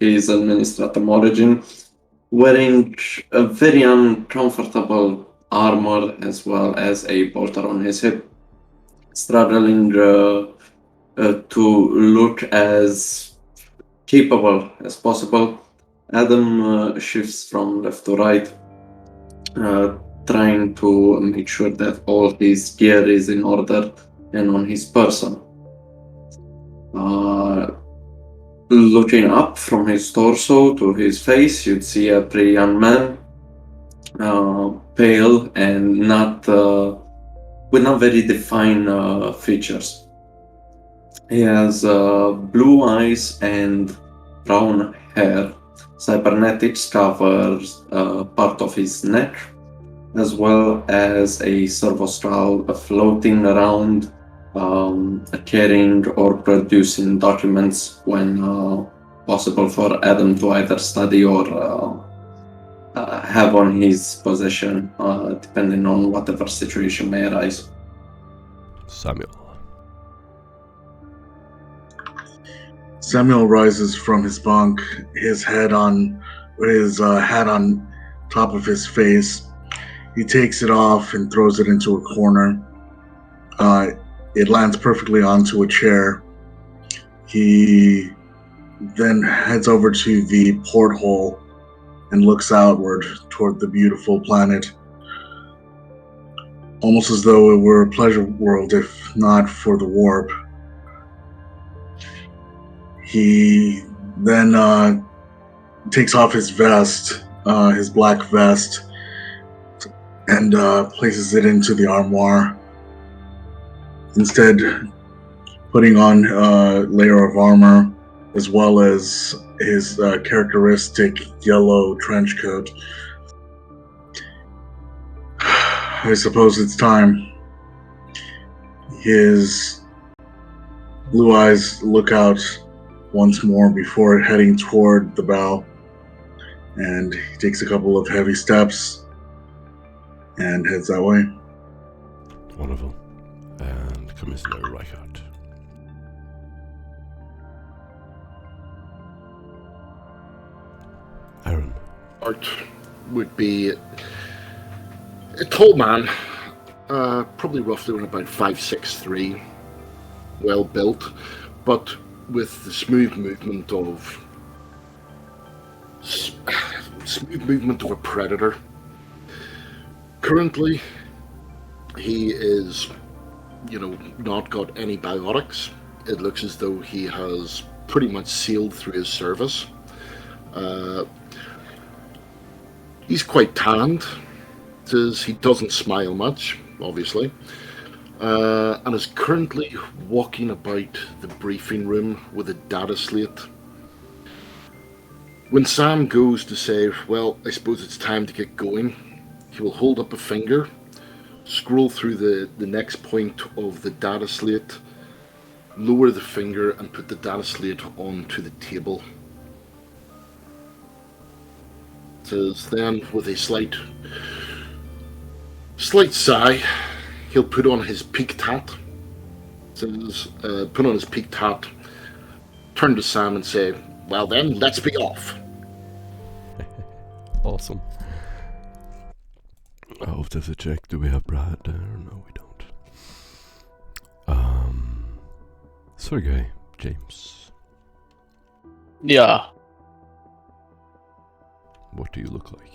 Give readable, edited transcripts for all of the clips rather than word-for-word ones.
his administratum origin, wearing a very uncomfortable armor as well as a bolter on his hip, struggling to look as capable as possible. Adam shifts from left to right, trying to make sure that all his gear is in order and on his person. Looking up from his torso to his face, you'd see a pretty young man, pale and not with not very defined features. He has blue eyes and brown hair. Cybernetics covers part of his neck, as well as a servostrahl floating around, carrying or producing documents when possible for Adam to either study or have on his possession, depending on whatever situation may arise. Samuel rises from his bunk, his hat on top of his face. He takes it off and throws it into a corner. It lands perfectly onto a chair. He then heads over to the porthole and looks outward toward the beautiful planet, almost as though it were a pleasure world if not for the warp. He then takes off his vest, his black vest, and places it into the armoire. Instead, putting on a layer of armor, as well as his characteristic yellow trench coat. I suppose it's time. His blue eyes look out once more before heading toward the bow, and he takes a couple of heavy steps and heads that way. Wonderful. And Commissioner Reichert. Aaron. Art would be a tall man, probably roughly around about 5'6", well built, but with the smooth movement of a predator. Currently, he is, not got any biotics. It looks as though he has pretty much sealed through his service. He's quite tanned. He doesn't smile much, obviously, and is currently walking about the briefing room with a data slate. When Sam goes to say, well, I suppose it's time to get going, he will hold up a finger, scroll through the next point of the data slate, lower the finger and put the data slate onto the table. Then, with a slight sigh, he'll put on his peaked hat. Put on his peaked hat, turn to Sam and say, well then, let's be off. Awesome. I hope there's a check. Do we have Brad there? No, we don't. Sergey, James. Yeah. What do you look like?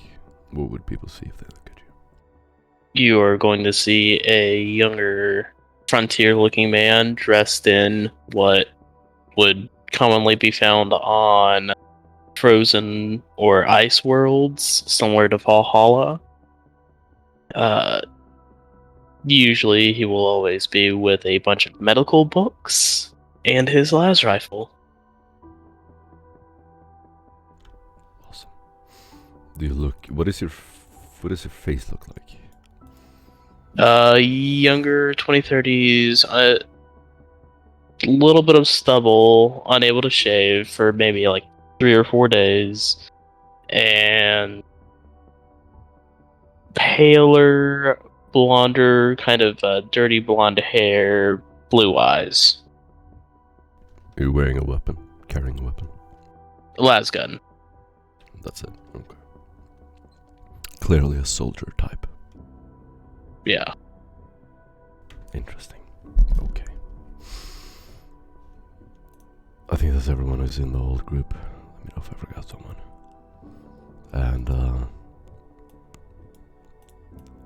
What would people see if they look at you? You are going to see a younger, frontier-looking man dressed in what would commonly be found on frozen or ice worlds, similar to Valhalla. Usually he will always be with a bunch of medical books and his las rifle. Awesome. Do you look? What does your face look like? Younger, 20-30s, a little bit of stubble, unable to shave for maybe like 3 or 4 days, and paler, blonder, kind of dirty blonde hair, blue eyes. Are you wearing a weapon? Carrying a weapon? las gun. That's it. Okay. Clearly a soldier type. Yeah. Interesting. Okay. I think that's everyone who's in the old group. Let me know if I forgot someone. And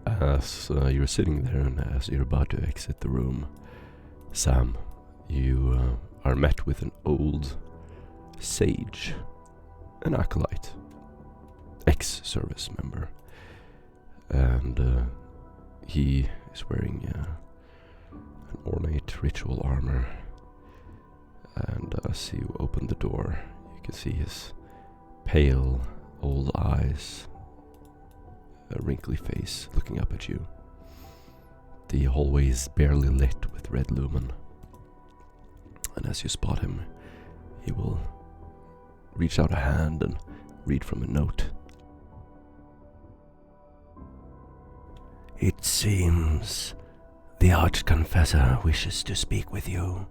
as you're sitting there and as you're about to exit the room, Sam, you are met with an old sage, an acolyte, ex-service member. And he is wearing an ornate ritual armor. And as you open the door, you can see his pale old eyes, a wrinkly face looking up at you. The hallway is barely lit with red lumen. And as you spot him, he will reach out a hand and read from a note. It seems the Archconfessor wishes to speak with you.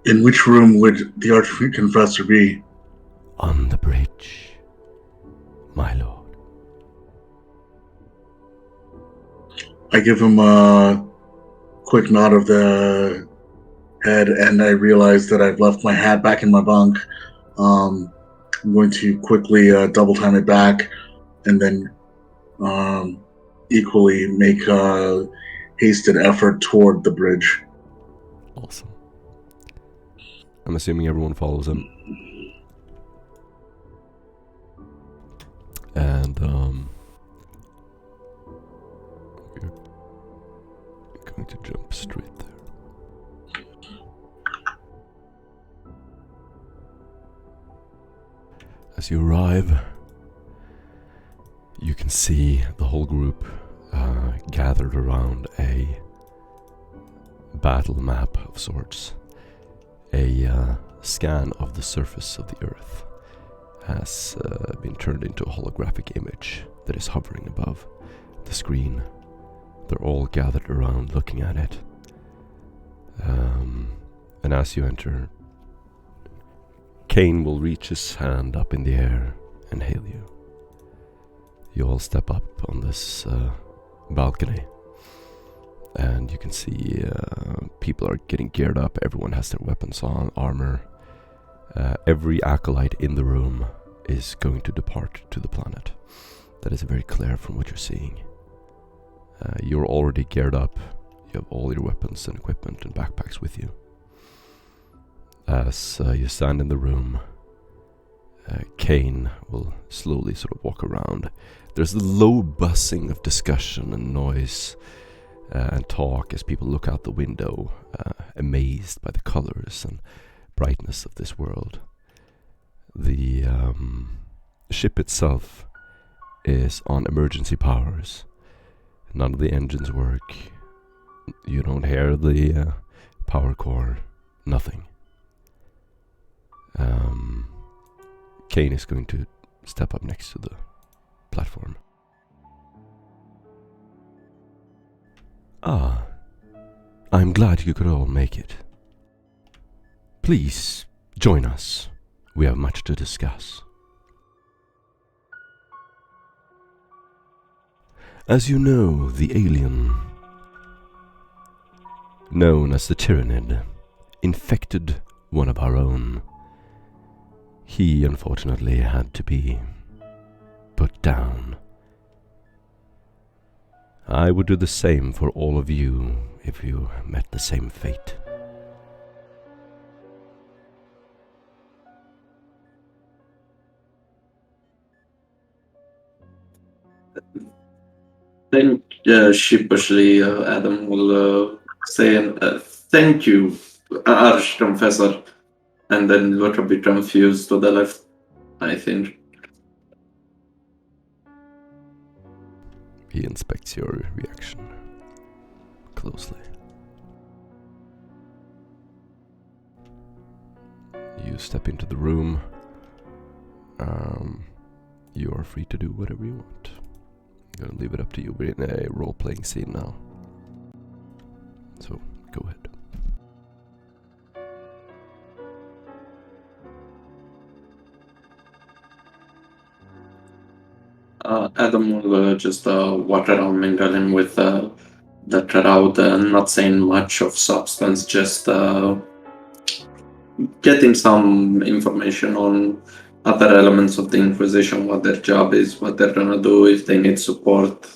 In which room would the Archconfessor be? On the bridge, my lord. I give him a quick nod of the head, and I realize that I've left my hat back in my bunk. I'm going to quickly double time it back, and then equally make a hasted effort toward the bridge. Awesome. I'm assuming everyone follows him. And you're going to jump straight there. As you arrive, you can see the whole group gathered around a battle map of sorts. A scan of the surface of the Earth has been turned into a holographic image that is hovering above the screen. They're all gathered around looking at it. And as you enter, Kane will reach his hand up in the air and hail you. You all step up on this balcony, and you can see people are getting geared up. Everyone has their weapons on, armor. Every acolyte in the room is going to depart to the planet. That is very clear from what you're seeing. You're already geared up. You have all your weapons and equipment and backpacks with you. As you stand in the room, Kane will slowly sort of walk around. There's the low buzzing of discussion and noise and talk as people look out the window, amazed by the colors and brightness of this world. The ship itself is on emergency powers. None of the engines work. You don't hear the power core. Nothing. Kane is going to step up next to the platform. Ah, I'm glad you could all make it. Please join us. We have much to discuss. As you know, the alien, known as the Tyrannid, infected one of our own. He, unfortunately, had to be put down. I would do the same for all of you if you met the same fate. Then sheepishly, Adam will say, "Thank you, Archconfessor," and then look a bit confused to the left, I think. He inspects your reaction closely. You step into the room. You are free to do whatever you want. I'm gonna leave it up to you. We're in a role-playing scene now. So, go ahead. Adam will just walk around mingling with the crowd, not saying much of substance, just getting some information on other elements of the Inquisition, what their job is, what they're gonna do, if they need support,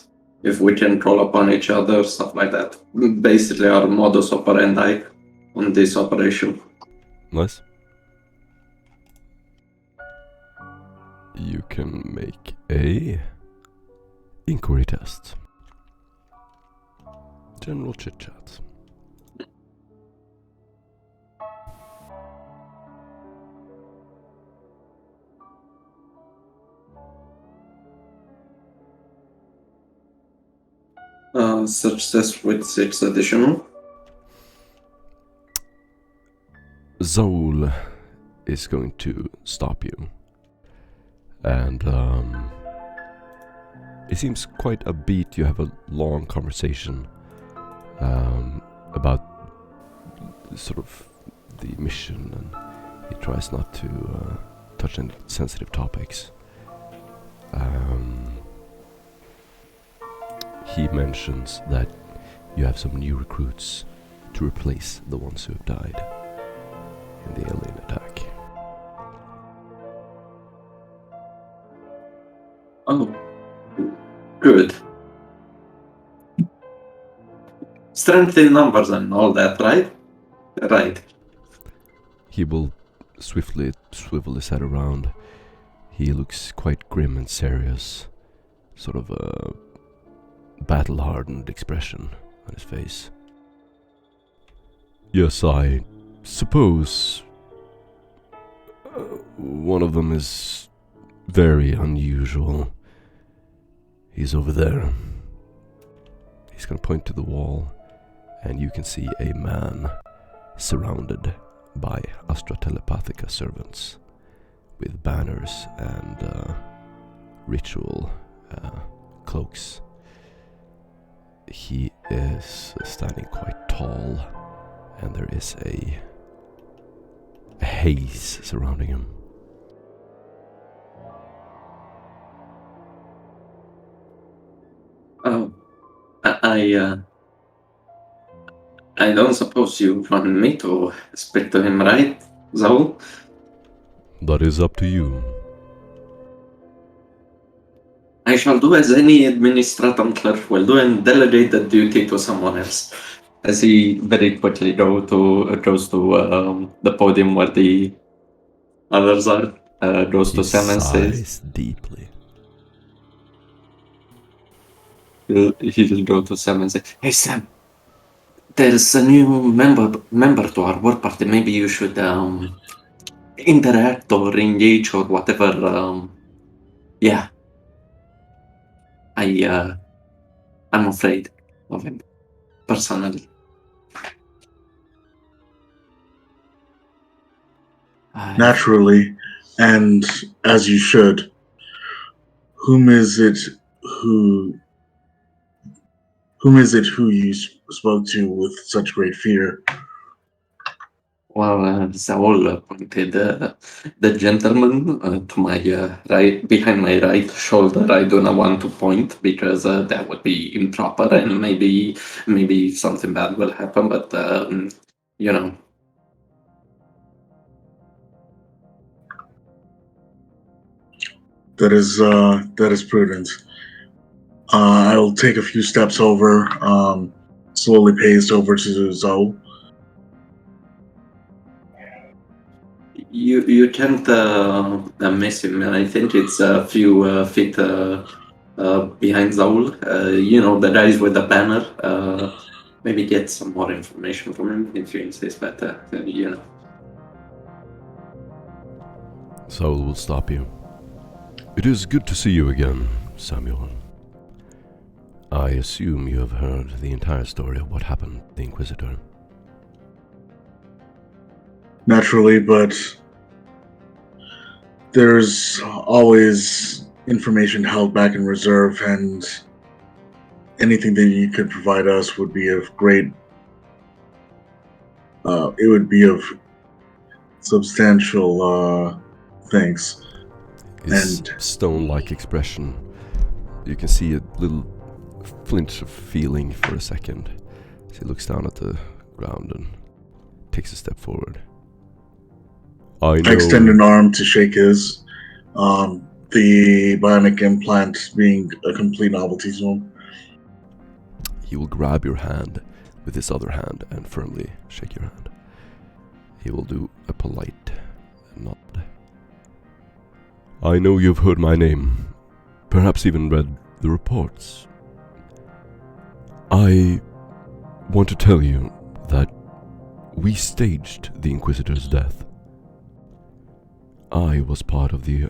if we can call upon each other, stuff like that. Basically, our modus operandi on this operation. Nice. You can make a inquiry test. General chit chat. Success with 6 additional. Zol is going to stop you. And it seems quite upbeat. You have a long conversation about sort of the mission, and he tries not to touch any sensitive topics. He mentions that you have some new recruits to replace the ones who have died in the alien attack. Oh, good. Strength in numbers and all that, right? Right. He will swiftly swivel his head around. He looks quite grim and serious, sort of a battle-hardened expression on his face. Yes, I suppose one of them is very unusual. He's over there. He's gonna point to the wall, and you can see a man surrounded by Astra Telepathica servants with banners and ritual cloaks. He is standing quite tall, and there is a haze surrounding him. Oh, I don't suppose you want me to speak to him, right, Zol? That is up to you. I shall do as any administratum clerk will do and delegate the duty to someone else. As he very quickly goes to the podium where the others are, goes He to Sam and says, sighs deeply. he will go to Sam and say, "Hey Sam, there's a new member to our work party. Maybe you should interact or engage or whatever. Yeah, I'm afraid of him personally." Naturally, and as you should. Whom is it who you spoke to with such great fear? Well, Saul pointed the gentleman to my right, behind my right shoulder. I do not want to point because that would be improper and maybe something bad will happen. But you know, That is prudent. I'll take a few steps over, slowly paced over to Zoe. you can't miss him. I think it's a few feet behind Zaul. You know, the guys with the banner. Maybe get some more information from him if you insist. But you know. Saul will stop you. It is good to see you again, Samuel. I assume you have heard the entire story of what happened to the Inquisitor. Naturally, but there's always information held back in reserve, and anything that you could provide us would be of great it would be of substantial thanks. His And- stone-like expression. You can see a little flinch of feeling for a second as he looks down at the ground and takes a step forward. I know. I extend an arm to shake his. The bionic implant being a complete novelty to him. He will grab your hand with his other hand and firmly shake your hand. He will do a polite nod. I know you've heard my name, perhaps even read the reports. I want to tell you that we staged the Inquisitor's death. I was part of the...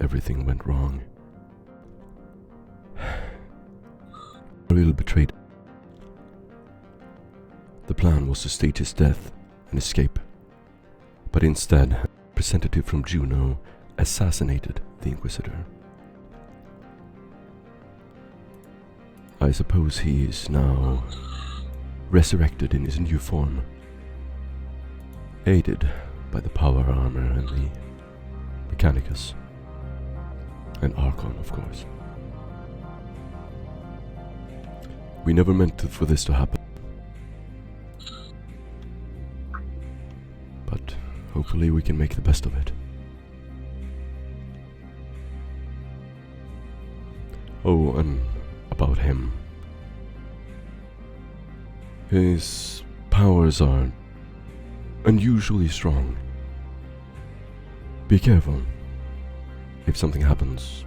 Everything went wrong. A little betrayed. The plan was to stage his death and escape, but instead, a representative from Juno assassinated the Inquisitor. I suppose he is now resurrected in his new form, aided by the power armor and the Mechanicus, and Archon, of course. We never meant for this to happen, but hopefully we can make the best of it. Oh, and about him. His powers are unusually strong. Be careful. If something happens,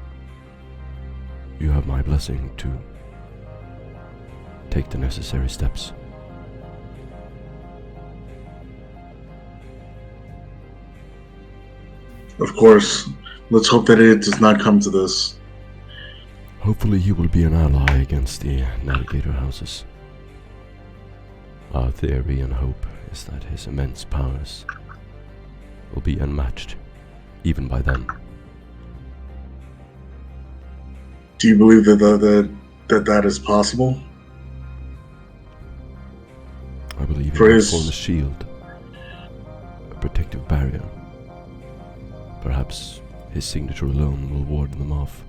you have my blessing to take the necessary steps. Of course, let's hope that it does not come to this. Hopefully he will be an ally against the Navigator houses. Our theory and hope is that his immense powers will be unmatched, even by them. Do you believe that is possible? I believe For he will his- form a shield, a protective barrier. Perhaps his signature alone will ward them off.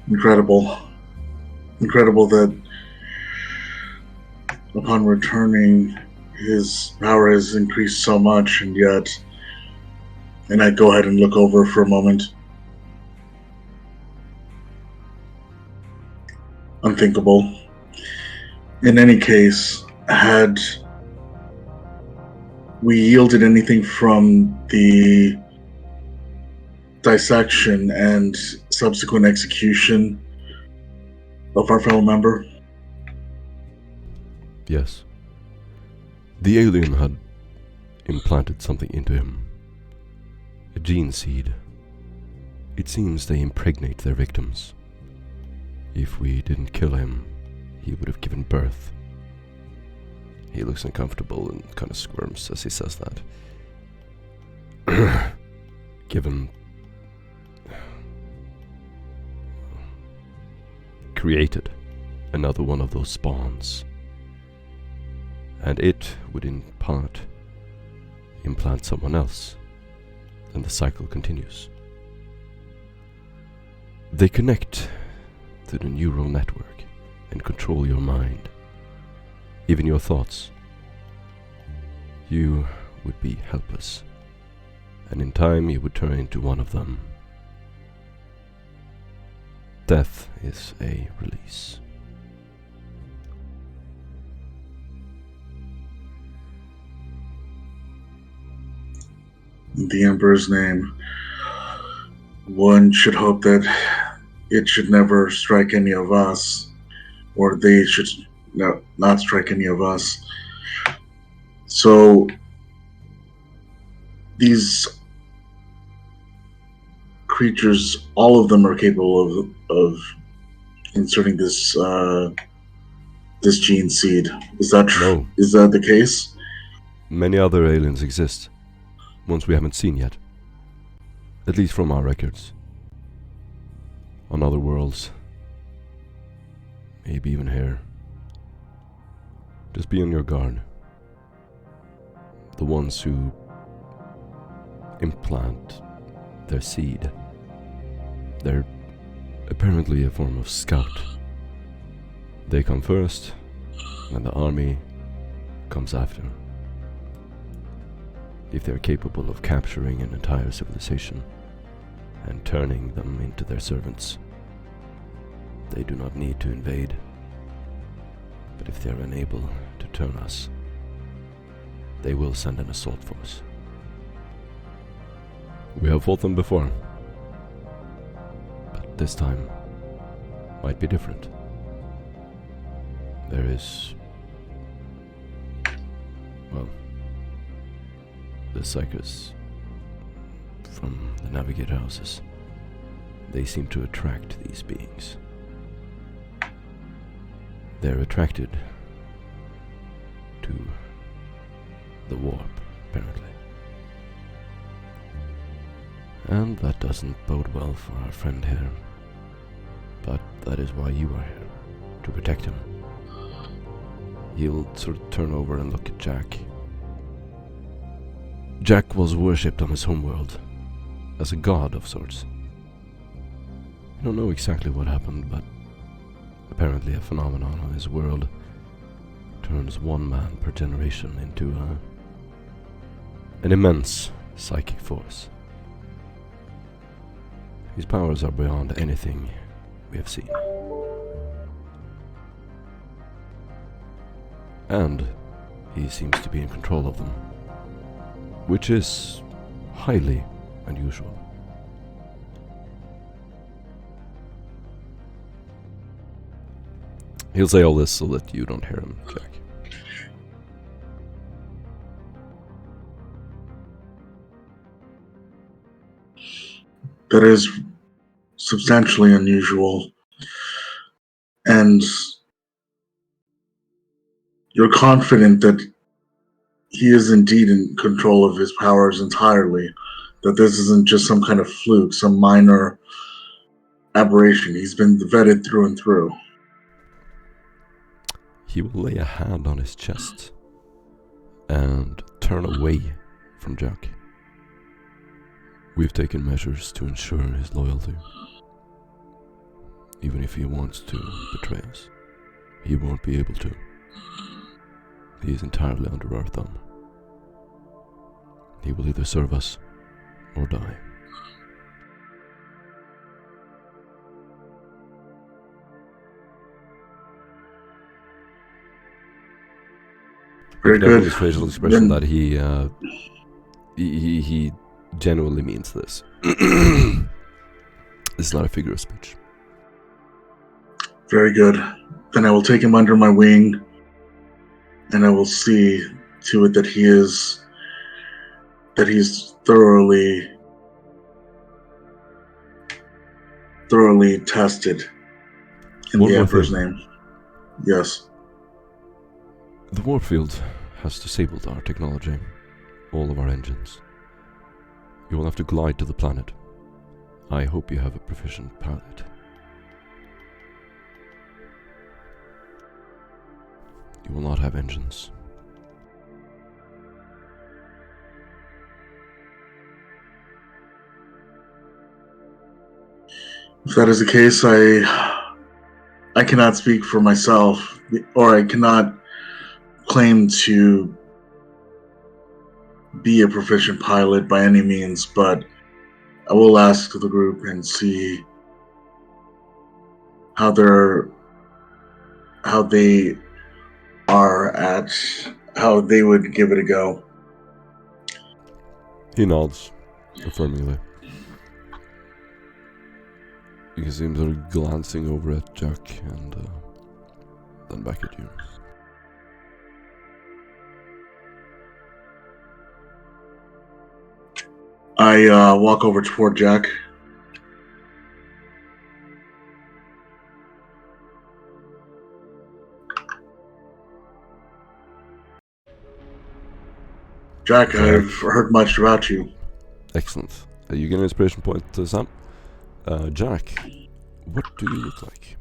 Incredible. Incredible that upon returning, his power has increased so much, and yet... And I go ahead and look over for a moment. Unthinkable. In any case, had we yielded anything from the dissection and subsequent execution of our fellow member? Yes. The alien had implanted something into him. A gene seed. It seems they impregnate their victims. If we didn't kill him, he would have given birth. He looks uncomfortable and kind of squirms as he says that. Given... created another one of those spawns. And it would in part implant someone else. And the cycle continues. They connect to the neural network and control your mind, even your thoughts. You would be helpless, and in time you would turn into one of them. Death is a release. In the Emperor's name, one should hope that it should never strike any of us, or they should not strike any of us. So, these creatures, all of them are capable of inserting this this gene seed. Is that true? No. Is that the case? Many other aliens exist, ones we haven't seen yet. At least from our records. on other worlds. Maybe even here. Just be on your guard. The ones who implant their seed, they're apparently a form of scout. They come first, and the army comes after. If they're capable of capturing an entire civilization and turning them into their servants, they do not need to invade. But if they're unable to turn us, they will send an assault force. We have fought them before, but this time might be different. There is, well, the psychers from the Navigator houses. They seem to attract these beings. They're attracted to the warp, apparently. And that doesn't bode well for our friend here. But that is why you are here, to protect him. He'll sort of turn over and look at Jack. Jack was worshipped on his homeworld, as a god of sorts. I don't know exactly what happened, but apparently a phenomenon on his world turns one man per generation into an immense psychic force. His powers are beyond anything we have seen. And he seems to be in control of them, which is highly unusual. He'll say all this so that you don't hear him, Jack. That is substantially unusual. And you're confident that he is indeed in control of his powers entirely, that this isn't just some kind of fluke, some minor aberration. He's been vetted through and through. He will lay a hand on his chest and turn away from Jack. We've taken measures to ensure his loyalty. Even if he wants to betray us, he won't be able to. He is entirely under our thumb. He will either serve us or die. Very Definitely good. his facial expression Then- that he genuinely means this. It's not a figure of speech. Very good. Then I will take him under my wing, and I will see to it that he's thoroughly tested in One the more Emperor's thing. name. Yes. The warfield has disabled our technology, all of our engines. You will have to glide to the planet. I hope you have a proficient pilot. You will not have engines. If that is the case, I cannot speak for myself, or I cannot claim to be a proficient pilot by any means, but I will ask the group and see how they are at how they would give it a go. He nods affirmingly. You can see him sort of glancing over at Jack and then back at you. I walk over toward Jack. Jack, I've heard much about you. Excellent. You get an inspiration point, Sam. Jack, What do you look like?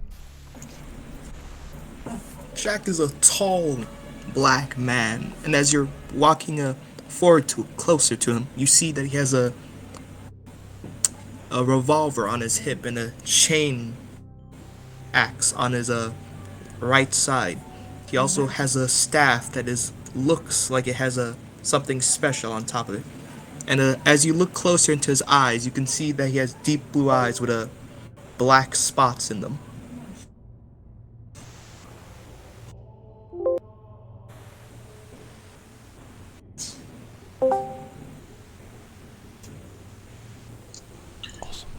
Jack is a tall, black man, and as you're walking forward to closer to him, you see that he has a revolver on his hip and a chain axe on his right side. He also has a staff that looks like it has something special on top of it. And as you look closer into his eyes, you can see that he has deep blue eyes with black spots in them. Awesome.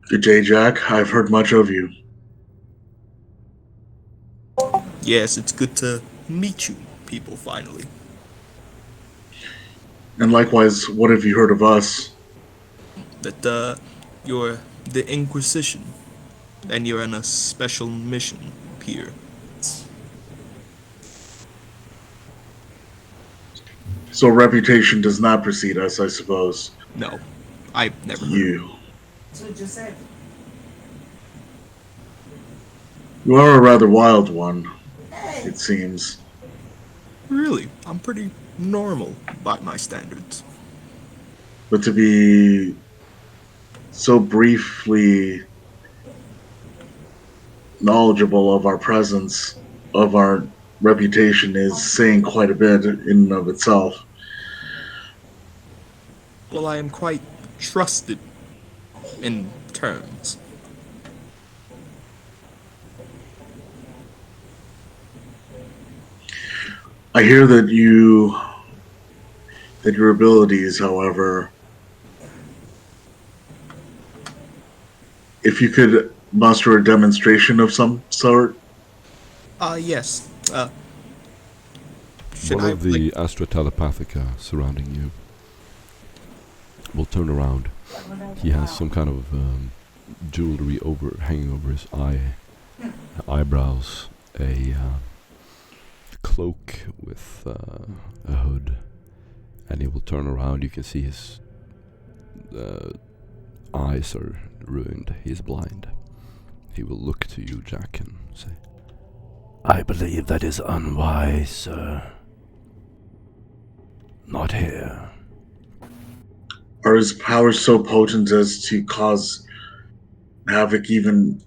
Good day, Jack. I've heard much of you. Yes, it's good to meet you, people, finally. And likewise, what have you heard of us? That you're the Inquisition, and you're on a special mission here. So reputation does not precede us, I suppose. No, I've never heard. You. You are a rather wild one, it seems. Really, I'm pretty normal by my standards. But to be so briefly knowledgeable of our presence, of our reputation, is saying quite a bit in and of itself. Well, I am quite trusted in terms. I hear that your abilities, however, if you could muster a demonstration of some sort. Yes. One of the Astra Telepathica surrounding you will turn around. He has some kind of jewelry hanging over his eyebrows, a cloak with a hood, and he will turn around. You can see his eyes are ruined. He's blind. He will look to you, Jack, and say, I believe that is unwise, sir. Not here. Are his powers so potent as to cause havoc even?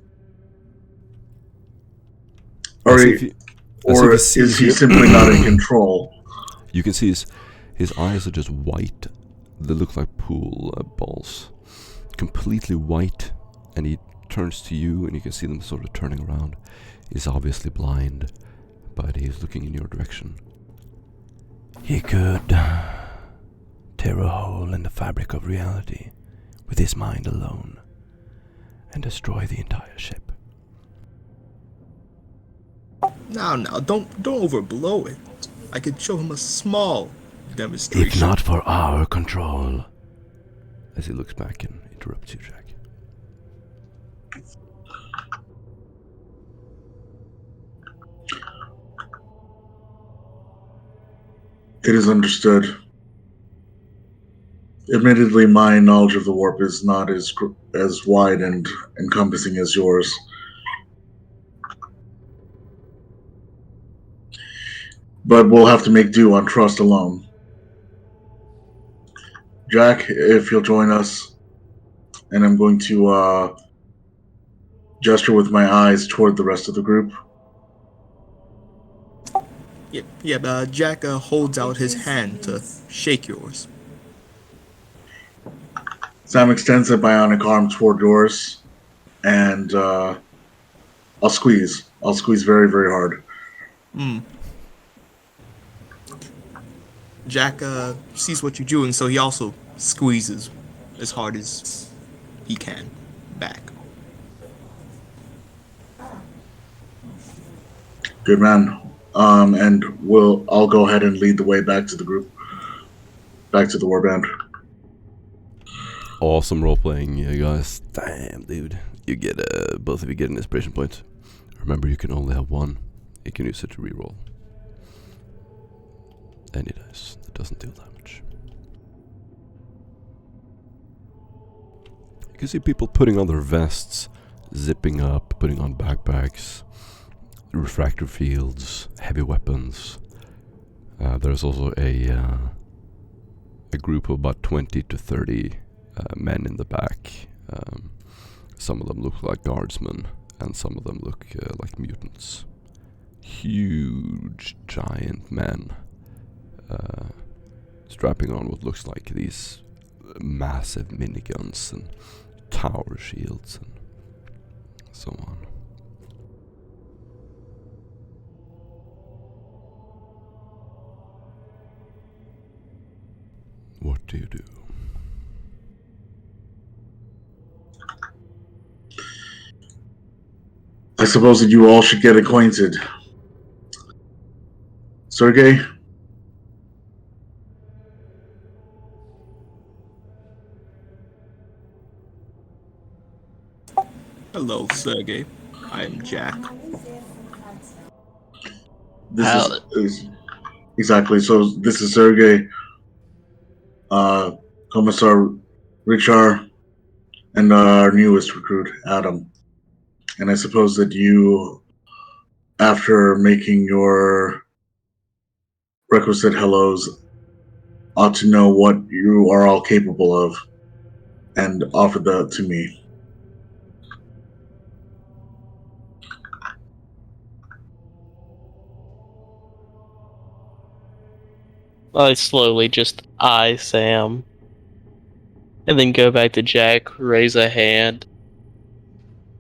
Or As if he is sees he you. simply not in control? You can see his eyes are just white. They look like pool balls. Completely white, and he turns to you, and you can see them sort of turning around. He's obviously blind, but he's looking in your direction. He could tear a hole in the fabric of reality with his mind alone and destroy the entire ship. Now, don't overblow it. I could show him a small demonstration. If not for our control. As he looks back and interrupts you, Jack. It is understood. Admittedly, my knowledge of the warp is not as wide and encompassing as yours. But we'll have to make do on trust alone. Jack, if you'll join us, and I'm going to gesture with my eyes toward the rest of the group. Yeah, Jack holds out his hand to shake yours. Sam extends a bionic arm toward yours, and I'll squeeze. I'll squeeze very, very hard. Jack sees what you're doing, so he also squeezes as hard as he can back. Good man. And I'll go ahead and lead the way back to the group, back to the warband. Awesome role playing, yeah, guys. Damn, dude. You get both of you get an inspiration point. Remember, you can only have one. You can use it to reroll any dice that doesn't deal damage. You can see people putting on their vests, zipping up, putting on backpacks, refractor fields, heavy weapons. There's also a group of about 20 to 30 men in the back. Some of them look like guardsmen, and some of them look like mutants. Huge, giant men, strapping on what looks like these massive miniguns and tower shields and so on. What do you do? I suppose that you all should get acquainted. Sergey? Hello, Sergey. I am Jack. This is exactly. So this is Sergey, Commissar Richard, and our newest recruit, Adam. And I suppose that you, after making your requisite hellos, ought to know what you are all capable of, and offer that to me. I slowly just eye Sam. And then go back to Jack, raise a hand,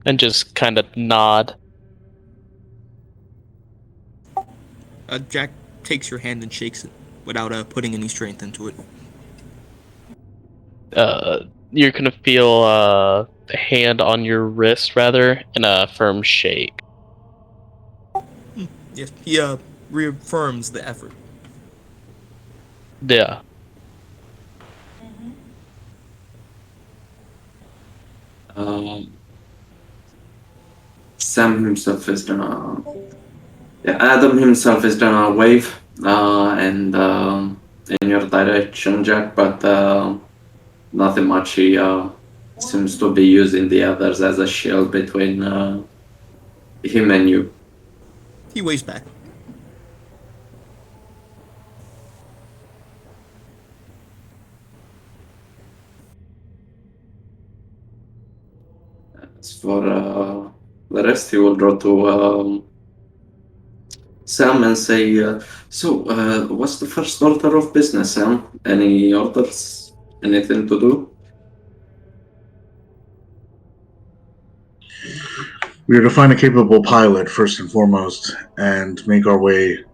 and just kind of nod. Jack takes your hand and shakes it without putting any strength into it. You're gonna feel a hand on your wrist, rather, and a firm shake. Yes, he reaffirms the effort. Yeah. Sam himself is gonna. Yeah, Adam himself is gonna wave and in your direction, Jack, but nothing much. He seems to be using the others as a shield between him and you. He waves back. As for the rest, he will draw to Sam and say, what's the first order of business, Sam? Any orders? Anything to do? We are to find a capable pilot first and foremost, and make our way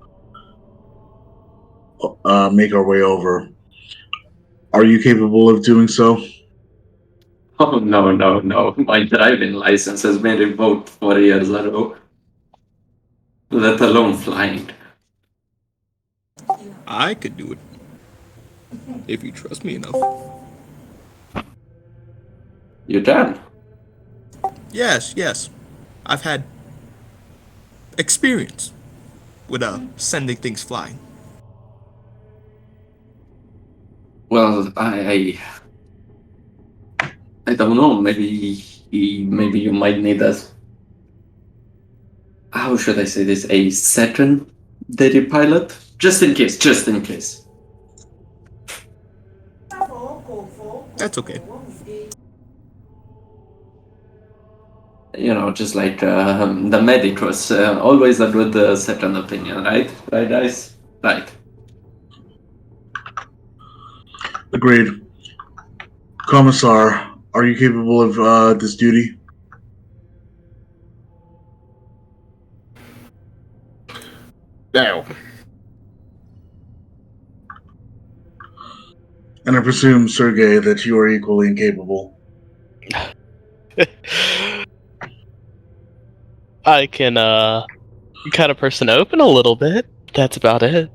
over. Are you capable of doing so? Oh, no. My driving license has been revoked 4 years ago, let alone flying. I could do it. If you trust me enough. You can. Yes. I've had experience with sending things flying. Well, I don't know. Maybe you might need us. How should I say this? A secondary pilot, just in case. That's okay. You know, just like the medicos, always a good second opinion, right? Right, guys? Right. Agreed. Commissar, are you capable of this duty? Now, And I presume, Sergey, that you are equally incapable. I can cut a person open a little bit. That's about it.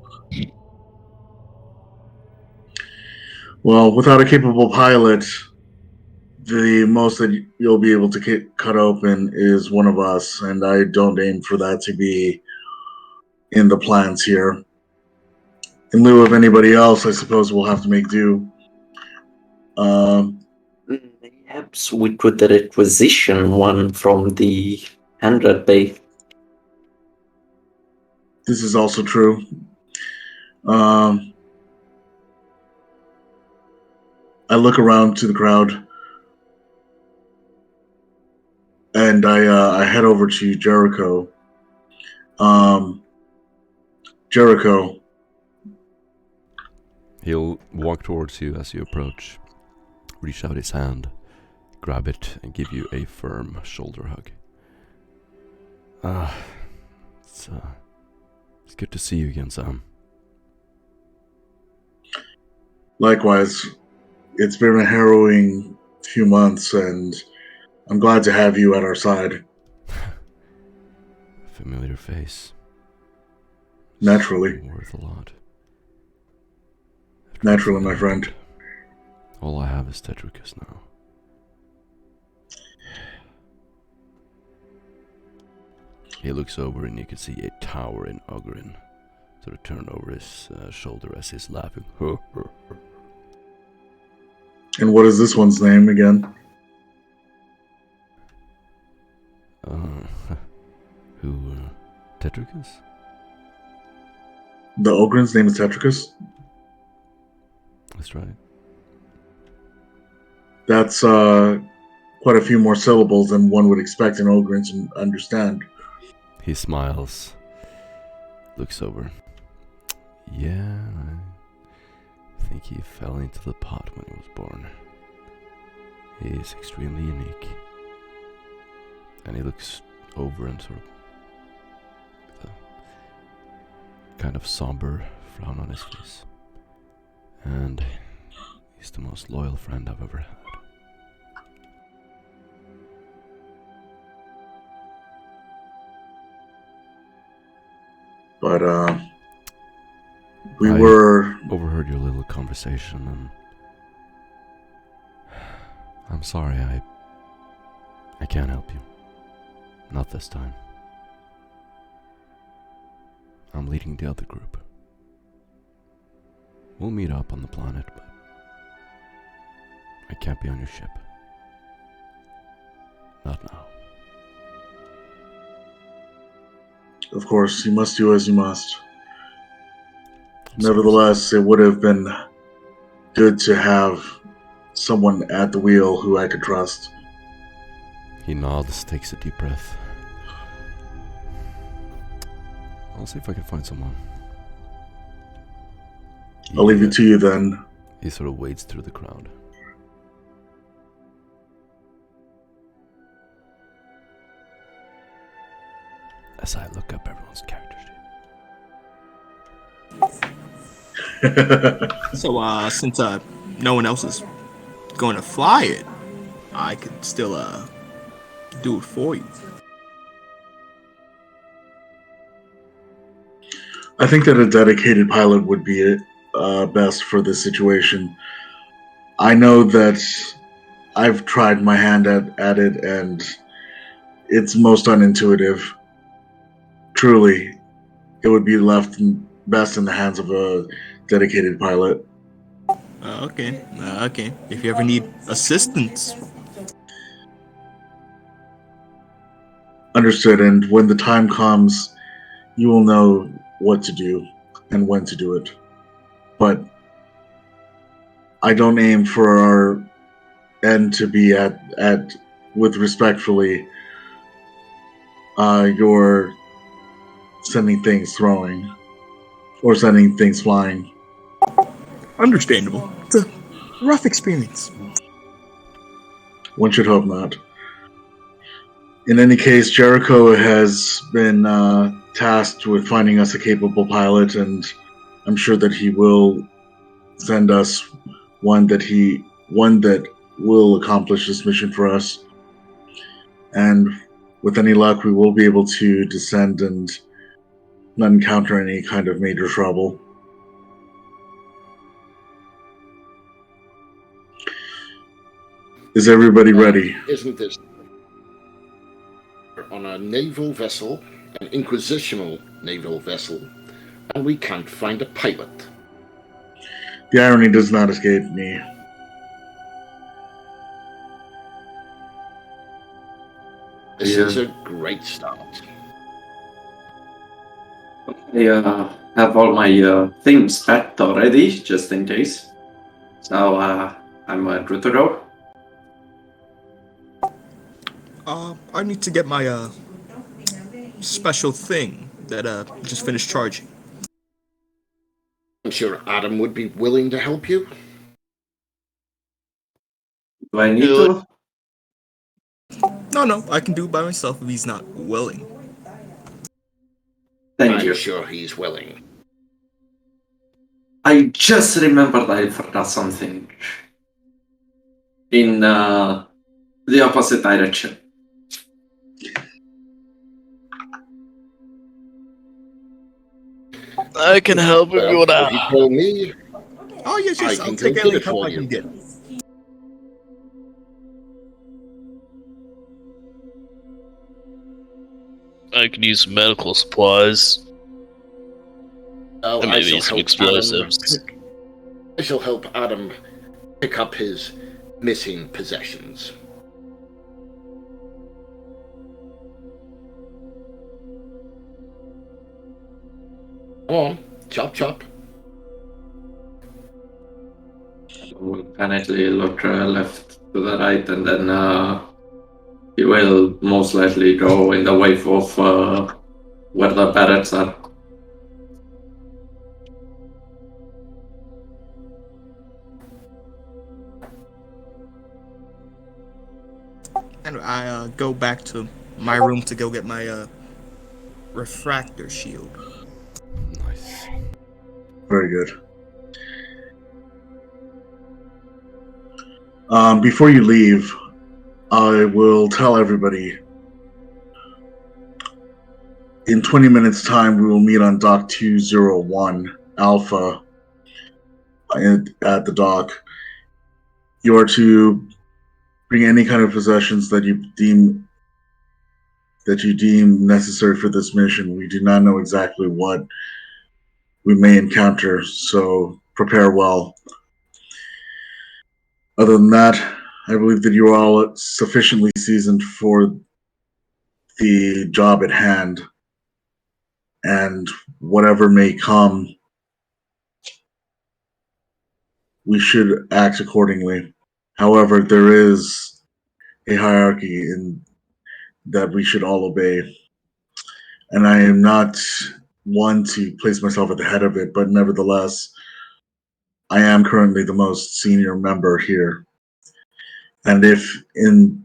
Well, without a capable pilot, the most that you'll be able to cut open is one of us, and I don't aim for that to be in the plans here. In lieu of anybody else, I suppose we'll have to make do. Perhaps we could requisition one from the 100 Bay. This is also true. I look around to the crowd, and I head over to Jericho. Jericho, He'll walk towards you as you approach, reach out his hand, grab it, and give you a firm shoulder hug. It's good to see you again, Sam. likewise, it's been a harrowing few months, and I'm glad to have you at our side. Familiar face. Naturally. Worth a lot. Naturally, my friend. All I have is Tetricus now. He looks over and you can see a towering Ogren sort of turn over his shoulder as he's laughing. And what is this one's name again? Who, Tetricus? The Ogren's name is Tetricus? That's right. That's quite a few more syllables than one would expect an Ogren to understand. He smiles, looks over. Yeah, I think he fell into the pot when he was born. He is extremely unique. And he looks over and sort of with a kind of somber frown on his face. And he's the most loyal friend I've ever had. But I overheard your little conversation, and I'm sorry, I can't help you. Not this time. I'm leading the other group. We'll meet up on the planet, but I can't be on your ship. Not now. of course, you must do as you must. I'm sorry. Nevertheless, it would have been good to have someone at the wheel who I could trust. He nods, takes a deep breath. I'll see if I can find someone. I'll leave it to you then. He sort of wades through the crowd. As I look up everyone's character sheet. So, since no one else is going to fly it, I could still do it for you. I think that a dedicated pilot would be best for this situation. I know that I've tried my hand at it, and it's most unintuitive. Truly, it would be left best in the hands of a dedicated pilot. Okay. If you ever need assistance. Understood, and when the time comes, you will know what to do and when to do it. But I don't aim for our end to be at with respectfully your sending things throwing or sending things flying. Understandable. It's a rough experience. One should hope not. In any case, Jericho has been tasked with finding us a capable pilot, and I'm sure that he will send us one that will accomplish this mission for us. And with any luck, we will be able to descend and not encounter any kind of major trouble. Is everybody ready? Isn't this on a naval vessel, an inquisitional naval vessel, and we can't find a pilot? The irony does not escape me. This Yeah. is a great start. I have all my things packed already, just in case. So I'm good to go. I need to get my special thing that just finished charging. I'm sure Adam would be willing to help you. Do I need Do it. to? No, I can do it by myself if he's not willing. Thank I'm you. sure he's willing. I just remembered I forgot something. In the opposite direction. I can help if you Well, wanna. if you tell me, Oh yes, I I'll can go take get any it help for I you. can get. I could use some medical supplies. Oh, And I maybe shall some help explosives. I shall help Adam pick up his missing possessions. Come on, chop chop. We'll kindly look left to the right, and then he will most likely go in the wave of where the barracks are. And I go back to my room to go get my refractor shield. Nice. Very good. Before you leave, I will tell everybody in 20 minutes' time we will meet on Dock 201 Alpha at the dock. You are to bring any kind of possessions that you deem necessary for this mission. We do not know exactly what we may encounter, so prepare well. Other than that, I believe that you are all sufficiently seasoned for the job at hand, and whatever may come, we should act accordingly. However, there is a hierarchy that we should all obey, and I am not one to place myself at the head of it, but nevertheless, I am currently the most senior member here. And if in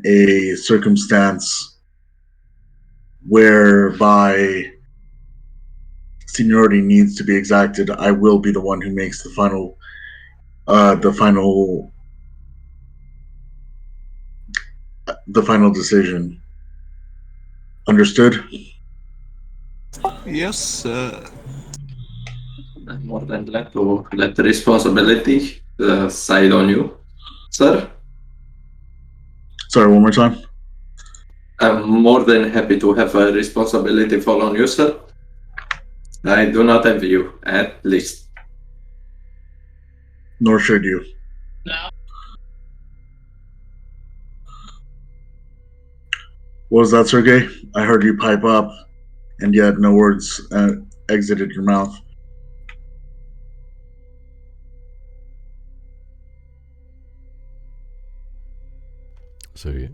a circumstance whereby seniority needs to be exacted, I will be the one who makes the final decision. Understood? Yes, sir. I'm more than glad to let the responsibility side on you, sir. Sorry, one more time. I'm more than happy to have a responsibility fall on you, sir. I do not envy you, at least. Nor should you. What was that, Sergey? I heard you pipe up, and yet no words exited your mouth. So yeah.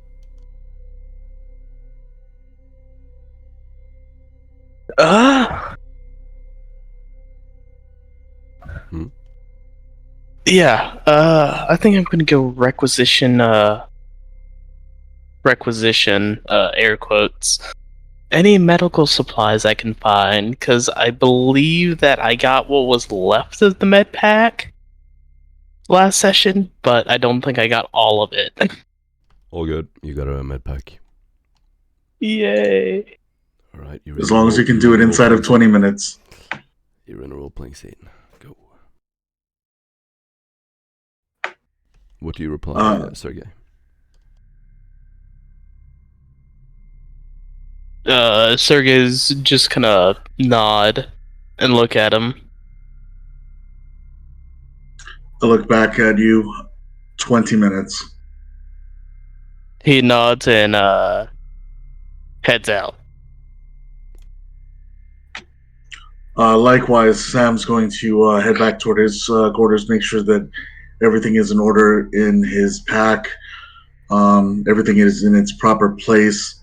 Hmm? Yeah, I think I'm gonna go requisition, air quotes, any medical supplies I can find, because I believe that I got what was left of the med pack last session, but I don't think I got all of it. All good. You got a med pack. Yay. Alright, As long as you can do it inside of 20 minutes. You're in a role-playing scene. Go. What do you reply, Sergey? Sergey's just gonna nod and look at him. I look back at you. 20 minutes. He nods and heads out. Likewise, Sam's going to head back toward his quarters, make sure that everything is in order in his pack. Everything is in its proper place.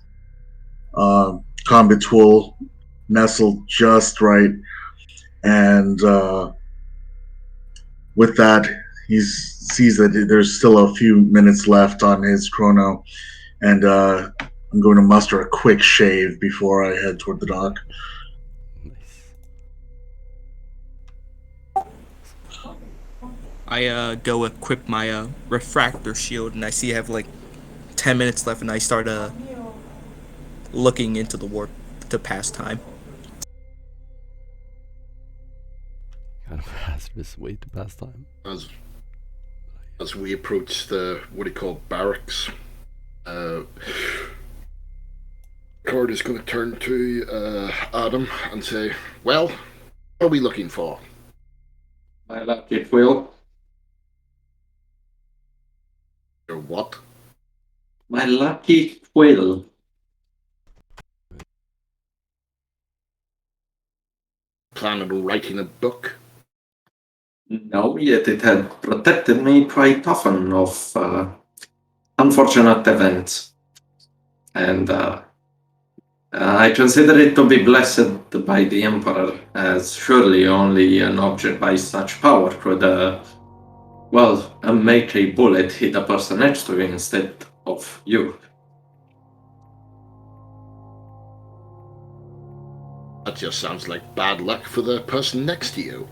Combat tool nestled just right. And with that, he sees that there's still a few minutes left on his chrono. And I'm going to muster a quick shave before I head toward the dock. Nice. I go equip my refractor shield, and I see I have like 10 minutes left, and I start looking into the warp to pass time. Kind of hazardous way to pass time. As we approach the what do you call barracks, Cord is going to turn to Adam and say, "Well, what are we looking for?" My lucky quill. Or what? My lucky quill. Planning on writing a book? No, yet it had protected me quite often of unfortunate events. And I consider it to be blessed by the Emperor, as surely only an object by such power could, make a bullet hit a person next to you instead of you. That just sounds like bad luck for the person next to you.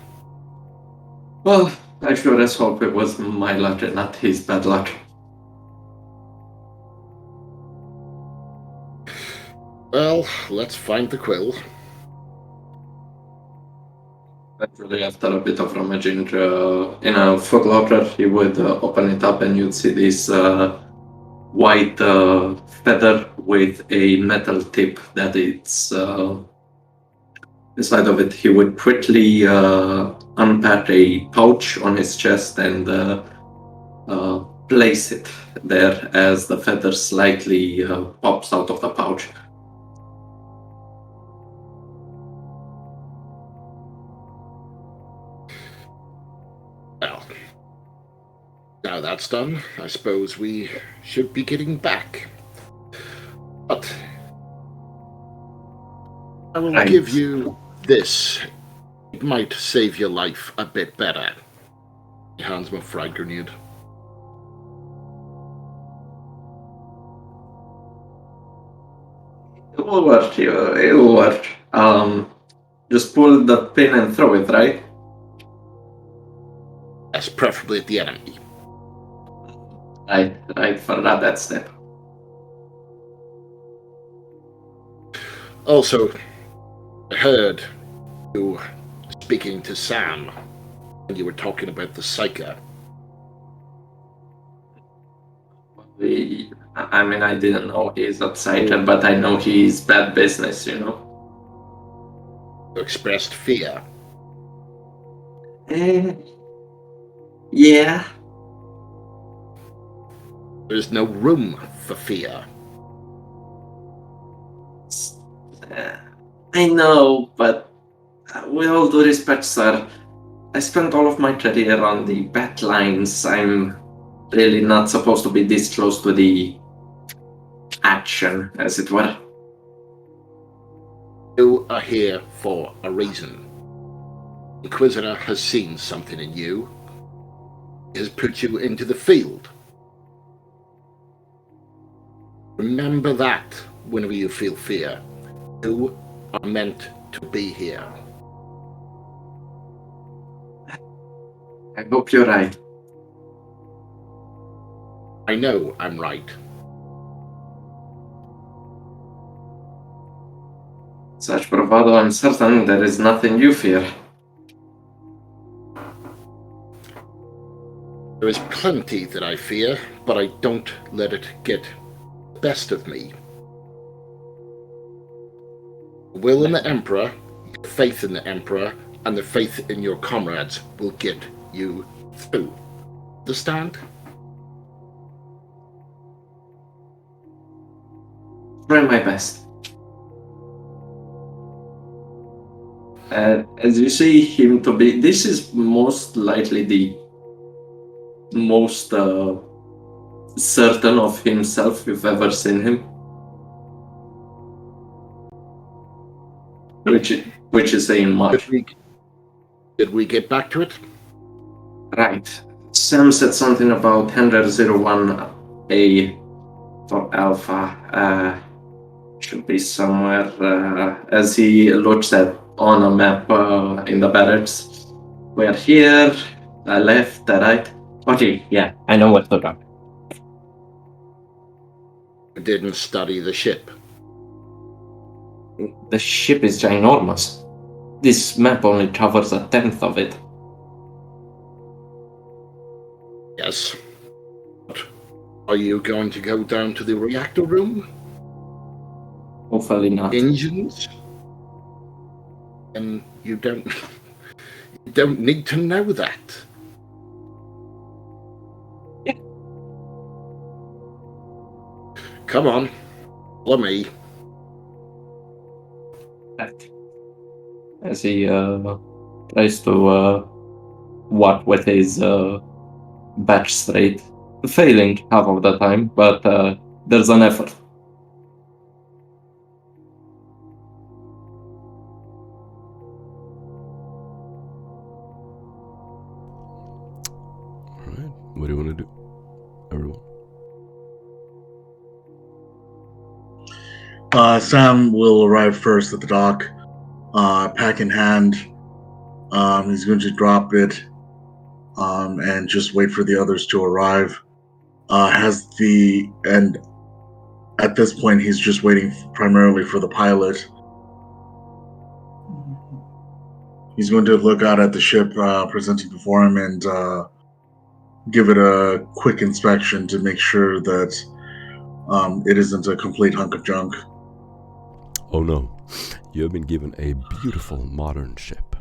Well, I sure as hope it was my luck and not his bad luck. Well, let's find the quill. Actually, after a bit of rummaging in a footlocker, you would open it up and you'd see this white feather with a metal tip that it's inside of it. He would quickly unpack a pouch on his chest and place it there as the feather slightly pops out of the pouch. Well, now that's done, I suppose we should be getting back. But I will Right. give you this. It might save your life a bit better. He hands him a frag grenade. It will work. It will work. Just pull the pin and throw it, right? Yes, preferably at the enemy. I forgot that step. Also, I heard you speaking to Sam when you were talking about the Psyker. I mean, I didn't know he's outsider, but I know he's bad business, you know. You expressed fear. Yeah. There's no room for fear. I know, but with all due respect, sir, I spent all of my career on the back lines. I'm really not supposed to be this close to the action, as it were. You are here for a reason. Inquisitor has seen something in you. He has put you into the field. Remember that whenever you feel fear. You are meant to be here. I hope you're right. I know I'm right. Such bravado, I'm certain there is nothing you fear. There is plenty that I fear, but I don't let it get the best of me. The will in the Emperor, your faith in the Emperor, and the faith in your comrades will get you through. Understand? Try my best. As you see him to be, this is most likely the most certain of himself you've ever seen him. Which is saying much. Did we get back to it? Right. Sam said something about 101A for Alpha. Should be somewhere as he looks at on a map in the barracks. We're here, left, right. Okay, yeah, I know what to do. Didn't study the ship. The ship is ginormous. This map only covers 1/10 of it. Yes. Are you going to go down to the reactor room? Hopefully not. Engines? And you don't need to know that. Yeah. Come on. Follow me. Right. As he tries to walk with his back straight, failing half of the time, but there's an effort. Alright, what do you want to do, everyone? Sam will arrive first at the dock, pack in hand. He's going to drop it and just wait for the others to arrive. And at this point, he's just waiting primarily for the pilot. He's going to look out at the ship presenting before him and give it a quick inspection to make sure that it isn't a complete hunk of junk. Oh no, you have been given a beautiful modern ship.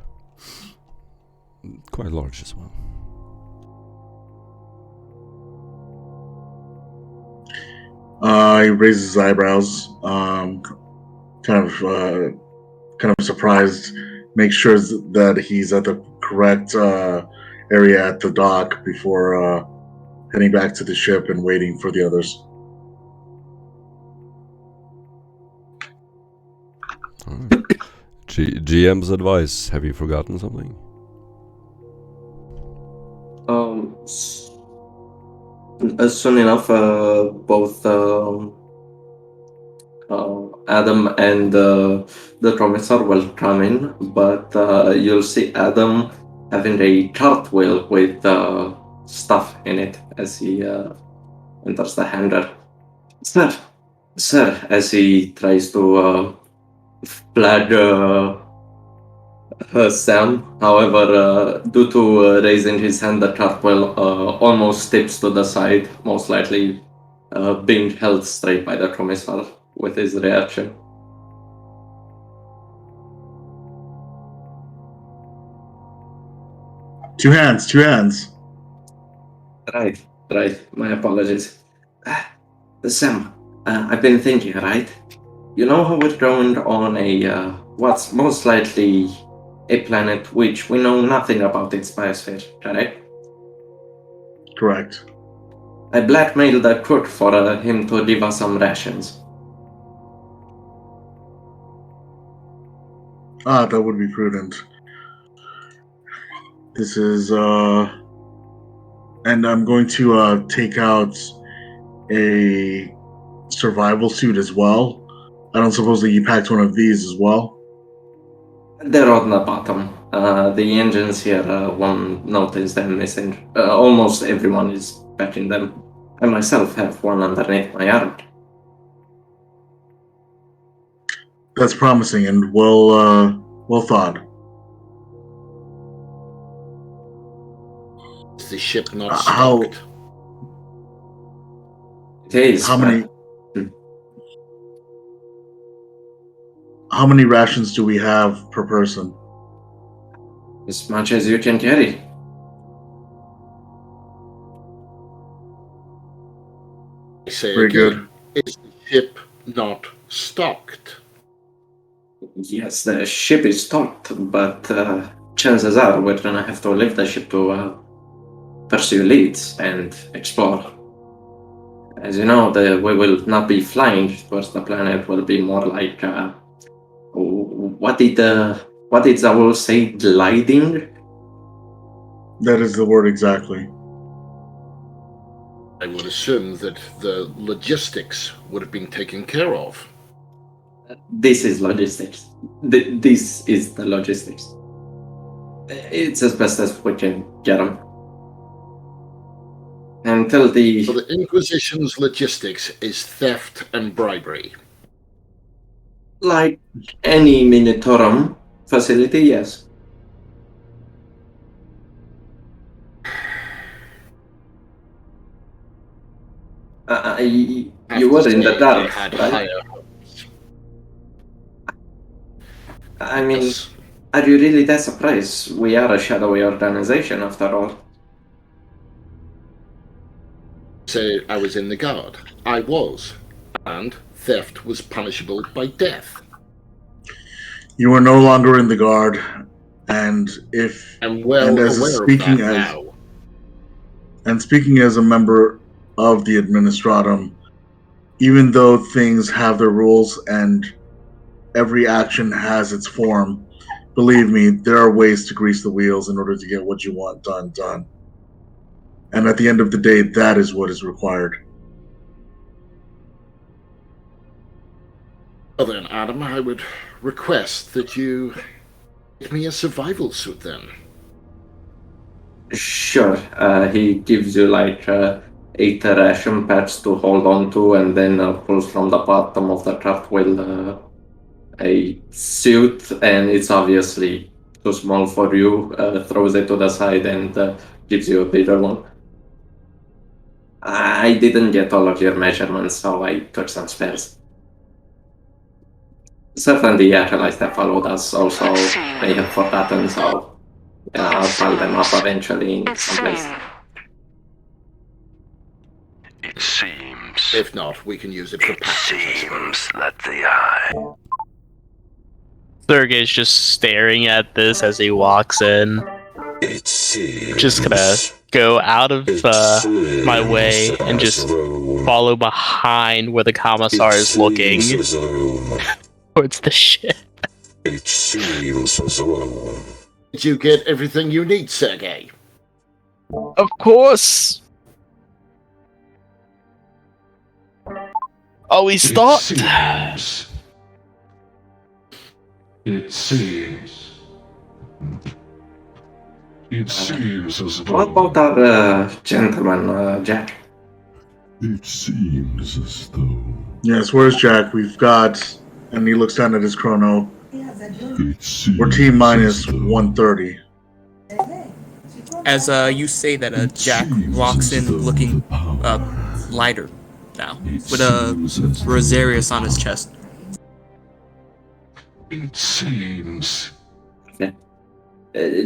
Quite large as well. He raises his eyebrows, kind of surprised. Makes sure that he's at the correct area at the dock before heading back to the ship and waiting for the others. Alright. GM's advice, have you forgotten something? Soon enough, both Adam and the commissar will come in, but you'll see Adam having a cartwheel with stuff in it as he enters the hangar. Sir, as he tries to flag Sam. However, due to raising his hand, the cartwheel almost tips to the side, most likely being held straight by the commissar with his reaction. Two hands. Right. My apologies. Sam, I've been thinking, right? You know how we're going on a, what's most likely a planet which we know nothing about its biosphere, correct? Correct. I blackmailed the cook for him to give us some rations. That would be prudent. This is, and I'm going to take out a survival suit as well. I don't suppose that you packed one of these as well? They're on the bottom. The engines here won't notice them missing. Almost everyone is packing them. I myself have one underneath my arm. That's promising and well thought. Is the ship not How- stocked? It is. How but- many? How many rations do we have per person? As much as you can carry. I say Very again, is the ship not stocked? Yes, the ship is stocked, but chances are we're gonna have to leave the ship to pursue leads and explore. As you know, we will not be flying towards the planet. Will be more like what did Zaul say? Gliding. That is the word exactly. I would assume that the logistics would have been taken care of. This is logistics. This is the logistics. It's as best as we can get them. Until So the Inquisition's logistics is theft and bribery. like any Minitorum facility, yes. You were in the dark, had right? higher. I mean, Yes. are you really that surprised? We are a shadowy organization, after all. Say I was in the guard. I was. And theft was punishable by death. You are no longer in the guard, and if I'm well and as aware of speaking that as now. and speaking as a member of the Administratum, even though things have their rules and every action has its form, believe me, there are ways to grease the wheels in order to get what you want done. And at the end of the day, that is what is required. Well then, Adam, I would request that you give me a survival suit then. Sure, he gives you like 8 ration pads to hold on to, and then pulls from the bottom of the craft wheel a suit, and it's obviously too small for you. Throws it to the side and gives you a bigger one. I didn't get all of your measurements, so I took some spares. Certainly, the acolytes that followed us also may have forgotten, so I'll pile them up eventually in some place. It seems. If not, we can use it for It patches, I suppose. seems that the eye. Sergey's just staring at this as he walks in. It seems. Just gonna go out of my way and just follow behind where the commissar is looking towards the ship. It seems as though. Did you get everything you need, Sergey? Of course. Oh, we stopped. It seems. It seems as though. What about our gentleman, Jack? It seems as though. Yes, where's Jack? We've got, and he looks down at his chrono. It seems. We're T minus as though. 130. As you say that, Jack walks in looking lighter now, with a Rosarius on his chest. It seems.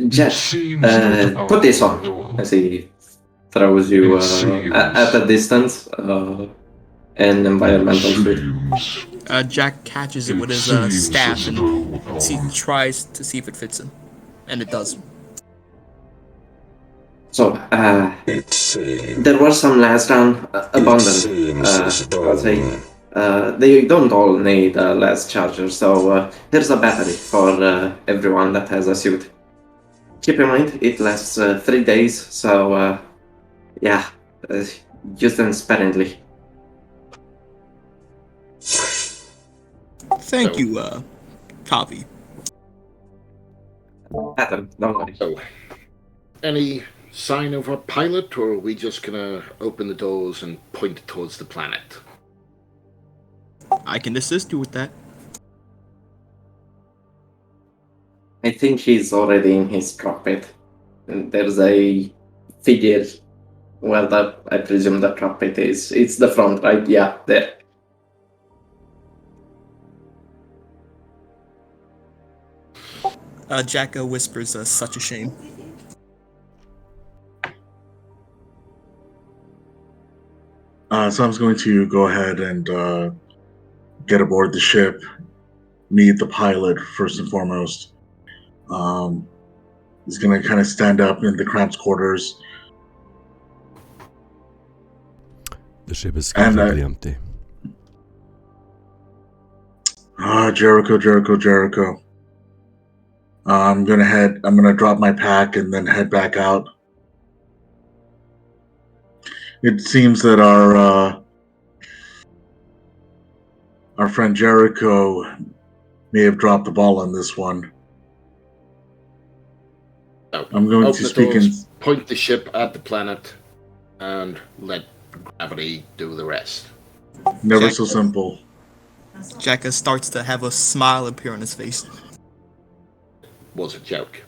Jack, put this on, as he throws you at a distance an environmental suit. Jack catches it with his staff and tries to see if it fits him, and it does. So, there were some last down abundant, I'll say. They don't all need last charger, so here's a battery for everyone that has a suit. Keep in mind, it lasts 3 days, so use them sparingly. Thank you, Kavi. Adam, don't worry. So, any sign of our pilot, or are we just gonna open the doors and point towards the planet? I can assist you with that. I think he's already in his cockpit. And there's a figure. Well, I presume the cockpit is. It's the front, right? Yeah, there. Jack whispers, such a shame. So I'm going to go ahead and get aboard the ship, meet the pilot first and foremost. He's going to kind of stand up in the cramped quarters. The ship is And, completely empty. Jericho. I'm gonna drop my pack and then head back out. It seems that our friend Jericho may have dropped the ball on this one. I'm going to speak in... Point the ship at the planet and let gravity do the rest. Never so simple. Jacka starts to have a smile appear on his face. Was a joke.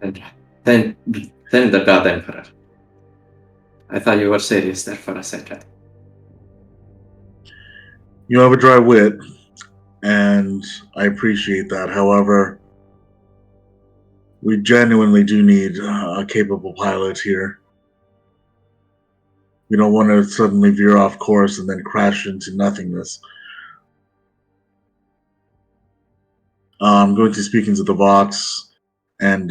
And then the God Emperor. I thought you were serious there for a second. You have a dry wit, and I appreciate that. However, we genuinely do need a capable pilot here. We don't want to suddenly veer off course and then crash into nothingness. I'm going to speak into the box and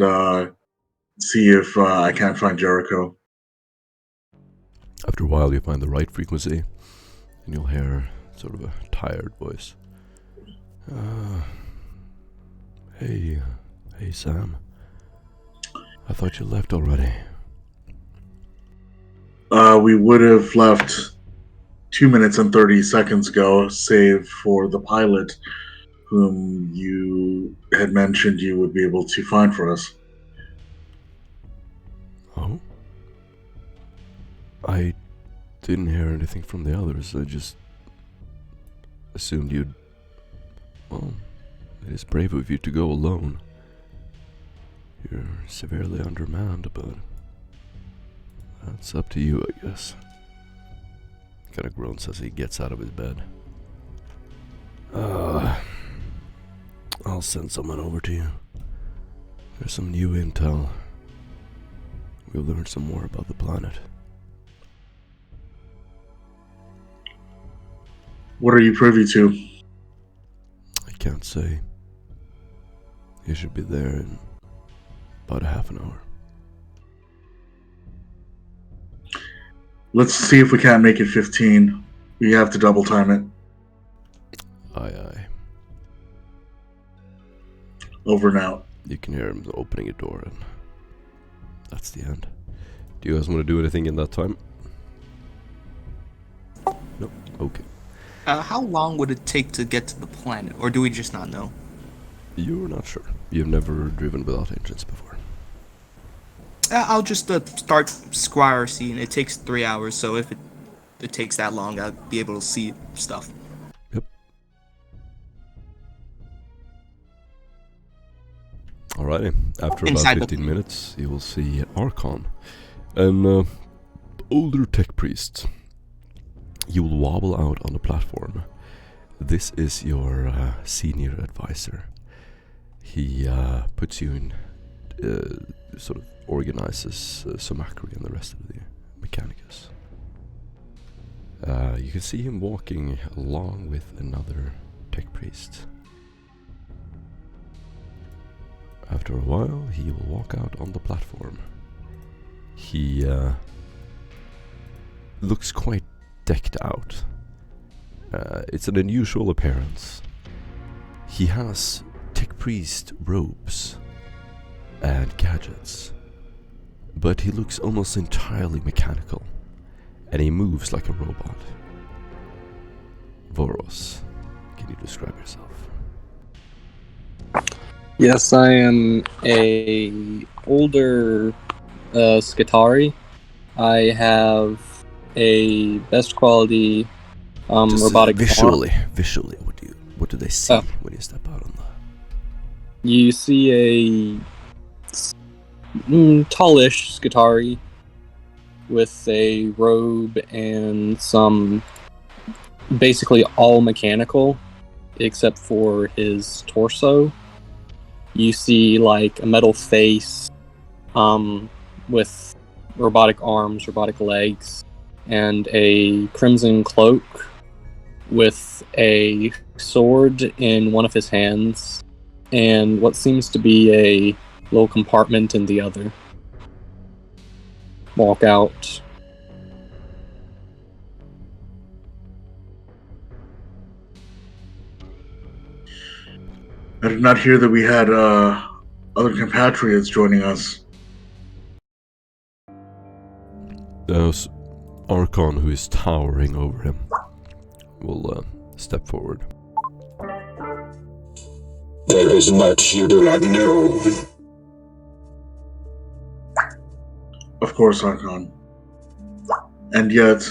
see if I can't find Jericho. After a while, you find the right frequency, and you'll hear sort of a tired voice. Hey Sam. I thought you left already. We would have left 2 minutes and 30 seconds ago, save for the pilot whom you had mentioned you would be able to find for us. Oh? I didn't hear anything from the others. I just assumed you'd... Well, it is brave of you to go alone. You're severely undermanned, but that's up to you, I guess. Kind of groans as he gets out of his bed. I'll send someone over to you. There's some new intel. We'll learn some more about the planet. What are you privy to? I can't say. You should be there in about a half an hour. Let's see if we can't make it 15. We have to double time it. Aye. Over and out. You can hear him opening a door, and that's the end. Do you guys want to do anything in that time? No? Okay. How long would it take to get to the planet, or do we just not know? You're not sure. You've never driven without engines before. I'll just start Squire scene. It takes 3 hours, so if it takes that long, I'll be able to see stuff. Yep. Alrighty. After Inside about 15 minutes, you will see Archon, an older tech priest. You will wobble out on the platform. This is your senior advisor. He puts you in, sort of organizes Sumakri and the rest of the Mechanicus. You can see him walking along with another tech priest. After a while, he will walk out on the platform. He looks quite decked out. It's an unusual appearance. He has tech priest robes and gadgets, but he looks almost entirely mechanical, and he moves like a robot. Voros, can you describe yourself? Yes, I am a older Skitari. I have a best quality Just, robotic visually, what do they see when you step out on the... You see a tallish Skitari with a robe and some, basically all mechanical except for his torso. You see like a metal face with robotic arms, robotic legs, and a crimson cloak with a sword in one of his hands and what seems to be a little compartment in the other. Walk out. I did not hear that we had other compatriots joining us. There's Archon, who is towering over him, will step forward. There is much you do not know. Of course, Archon. And yet,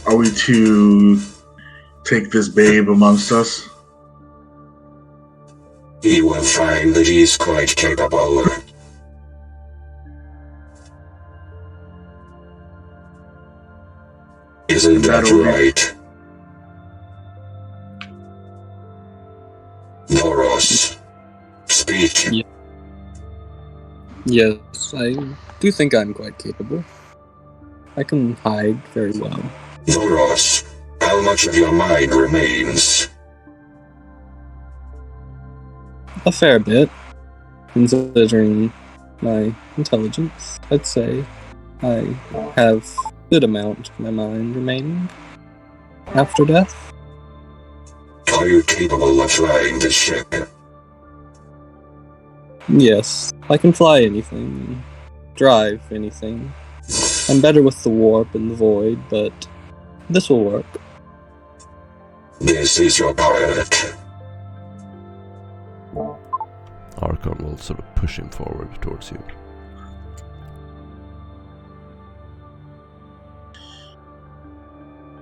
are we to take this babe amongst us? He will find that he is quite capable. Isn't that right? Noros, speak. Yes, I do think I'm quite capable. I can hide very well. Noros, how much of your mind remains? A fair bit, considering my intelligence. I'd say I have a good amount of my mind remaining after death. Are you capable of flying the ship? Yes, I can fly anything, drive anything. I'm better with the warp and the void, but this will work. This is your pilot. Archon will sort of push him forward towards you.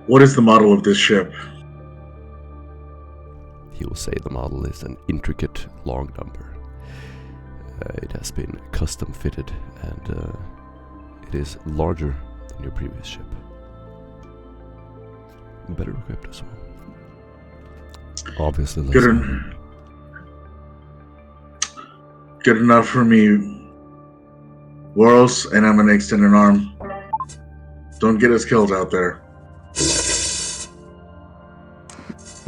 What is the model of this ship? He will say the model is an intricate long number. It has been custom fitted, and it is larger than your previous ship. Better equipped as well. Obviously less armor. Good enough for me. Boros, and I'm gonna extend an arm. Don't get us killed out there.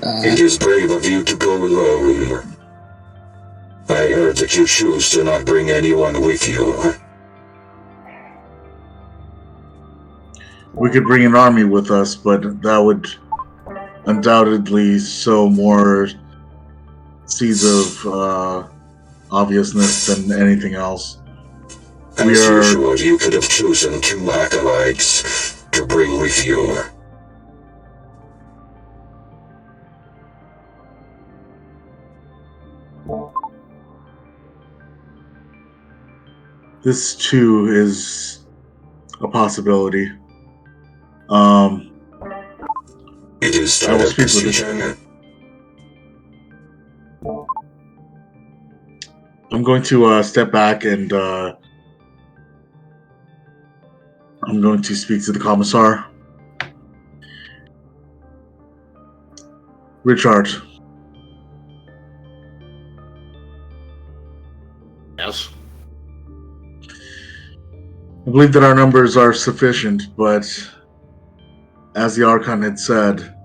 It is brave of you to go alone. I heard that you choose to not bring anyone with you. We could bring an army with us, but that would undoubtedly sow more seeds of obviousness than anything else. As usual, you could have chosen 2 acolytes to bring with you. This too is a possibility. It is I will standard speak with procedure. I'm going to step back and I'm going to speak to the commissar. Richard, Yes. I believe that our numbers are sufficient, but as the Archon had said,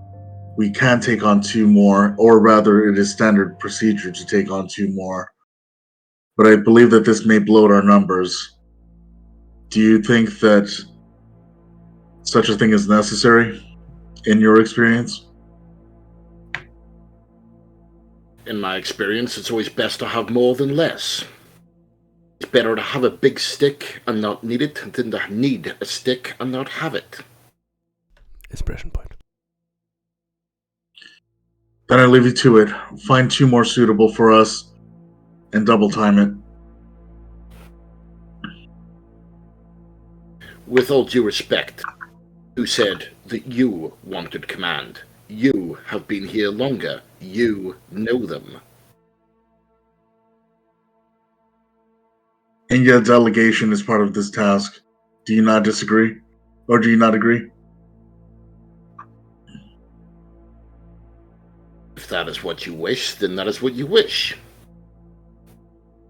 we can take on 2 more, or rather, it is standard procedure to take on 2 more. But I believe that this may bloat our numbers. Do you think that such a thing is necessary, in your experience? In my experience, it's always best to have more than less. It's better to have a big stick and not need it than to need a stick and not have it. Expression point. Then I leave you to it. Find 2 more suitable for us, and double time it. With all due respect, who said that you wanted command? You have been here longer. You know them. And yet delegation is part of this task. Do you not disagree? Or do you not agree? If that is what you wish, then that is what you wish.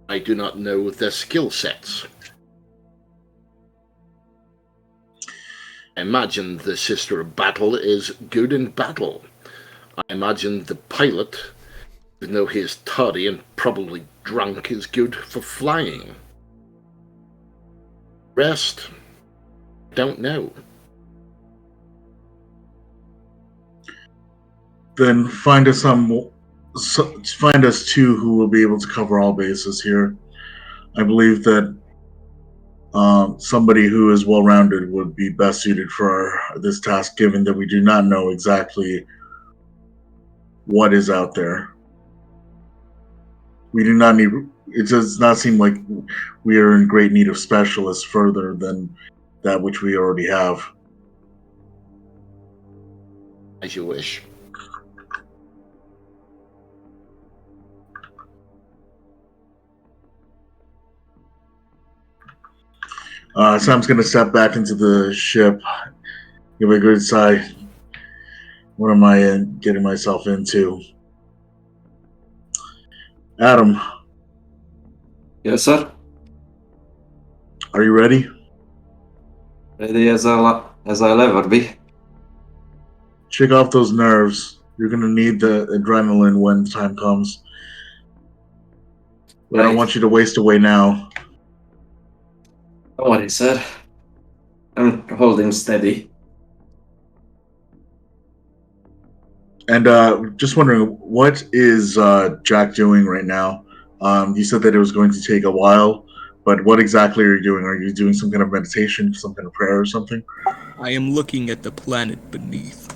I do not know their skill sets. I imagine the Sister of Battle is good in battle. I imagine the pilot, even though he is tardy and probably drunk, is good for flying. Rest, don't know. Then find us find us two who will be able to cover all bases here. I believe that somebody who is well-rounded would be best suited for this task, given that we do not know exactly what is out there. We do not need. It does not seem like we are in great need of specialists further than that which we already have. As you wish. Sam's going to step back into the ship, give a good sigh. What am I getting myself into? Adam, Yes, sir. are you ready? Ready as I'll ever be. Shake off those nerves. You're going to need the adrenaline when the time comes. But I don't Right. want you to waste away now. Don't worry, sir. I'm holding steady. And just wondering, what is Jack doing right now? You said that it was going to take a while, but what exactly are you doing? Are you doing some kind of meditation, some kind of prayer or something? I am looking at the planet beneath.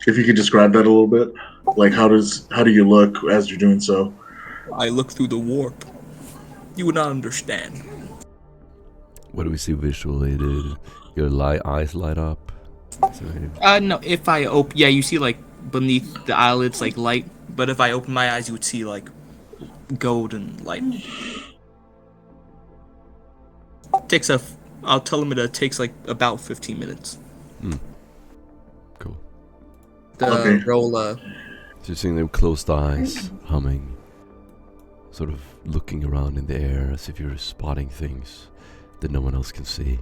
If you could describe that a little bit. Like, how do you look as you're doing so? I look through the warp. You would not understand. What do we see visually? Did your eyes light up? No, if I open... Yeah, you see, like, beneath the eyelids, like, light. But if I open my eyes, you would see, like, golden light. I'll tell him it takes, like, about 15 minutes. Cool. Okay. Roll, So you're seeing them closed eyes, humming, sort of looking around in the air as if you're spotting things that no one else can see.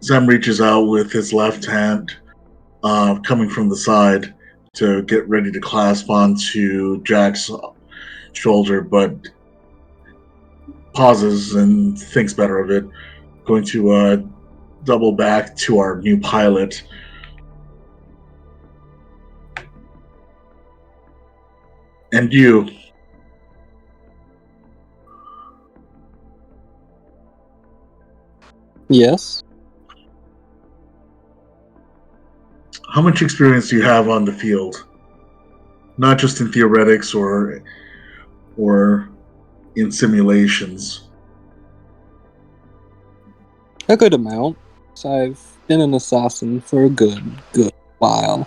Sam reaches out with his left hand, coming from the side, to get ready to clasp onto Jack's shoulder, but pauses and thinks better of it. Going to double back to our new pilot. And you. Yes. How much experience do you have on the field? Not just in theoretics or in simulations. A good amount. So I've been an assassin for a good while.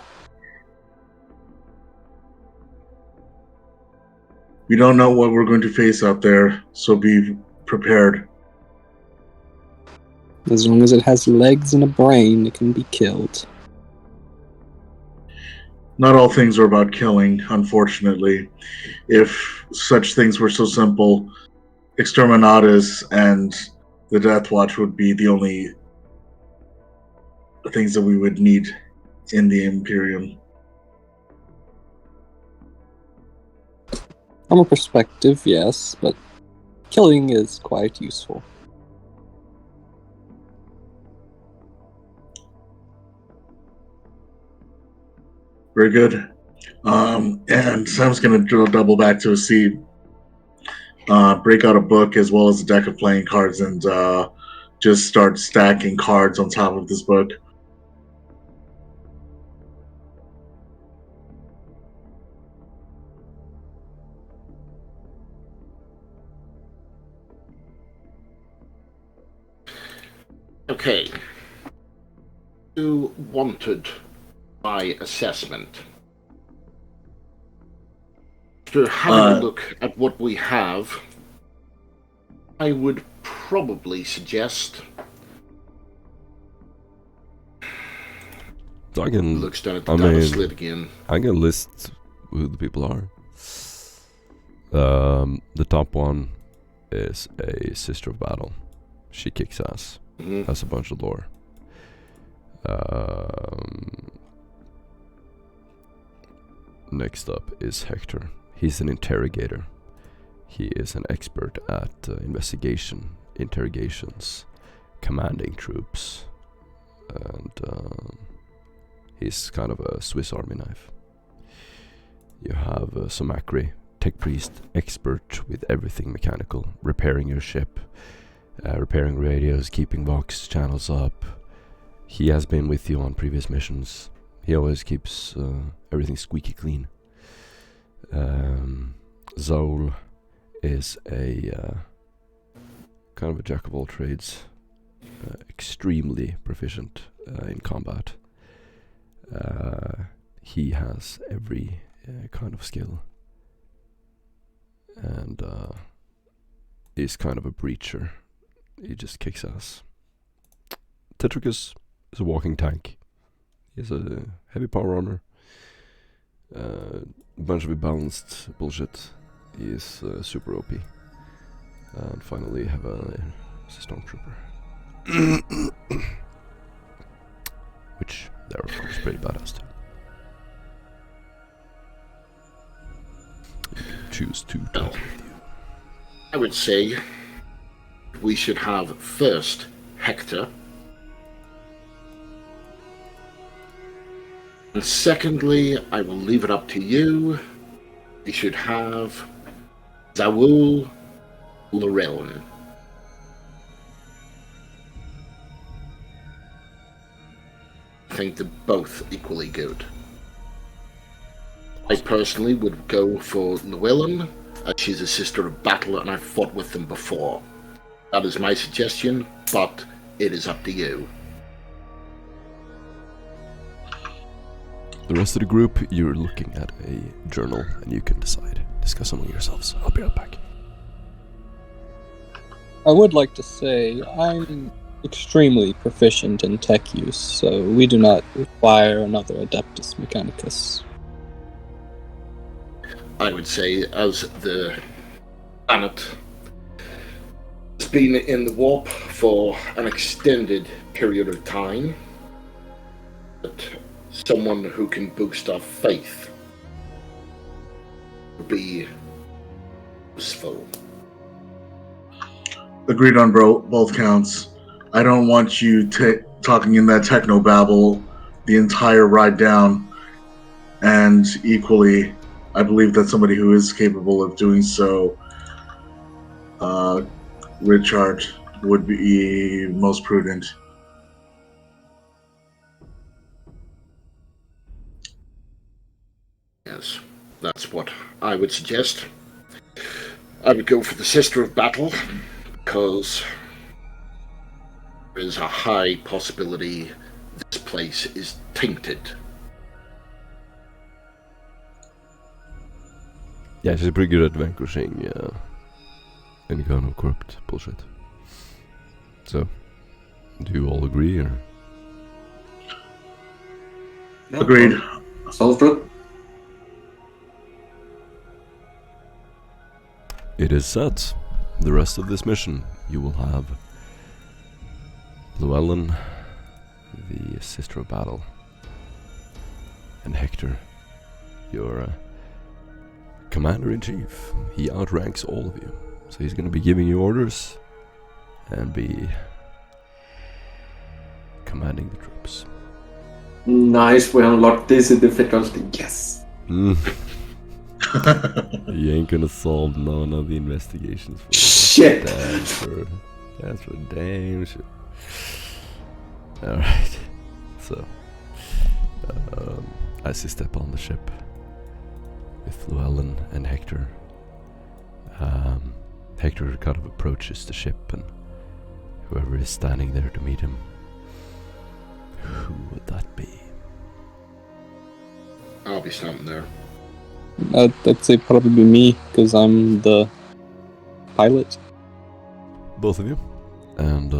We don't know what we're going to face out there, so be prepared. As long as it has legs and a brain, it can be killed. Not all things are about killing, unfortunately. If such things were so simple, Exterminatus and the Death Watch would be the only things that we would need in the Imperium. From a perspective, yes, but killing is quite useful. Very good. And Sam's going to double back to a seat, break out a book as well as a deck of playing cards, and just start stacking cards on top of this book. Okay. You wanted my assessment. After having a look at what we have, I would probably suggest I can. Looks down at the I data mean, slit again. I can list who the people are. The top one is a Sister of Battle. She kicks ass. Mhm. Has a bunch of lore. Next up is Hector. He's an interrogator. He is an expert at interrogations, commanding troops, and he's kind of a Swiss Army knife. You have Somakri, tech priest, expert with everything mechanical, repairing your ship, repairing radios, keeping Vox channels up. He has been with you on previous missions. He always keeps everything squeaky clean. Zol is a kind of a jack of all trades, extremely proficient in combat. He has every kind of skill, and is kind of a breacher. He just kicks ass. Tetricus is a walking tank. He's a heavy power armor. A bunch of imbalanced bullshit. He is super OP. And finally have a stormtrooper. Which they're of course pretty badass too. You can choose to talk with you. I would say we should have first Hector. And secondly, I will leave it up to you. We should have Zawul Lorelin. I think they're both equally good. I personally would go for Llewellyn, as she's a sister of battle and I've fought with them before. That is my suggestion, but it is up to you. The rest of the group, you're looking at a journal and you can decide. Discuss among yourselves. I'll be right back. I would like to say I'm extremely proficient in tech use, so we do not require another Adeptus Mechanicus. I would say, as the planet has been in the warp for an extended period of time, that someone who can boost our faith would be useful. Agreed on both counts. I don't want you talking in that techno babble the entire ride down, and equally, I believe that somebody who is capable of doing so, Richard, would be most prudent. Yes, that's what I would suggest. I would go for the Sister of Battle, because there is a high possibility this place is tainted. Yeah, she's pretty good at vanquishing any kind of corrupt bullshit. So, do you all agree, or? Yeah, Agreed. Sounds good. It is set. The rest of this mission, you will have Llewellyn, the Sister of Battle, and Hector, your Commander-in-Chief. He outranks all of you, so he's going to be giving you orders and be commanding the troops. Nice, we unlocked this difficulty. Yes. You ain't gonna solve none of the investigations for Shit. That's for damn sure. Alright. So, as you step on the ship with Llewellyn and Hector, Hector kind of approaches the ship, and whoever is standing there to meet him, who would that be? I'll be standing there. I'd say probably me, because I'm the pilot. Both of you. And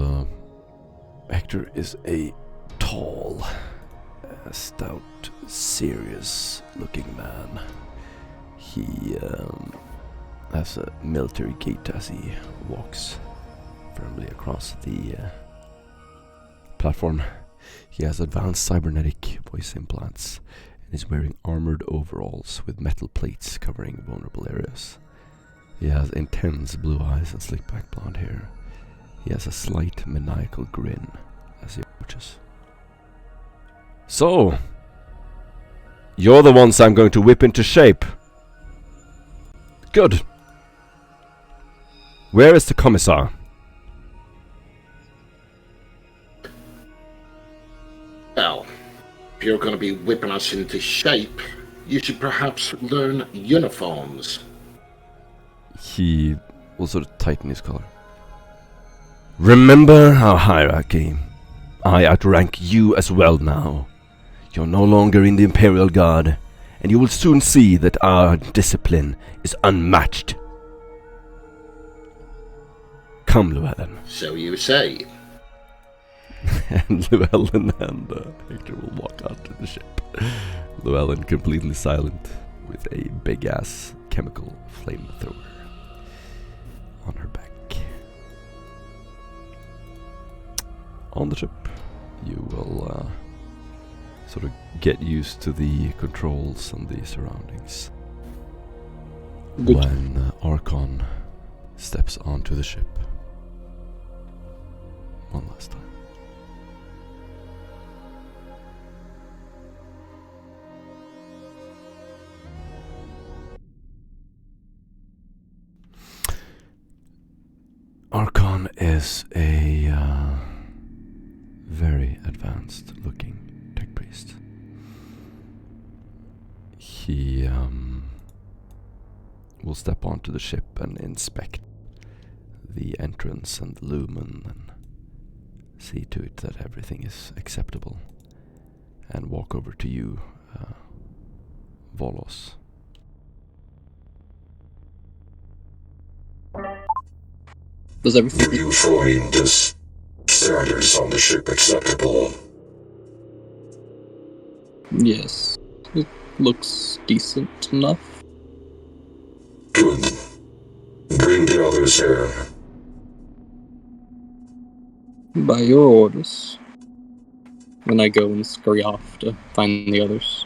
Hector is a tall A stout, serious-looking man. He has a military gait as he walks firmly across the platform. He has advanced cybernetic voice implants and is wearing armored overalls with metal plates covering vulnerable areas. He has intense blue eyes and slick back blonde hair. He has a slight maniacal grin as he approaches. So, you're the ones I'm going to whip into shape. Good. Where is the commissar? Well, if you're going to be whipping us into shape, you should perhaps learn uniforms. He will sort of tighten his collar. Remember our hierarchy. I outrank you as well now. You're no longer in the Imperial Guard, and you will soon see that our discipline is unmatched. Come, Llewellyn. So you say. And Llewellyn and Hector will walk out to the ship. Llewellyn completely silent, with a big-ass chemical flamethrower on her back. On the ship, you will sort of get used to the controls and the surroundings. Good. When Archon steps onto the ship one last time. Archon is a very advanced looking tech priest. He will step onto the ship and inspect the entrance and the lumen and see to it that everything is acceptable, and walk over to you, Volos. Does everything... Do you find the standards on the ship acceptable? Yes. It looks decent enough. Good. Bring the others here. By your orders. When I go and scurry off to find the others.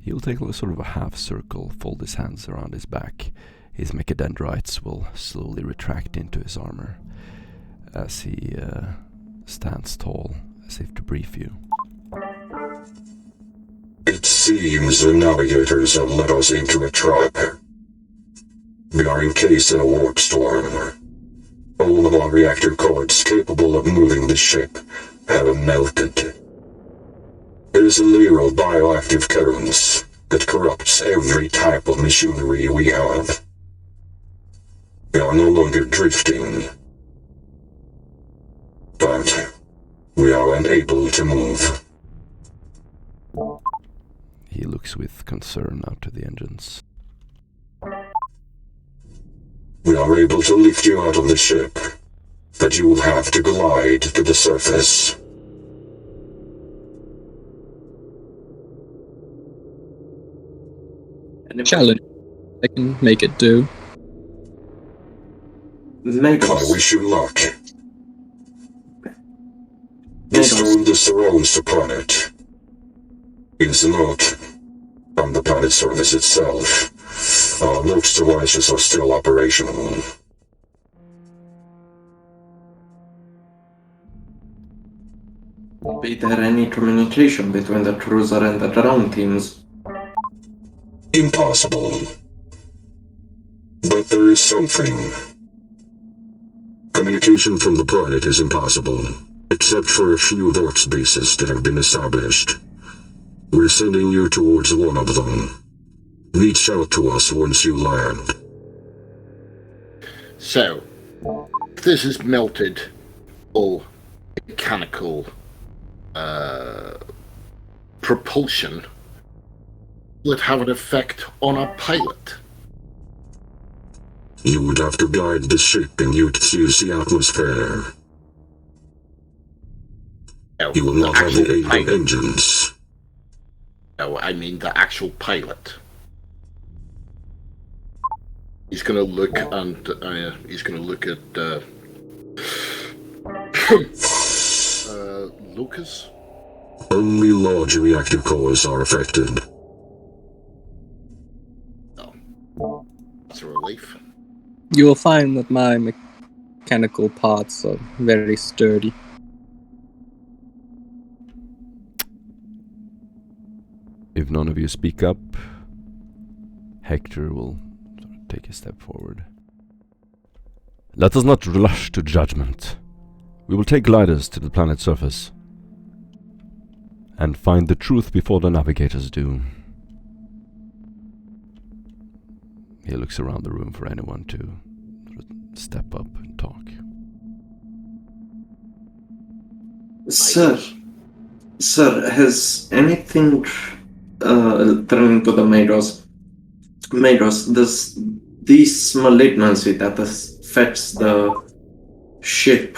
He'll take a sort of a half circle, fold his hands around his back. His mechadendrites will slowly retract into his armor as he stands tall, as if to brief you. It seems the navigators have led us into a trap. We are encased in a warp storm. All of our reactor codes capable of moving the ship have melted. It is a layer of bioactive currents that corrupts every type of machinery we have. We are no longer drifting, but we are unable to move. He looks with concern out to the engines. We are able to lift you out of the ship, but you will have to glide to the surface. Challenge. I can make it do. I wish you luck. The storm that surrounds the planet is not from the planet surface itself. Most devices are still operational. Be there any communication between the cruiser and the ground teams? Impossible. But there is something. Communication from the planet is impossible, except for a few Vortex bases that have been established. We're sending you towards one of them. Reach out to us once you land. So, if this is melted, all mechanical propulsion, will it have an effect on our pilot? You would have to guide the ship and you'd use the atmosphere. No, You will the not have actual the aid of pilot. engines. No, I mean the actual pilot. He's gonna look and he's gonna look at Lucas. Only large reactor cores are affected. Oh, that's a relief. You will find that my mechanical parts are very sturdy. If none of you speak up, Hector will sort of take a step forward. Let us not rush to judgment. We will take gliders to the planet's surface and find the truth before the navigators do. He looks around the room for anyone to sort of step up and talk. Sir, has anything turned into the Mados? Does this malignancy that affects the ship,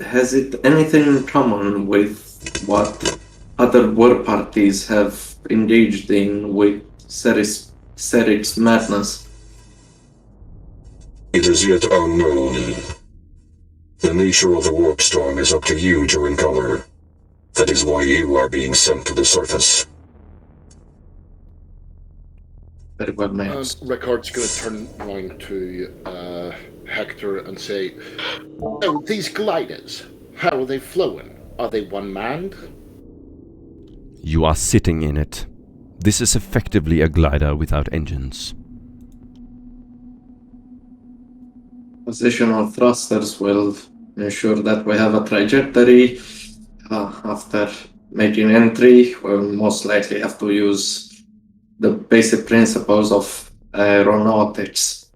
has it anything in common with what other war parties have engaged in with Seric's madness? It is yet unknown. The nature of the warp storm is up to you to uncover. That is why you are being sent to the surface. Very well, ma'am. And Rickard's going to turn around to Hector and say, "Oh, these gliders, how are they flowing? Are they one-manned?" You are sitting in it. This is effectively a glider without engines. Positional thrusters will ensure that we have a trajectory. After making entry, we'll most likely have to use the basic principles of aeronautics.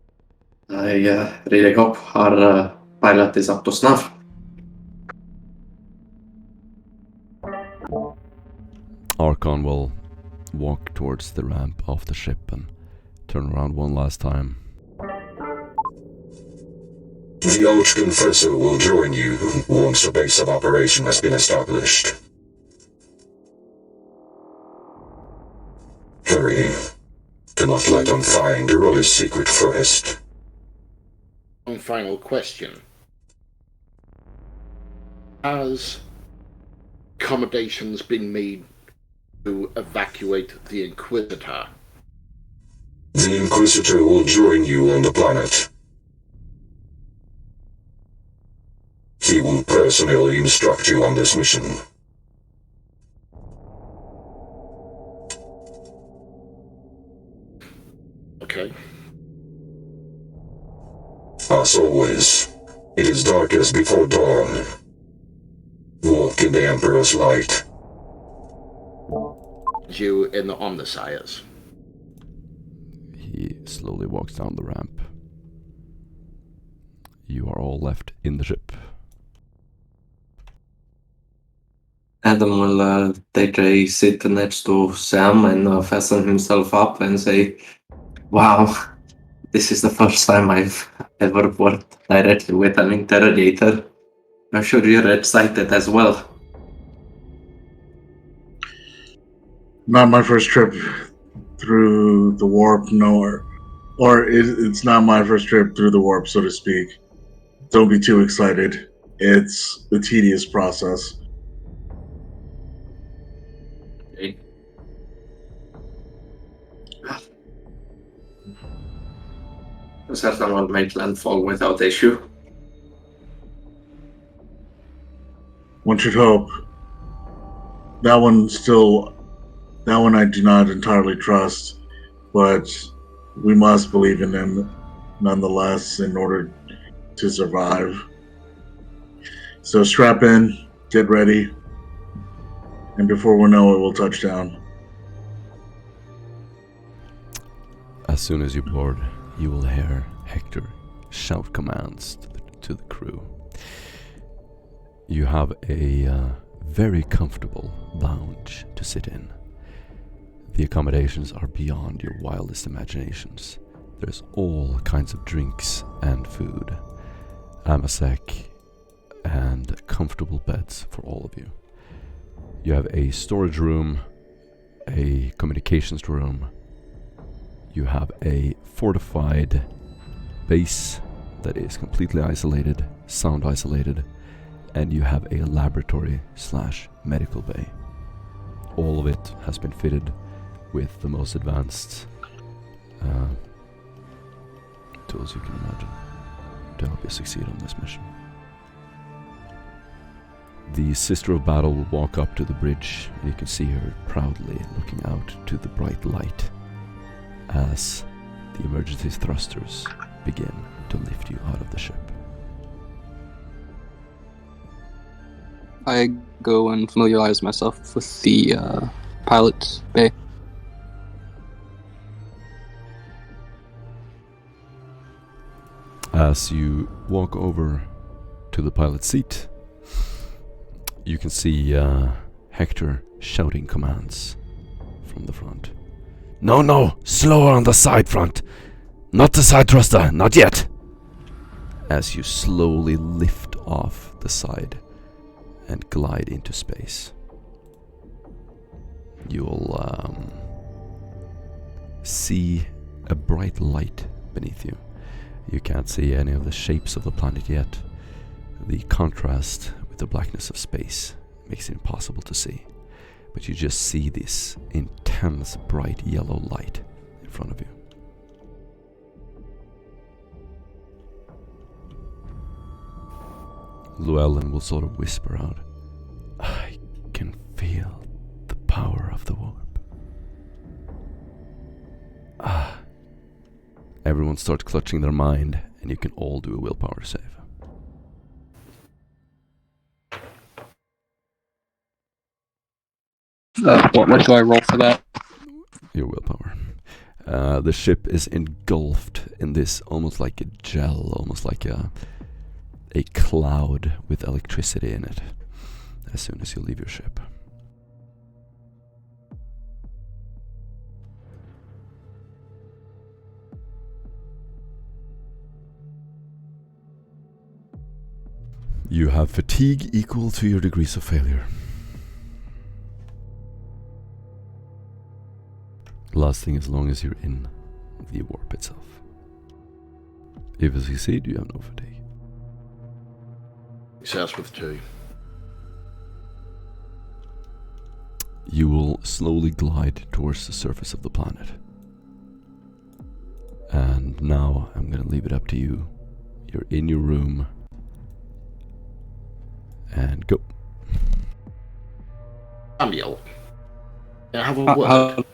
I really hope our pilot is up to snuff. Archon will walk towards the ramp of the ship and turn around one last time. The Arch-Confessor will join you once a base of operation has been established. Hurry. Do not let them find Roy's secret first. One final question. Has accommodations been made to evacuate the Inquisitor? The Inquisitor will join you on the planet. He will personally instruct you on this mission. Okay. As always, it is darkest before dawn. Walk in the Emperor's light. You in the Omnisires. He slowly walks down the ramp. You are all left in the ship. Adam will take a seat next to Sam and fasten himself up and say, "Wow, this is the first time I've ever worked directly with an interrogator. I'm sure you're excited as well." Not my first trip through the warp, it's not my first trip through the warp, so to speak. Don't be too excited. It's a tedious process. Okay. A certain one might landfall without issue. One should hope. That one I do not entirely trust, but we must believe in him nonetheless in order to survive. So strap in, get ready, and before we know it, we'll touch down. As soon as you board, you will hear Hector shout commands to the crew. You have a very comfortable lounge to sit in. The accommodations are beyond your wildest imaginations. There's all kinds of drinks and food, amasec, and comfortable beds for all of you. You have a storage room, a communications room, you have a fortified base that is completely isolated, sound isolated, and you have a laboratory / medical bay. All of it has been fitted with the most advanced tools you can imagine to help you succeed on this mission. The Sister of Battle will walk up to the bridge, and you can see her proudly looking out to the bright light as the emergency thrusters begin to lift you out of the ship. I go and familiarize myself with the pilot bay. As you walk over to the pilot seat, you can see Hector shouting commands from the front. No, slower on the side front. Not the side thruster, not yet. As you slowly lift off the side and glide into space, you'll see a bright light beneath you. You can't see any of the shapes of the planet yet. The contrast with the blackness of space makes it impossible to see, but you just see this intense bright yellow light in front of you. Llewellyn will sort of whisper out, I can feel the power of the warp. Everyone starts clutching their mind, and you can all do a willpower save. What do I roll for that? Your willpower. The ship is engulfed in this almost like a gel, almost like a cloud with electricity in it as soon as you leave your ship. You have fatigue equal to your degrees of failure. Lasting as long as you're in the warp itself. If you succeed, you have no fatigue. Success with 2. You will slowly glide towards the surface of the planet. And now I'm going to leave it up to you. You're in your room. And go. Samuel, can I have a word?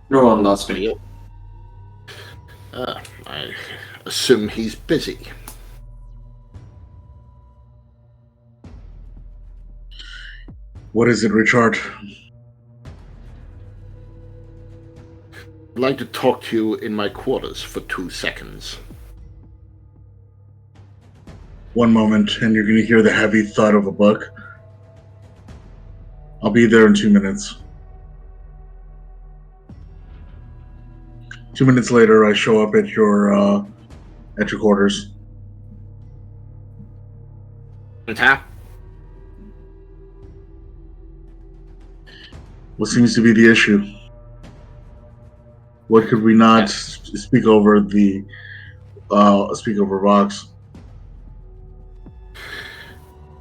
No one lost me. I assume he's busy. What is it, Richard? I'd like to talk to you in my quarters for 2 seconds. One moment, and you're going to hear the heavy thud of a book. I'll be there in 2 minutes. 2 minutes later, I show up at your quarters. Tap. What seems to be the issue? What could we not speak over the Vox?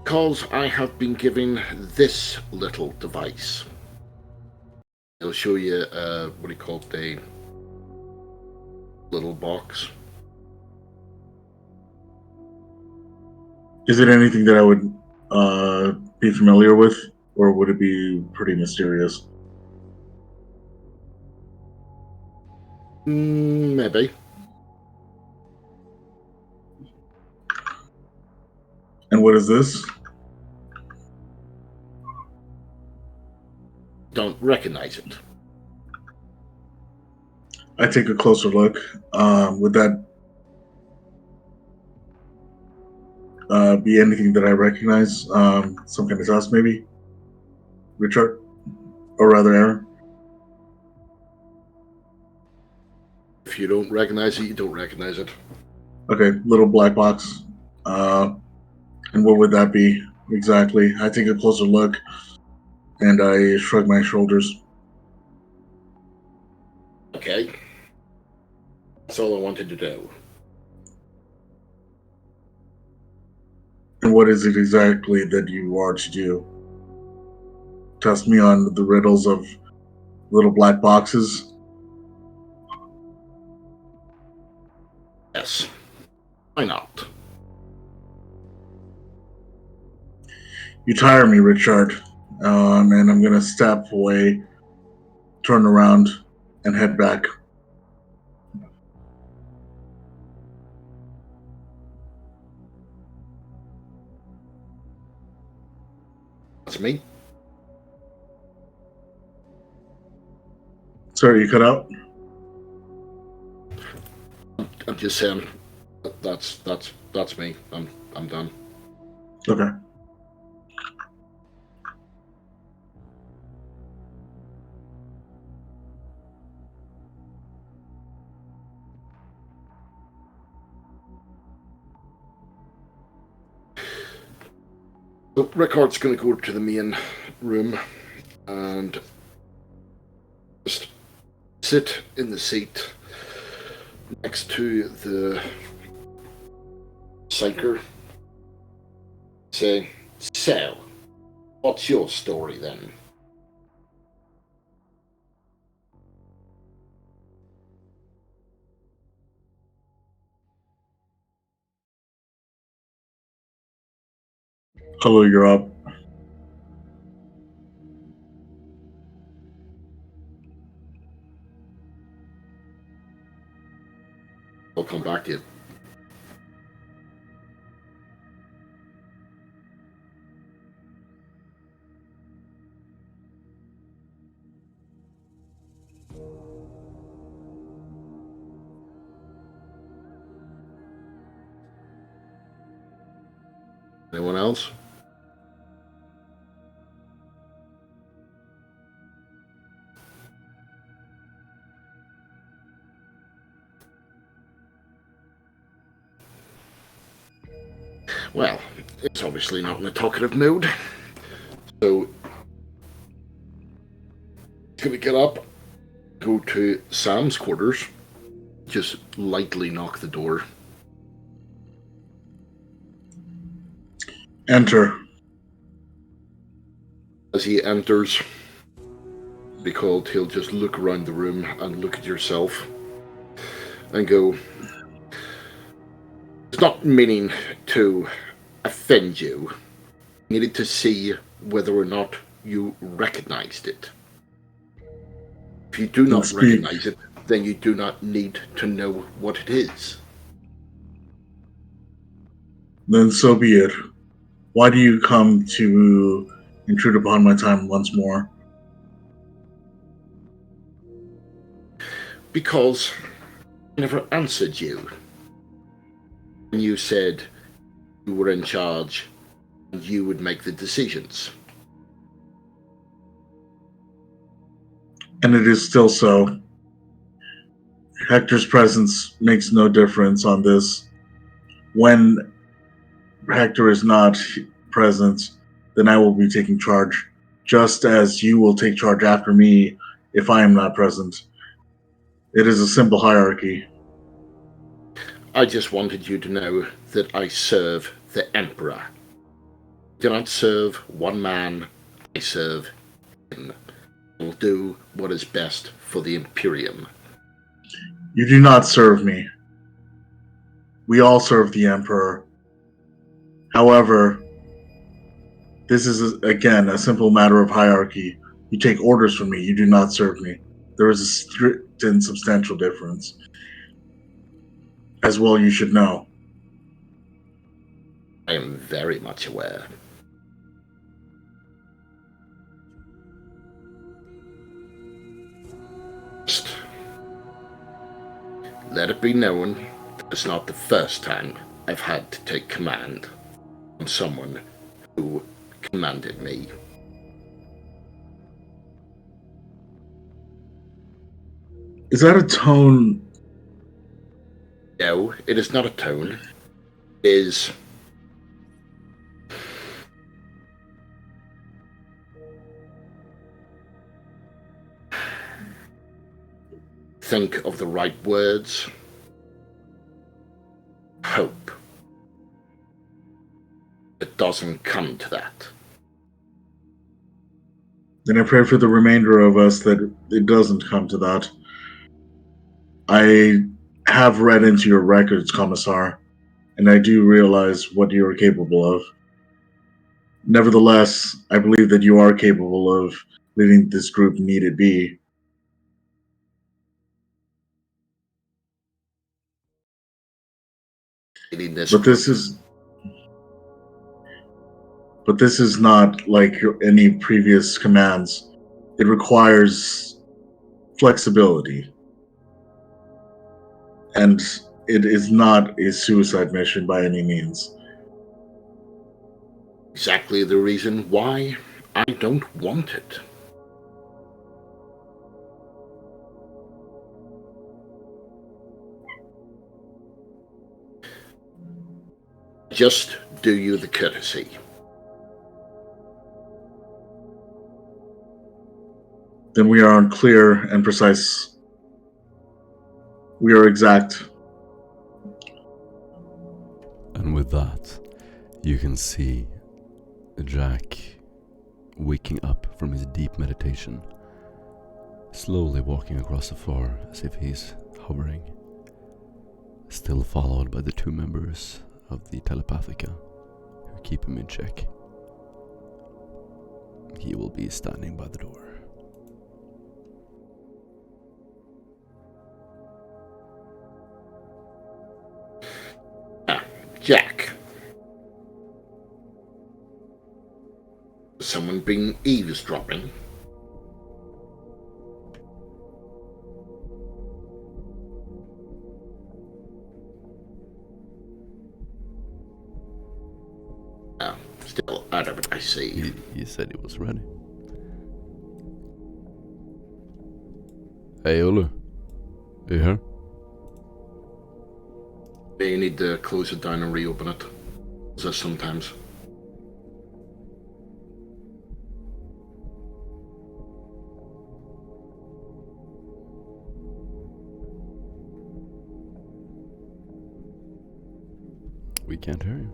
Because I have been given this little device. It'll show you what do you call it, a little box. Is it anything that I would be familiar with, or would it be pretty mysterious? Maybe. And what is this? Don't recognize it. I take a closer look. Would that be anything that I recognize? Some kind of task, maybe? Richard? Or rather, Aaron? If you don't recognize it, you don't recognize it. Okay, little black box. And what would that be exactly? I take a closer look, and I shrug my shoulders. Okay. That's all I wanted to do. And what is it exactly that you are to do? Test me on the riddles of little black boxes? Yes. Why not? You tire me, Richard. And I'm gonna step away, turn around, and head back. That's me. Sorry, you cut out? I'm just saying. That's me. I'm done. Okay. So Rickard's going to go to the main room and just sit in the seat next to the psyker. Say, so, what's your story then? Hello, you're up. I'll come back to you. Anyone else? Well, it's obviously not in a talkative mood. So, can we get up, go to Sam's quarters, just lightly knock the door? Enter. As he enters, because he'll just look around the room and look at yourself and go, it's not meaning to offend you. I needed to see whether or not you recognized it. If you do not recognize it, then you do not need to know what it is. Then so be it. Why do you come to intrude upon my time once more? Because I never answered you. When you said you were in charge and you would make the decisions. And it is still so. Hector's presence makes no difference on this. When Hector is not present, then I will be taking charge, just as you will take charge after me if I am not present. It is a simple hierarchy. I just wanted you to know that I serve the Emperor. I do not serve one man, I serve him. I will do what is best for the Imperium. You do not serve me. We all serve the Emperor. However, this is, again, a simple matter of hierarchy. You take orders from me, you do not serve me. There is a strict and substantial difference. As well, you should know. I am very much aware. Let it be known that it's not the first time I've had to take command from someone who commanded me. Is that a tone No, it is not a tone. It is... Think of the right words. Hope. It doesn't come to that. Then I pray for the remainder of us that it doesn't come to that. I have read into your records, Commissar, and I do realize what you are capable of. Nevertheless, I believe that you are capable of leading this group needed be. But this is not like any previous commands. It requires flexibility. And it is not a suicide mission by any means. Exactly the reason why I don't want it. Just do you the courtesy. Then we are on clear and precise. We are exact. And with that, you can see Jack waking up from his deep meditation, slowly walking across the floor as if he's hovering, still followed by the 2 members of the Telepathica who keep him in check. He will be standing by the door. Jack. Someone been eavesdropping? Oh, still out of it, I see. He said he was ready. Hey, Olu. You here? You need to close it down and reopen it. So sometimes. We can't hear you.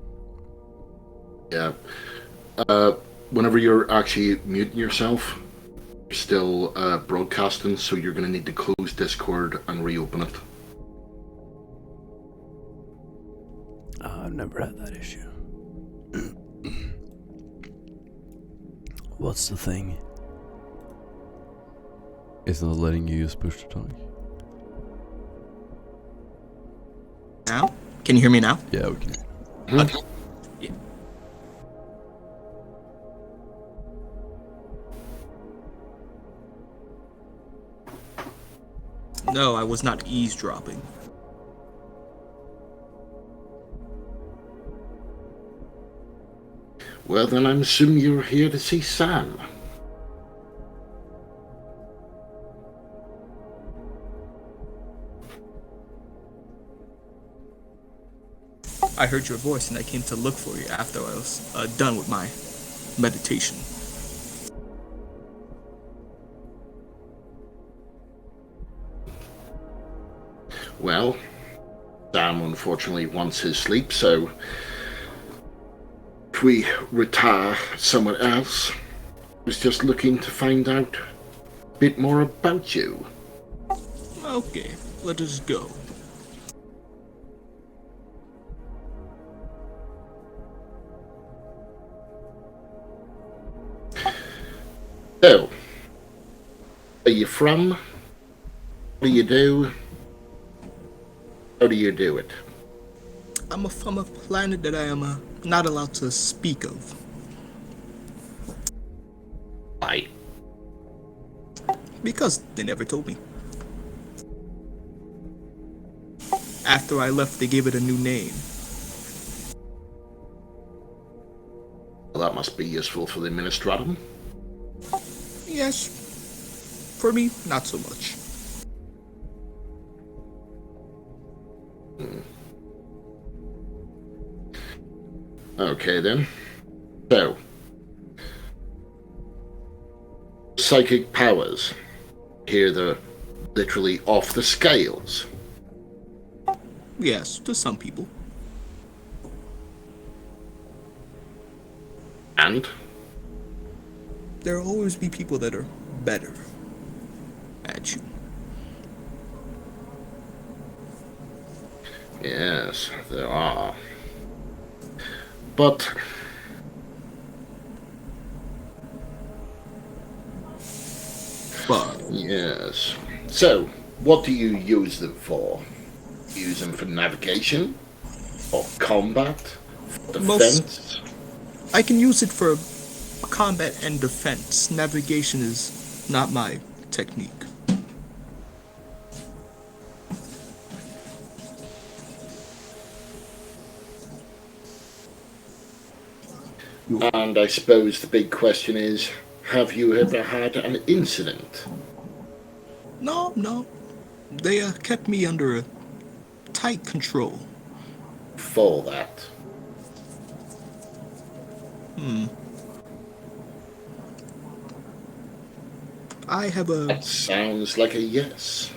Yeah. Whenever you're actually muting yourself, you're still broadcasting, so you're going to need to close Discord and reopen it. I've never had that issue. What's the thing? It's not letting you use push to talk. Now? Can you hear me now? Yeah, we can. Okay. Yeah. No, I was not eavesdropping. Well, then I'm assuming you're here to see Sam. I heard your voice and I came to look for you after I was done with my meditation. Well, Sam unfortunately wants his sleep, so if we retire somewhere else, I was just looking to find out a bit more about you. Okay, let us go. So, where are you from? What do you do? How do you do it? I'm from a planet that I am not allowed to speak of. Why? Because they never told me. After I left, they gave it a new name. Well, that must be useful for the Ministratum. Yes. For me, not so much. Okay then. So, psychic powers. Here they're literally off the scales. Yes, to some people. And There will always be people that are better at you. yes, there are. But But yes. So, what do you use them for? Use them for navigation? Or combat? For defense? I can use it for combat and defense. Navigation is not my technique. And I suppose the big question is, have you ever had an incident? No. They kept me under a tight control. For that? I have a... That sounds like a yes.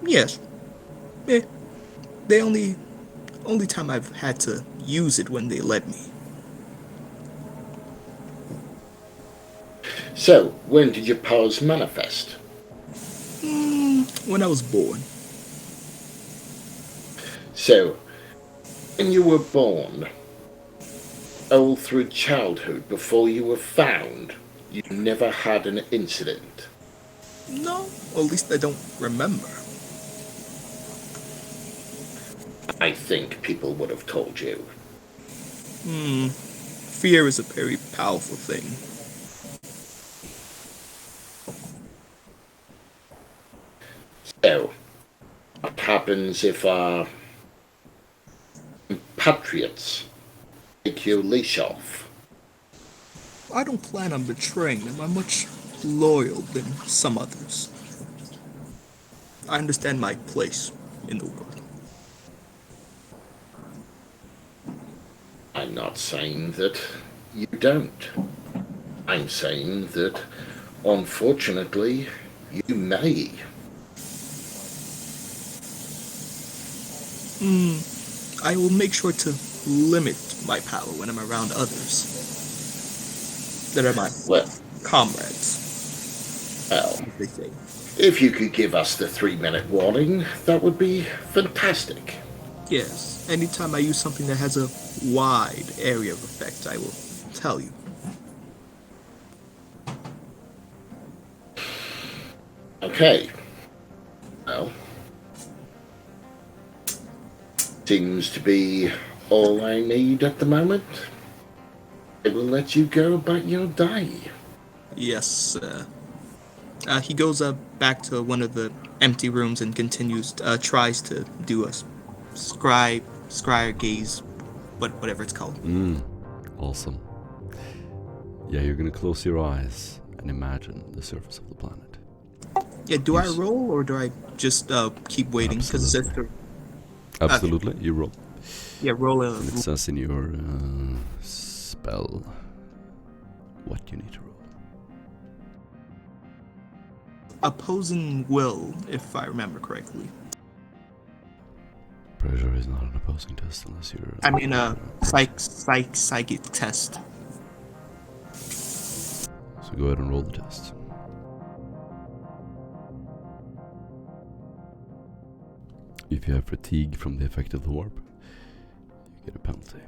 Yes. They only time I've had to use it when they let me. So, when did your powers manifest? When I was born. So, when you were born, all through childhood, before you were found, you never had an incident. No, or at least I don't remember. I think people would have told you. Fear is a very powerful thing. So, what happens if compatriots take your leash off? I don't plan on betraying them. I'm much loyal than some others. I understand my place in the world. I'm not saying that you don't. I'm saying that, unfortunately, you may. I will make sure to limit my power when I'm around others. That are my Well, comrades, well, as they say. if you could give us the 3-minute warning, that would be fantastic. Yes, anytime I use something that has a wide area of effect, I will tell you. Okay. Well, seems to be all I need at the moment. I will let you go about your day. Yes, he goes back to one of the empty rooms and continues, tries to do a scry gaze, whatever it's called. Awesome. Yeah, you're gonna close your eyes and imagine the surface of the planet. Yeah, do I Yes. roll or do I just keep waiting? Because Absolutely, you roll. yeah, roll a And it says in your spell what you need to roll. opposing will, if I remember correctly. Pressure is not an opposing test unless you're... I mean, psychic test. So go ahead and roll the test. If you have fatigue from the effect of the warp, you get a penalty.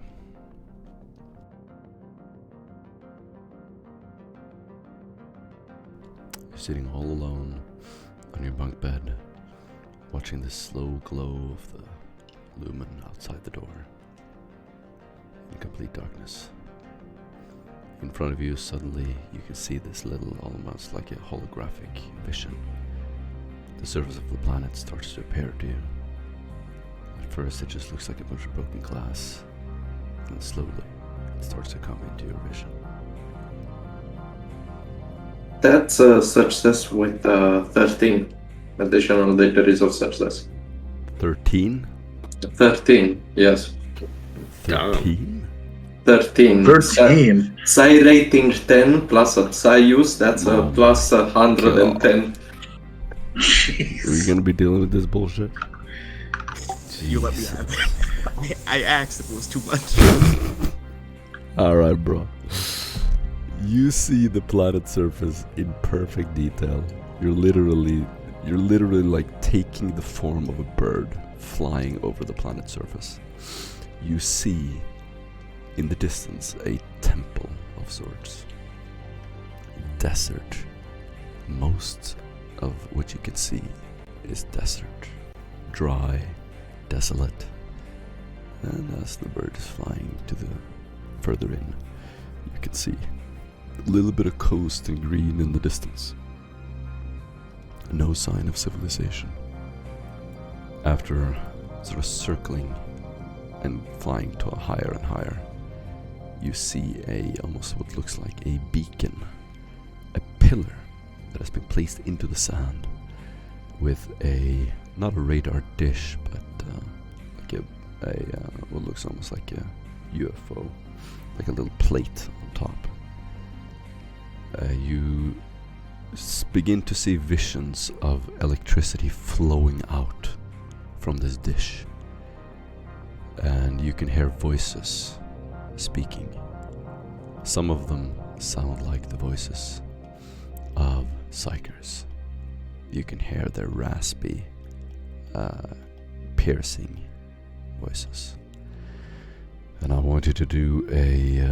You're sitting all alone on your bunk bed, watching the slow glow of the lumen outside the door, in complete darkness. In front of you, suddenly, you can see this little, almost like a holographic vision. The surface of the planet starts to appear to you. At first, it just looks like a bunch of broken glass, and slowly, it starts to come into your vision. That's a success with 13 additional degrees of success. 13? 13, yes. 13? 13. 13. Psi rating 10 plus a Psi use, that's a Oh plus 110. Jeez. Are we gonna be dealing with this bullshit? You let me Jeez. have it. I asked if it was too much. Alright, bro. You see the planet surface in perfect detail. You're literally like taking the form of a bird flying over the planet surface. You see in the distance a temple of sorts. Desert. Most of what you can see is desert. Dry, desolate. And as the bird is flying to the further in, you can see a little bit of coast and green in the distance. No sign of civilization. After sort of circling and flying to a higher and higher, you see almost what looks like a beacon, a pillar that has been placed into the sand with not a radar dish, but like what looks almost like a UFO, like a little plate on top. You begin to see visions of electricity flowing out from this dish, and you can hear voices speaking. Some of them sound like the voices of psychers. You can hear their raspy, piercing voices. And I want you to do a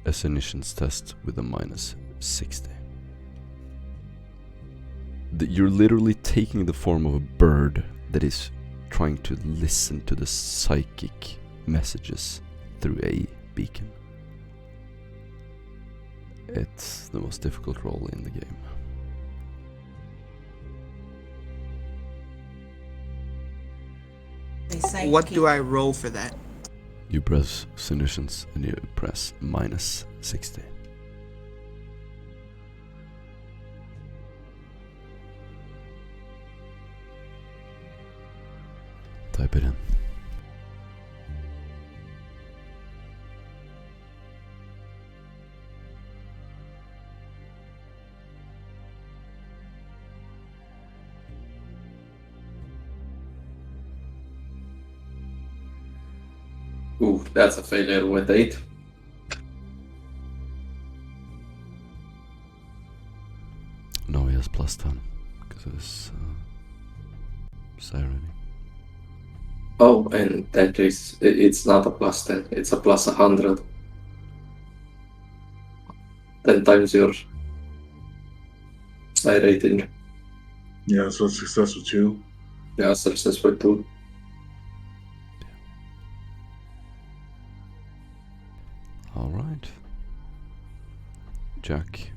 Ascensions test with a minus 60. You're literally taking the form of a bird that is trying to listen to the psychic messages through a beacon. It's the most difficult role in the game. What do I roll for that? You press Solutions and you press minus 60. Type it in. Ooh, that's a failure with 8. No, he has plus 10 because of his siren. Oh, in that case, it's not a plus 10, it's a plus 100. 10 times your psi rating. Yeah, so it's success with 2. Yeah, success with 2. Alright. Jack,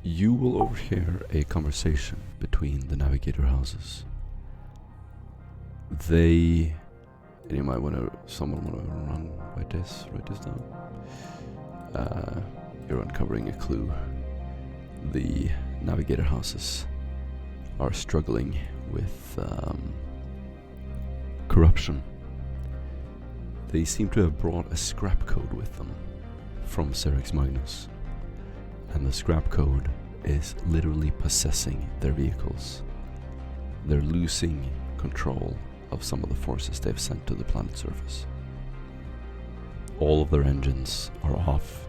you will overhear a conversation between the navigator houses. And you might someone want to write this down. You're uncovering a clue. The navigator houses are struggling with corruption. They seem to have brought a scrap code with them from Serix Magnus. And the scrap code is literally possessing their vehicles. They're losing control of some of the forces they've sent to the planet's surface. All of their engines are off,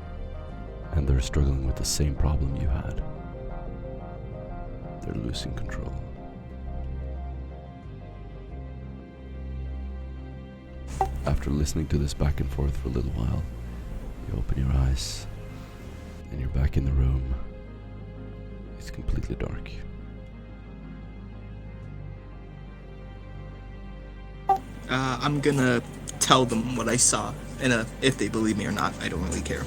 and they're struggling with the same problem you had. They're losing control. After listening to this back and forth for a little while, you open your eyes, and you're back in the room. It's completely dark. I'm gonna tell them what I saw, and if they believe me or not, I don't really care.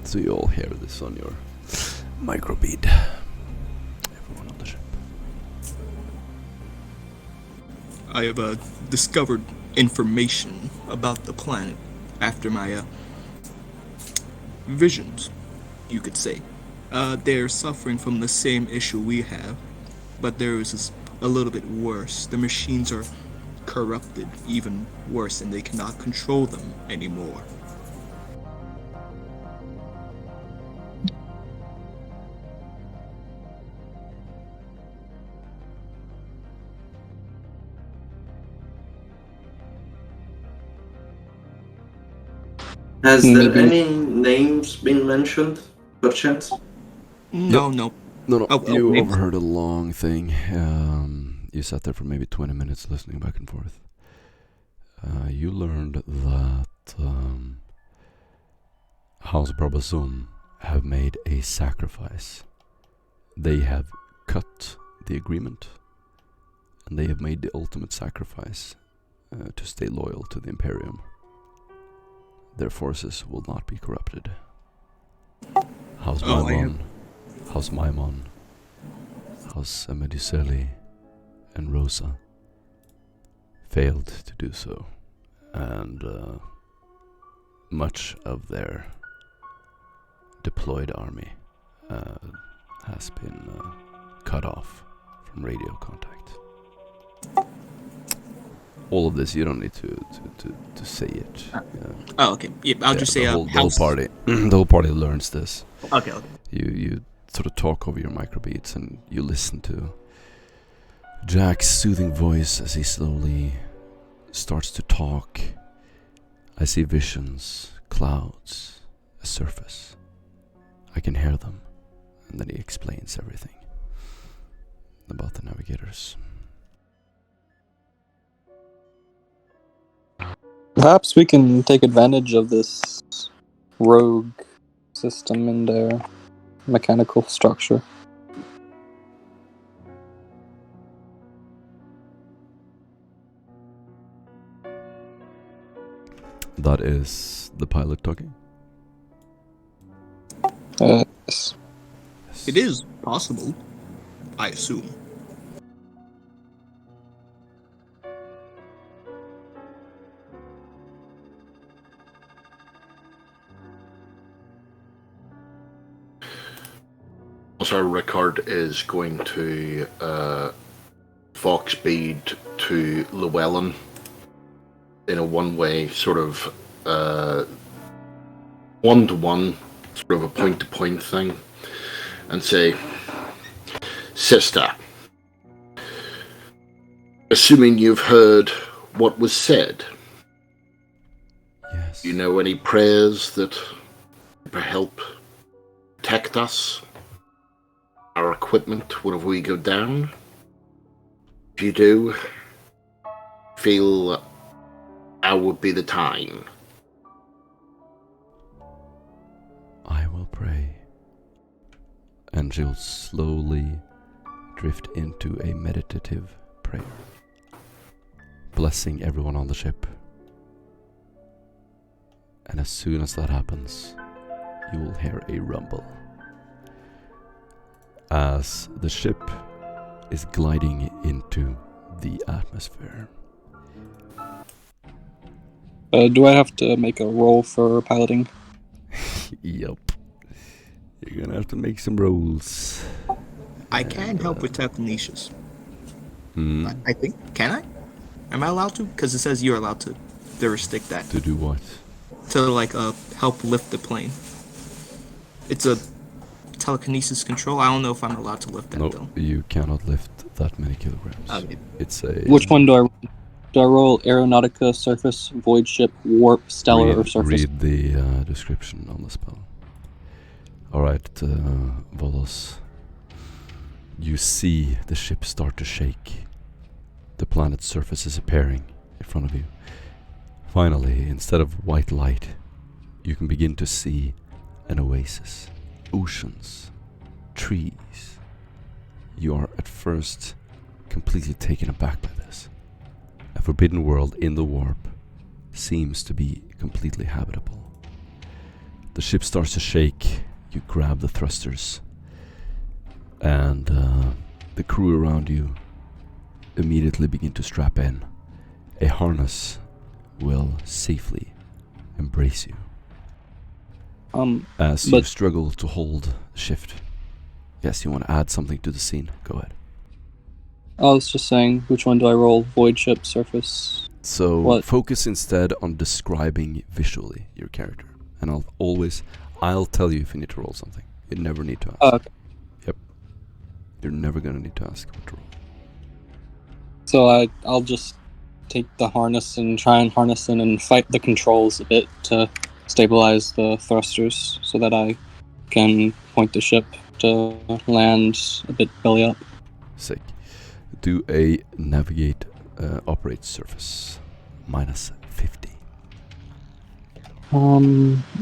So you all hear this on your microbead. Everyone on the ship. I have discovered information about the planet after my visions, you could say. They're suffering from the same issue we have, but theirs is a little bit worse. The machines are corrupted even worse, and they cannot control them anymore. Has there Maybe- any names been mentioned, perchance? No. No, you names? overheard a long thing. You sat there for maybe 20 minutes listening back and forth. You learned that House Brabazon have made a sacrifice. They have cut the agreement, and they have made the ultimate sacrifice to stay loyal to the Imperium. Their forces will not be corrupted. House Maimon, House Maimon, House Meduseli, and Rosa failed to do so, and much of their deployed army has been cut off from radio contact. All of this, you don't need to say it. Oh, okay. Yeah, I'll just say the whole house. party. The whole party learns this. Okay. You sort of talk over your microbeats, and you listen to Jack's soothing voice as he slowly starts to talk. I see visions, clouds, a surface. I can hear them. And then he explains everything about the navigators. Perhaps we can take advantage of this rogue system in their mechanical structure. That is the pilot talking? Yes. It is possible, I assume. So Rickard is going to Fox Bead to Llewellyn in a one-way sort of one-to-one, sort of a point-to-point thing, and say, Sister, assuming you've heard what was said, Yes. do you know any prayers that help protect us, our equipment, whenever we go down? If you do, feel now would be the time. I will pray. And she'll slowly drift into a meditative prayer, blessing everyone on the ship. And as soon as that happens, you will hear a rumble as the ship is gliding into the atmosphere. Do I have to make a roll for piloting? Yup. You're gonna have to make some rolls. I can help with telekinesis. Hmm. I think. Can I? Am I allowed to? Because it says you're allowed to restrict that. To do what? To like help lift the plane. It's a telekinesis control. I don't know if I'm allowed to lift that No, though. you cannot lift that many kilograms. Okay. It's a... Which one do I roll? Do I roll Aeronautica, Surface, Void Ship, Warp, Stellar, or Surface? Read the description on the spell. Alright, Volos. You see the ship start to shake. The planet's surface is appearing in front of you. Finally, instead of white light, you can begin to see an oasis, oceans, trees. You are at first completely taken aback by this. A forbidden world in the warp seems to be completely habitable. The ship starts to shake. You grab the thrusters, and the crew around you immediately begin to strap in. A harness will safely embrace you. As you But struggle to hold shift. Yes, you want to add something to the scene? Go ahead. I was just saying, which one do I roll? Void ship, surface? So What? focus instead on describing visually your character, and I'll tell you if you need to roll something. You never need to ask. Oh, okay. Yep. You're never gonna need to ask what to roll. So I'll just take the harness and try and harness in and fight the controls a bit to stabilize the thrusters so that I can point the ship to land a bit belly up. Sick. Do a navigate operate surface -50.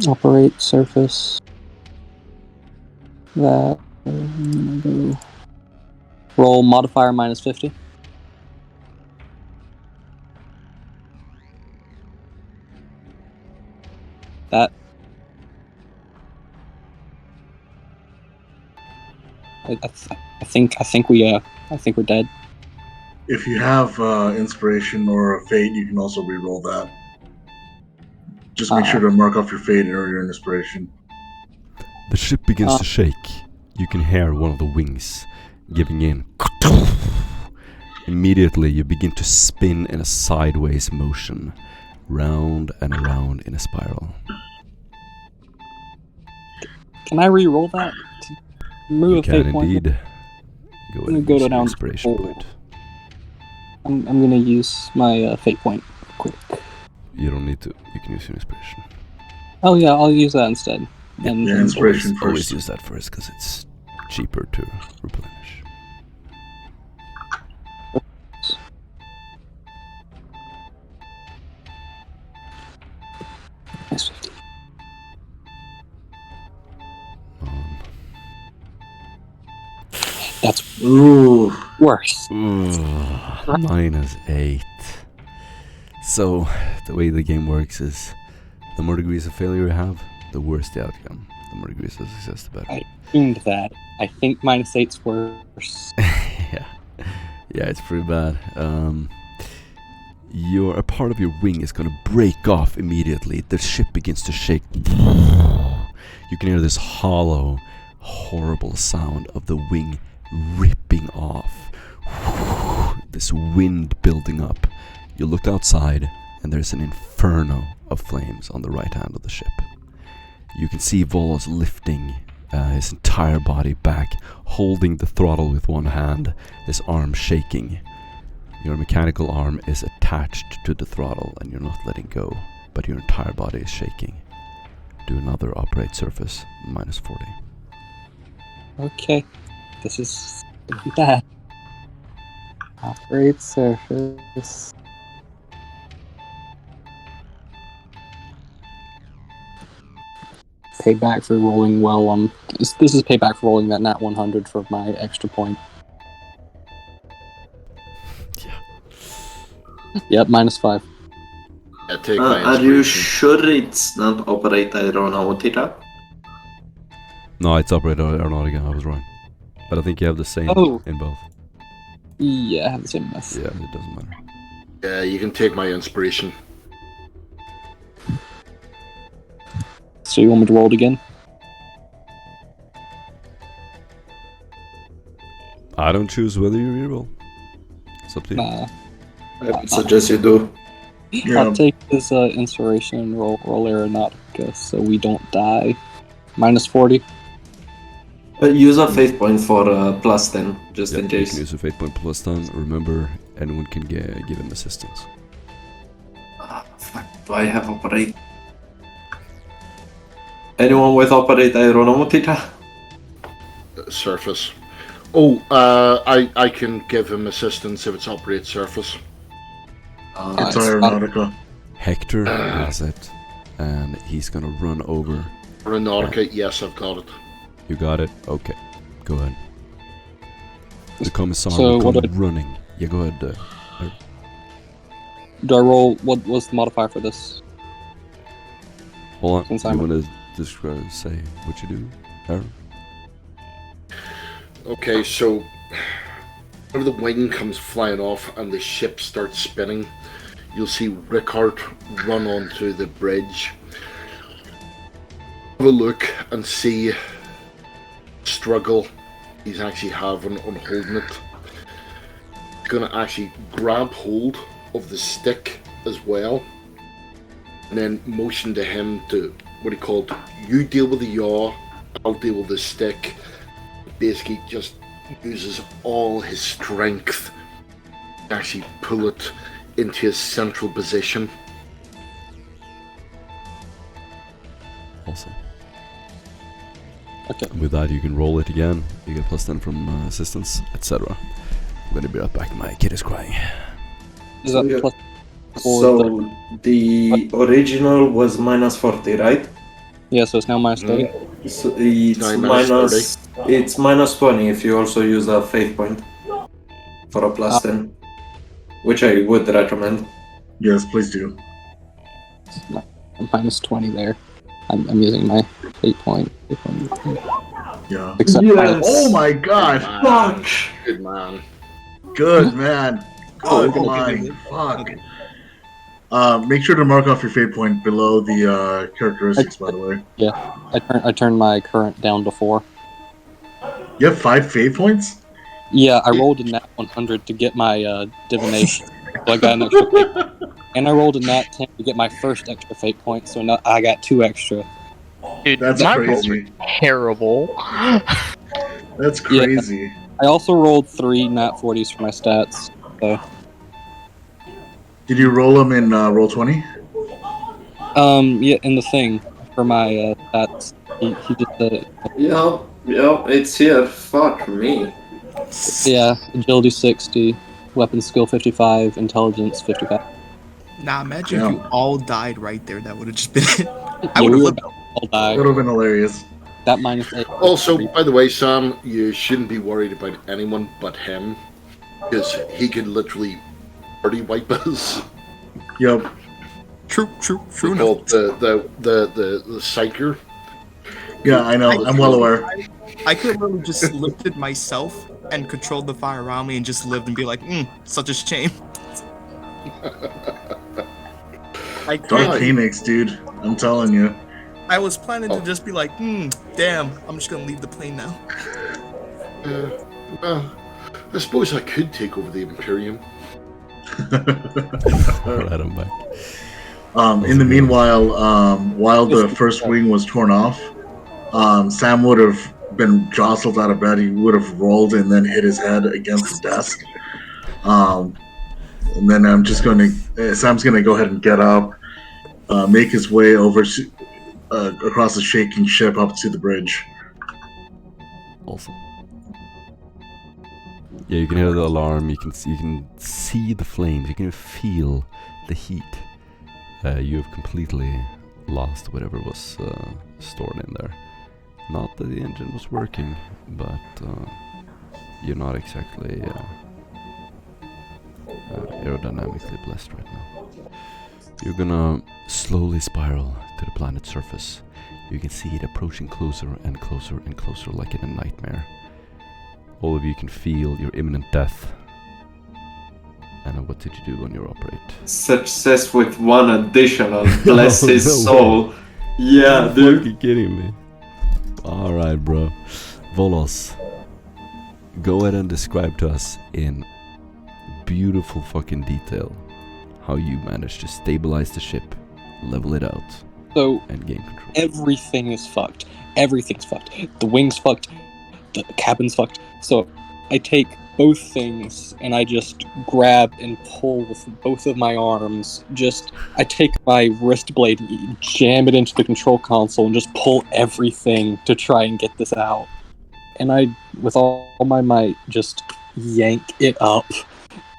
Operate surface. That I'm gonna go roll modifier -50. That I think we're dead. If you have inspiration or a fate, you can also re-roll that. Just make sure to mark off your fate or your inspiration. The ship begins to shake. You can hear one of the wings giving in. Immediately, you begin to spin in a sideways motion, round and around in a spiral. Can I re-roll that? Remove You a fate can point. indeed. Go ahead and go use your down inspiration 4. point. I'm gonna use my fate point quick. You don't need to. You can use your inspiration. Oh yeah, I'll use that instead. Yeah, And inspiration Always first. use that first because it's cheaper to replenish. Nice 50. That's Ooh. worse. -8. So, the way the game works is the more degrees of failure you have, the worse the outcome. The more degrees of success, the better. I assumed that. I think -8's worse. yeah, it's pretty bad. A part of your wing is gonna break off immediately. The ship begins to shake. You can hear this hollow, horrible sound of the wing ripping off. This wind building up. You look outside, and there's an inferno of flames on the right hand of the ship. You can see Volos lifting his entire body back, holding the throttle with one hand, his arm shaking. Your mechanical arm is attached to the throttle, and you're not letting go, but your entire body is shaking. Do another operate surface, -40. Okay. This is gonna be bad. Operate surface. Payback for rolling well on... This is payback for rolling that nat 100 for my extra point. Yeah. Yep, -5. Yeah, take my Are you inspiration. sure it's not operate aeronautica? No, it's operate aeronautica. I was wrong. But I think you have the same Oh. in both. Yeah, I have the same mess. Yeah, it doesn't matter. Yeah, you can take my inspiration. So you want me to roll it again? I don't choose whether you reroll. It's up to you. Nah. I would suggest you do. Yeah. I'll take this inspiration and roll aeronautica so we don't die. -40. Use a fate point for +10, just Yeah, in you case. can use a fate point +10. Remember, anyone can give him assistance. Fuck, do I have operate? Anyone with operate aeronautica? Surface. Oh, I can give him assistance if it's operate surface. It's Aeronautica. Hector has it, and he's gonna run over. Aeronautica, yes, I've got it. You got it? Okay. Go ahead. The commissar So will what come do running. Yeah, go ahead. Do I roll... What was the modifier for this? Hold on. Since You I'm- want to describe, say what you do, Aaron? Okay, so whenever the wing comes flying off and the ship starts spinning, you'll see Rickard run onto the bridge. Have a look and see struggle he's actually having on holding it. He's going to actually grab hold of the stick as well, and then motion to him to what he called, you deal with the yaw, I'll deal with the stick. Basically just uses all his strength to actually pull it into his central position. Awesome. Okay. With that, you can roll it again. You get +10 from assistance, etc. I'm gonna be right back. My kid is crying. Is that Yeah. plus four? So the original was -40, right? Yeah, so it's now minus 30. So it's No, minus it's -20 if you also use a fate point for a +10, which I would recommend. Yes, please do. Minus 20 there. I'm using my 8 point. Yeah. Except Yes. Oh my god! Fuck! Good man. Good man. Oh, Good okay, line. good. Fuck. Make sure to mark off your fate point below the characteristics, by the way. I turned my current down to 4. You have 5 fate points? Yeah, I rolled a nat 100 to get my divination, so I got an extra fate point. And I rolled a nat 10 to get my first extra fate point, so now I got 2 extra. Dude, That's my rolls are crazy. terrible. That's crazy. I also rolled 3 nat 40s for my stats, so... Did you roll them in Roll20? Yeah, in the thing, for my stats, he just said it. Yep, it's here. Fuck me. Yeah, agility 60, weapon skill 55, intelligence 55. Nah, imagine Yeah. if you all died right there. That would have just been it. I Yeah, would we have were lived. all That die. would have been hilarious. That minus 8. Also, by the way, Sam, you shouldn't be worried about anyone but him, because he could literally party wipe us. Yep. True enough. Called the psyker. Yeah, I know. I'm well aware. I could have literally just lifted myself and controlled the fire around me and just lived and be like, such a shame. I Dark could. Phoenix, dude. I'm telling you. I was planning to just be like, damn, I'm just gonna leave the plane now. I suppose I could take over the Imperium. Alright, I'm back. In the meanwhile, while the first wing was torn off, Sam would have been jostled out of bed. He would have rolled and then hit his head against the desk. And then Sam's going to go ahead and get up, make his way over across the shaking ship up to the bridge. Awesome. Yeah, you can hear the alarm. You can see the flames. You can feel the heat. You have completely lost whatever was stored in there. Not that the engine was working, but you're not exactly aerodynamically blessed right now. You're gonna slowly spiral to the planet's surface. You can see it approaching closer and closer and closer, like in a nightmare. All of you can feel your imminent death. And what did you do on your operate? Success with 1 additional. Bless Oh, his no soul. Yeah, Are you dude. fucking kidding me? Alright, bro. Volos, go ahead and describe to us in beautiful fucking detail how you managed to stabilize the ship, level it out, So, and gain control. everything is fucked. Everything's fucked. The wing's fucked. The cabin's fucked. So, I take both things and I just grab and pull with both of my arms. I take my wrist blade and jam it into the control console and just pull everything to try and get this out. And I, with all my might, just yank it up.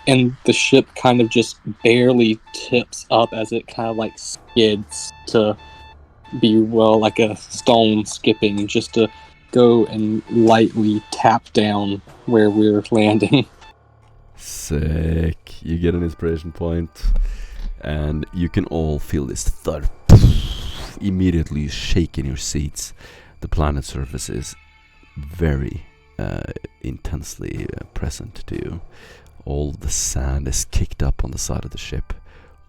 And the ship kind of just barely tips up as it kind of like skids to be, well, like a stone skipping, just to go and lightly tap down where we're landing. Sick. You get an inspiration point, and you can all feel this thud. Immediately shake in your seats. The planet's surface is very intensely present to you. All the sand is kicked up on the side of the ship.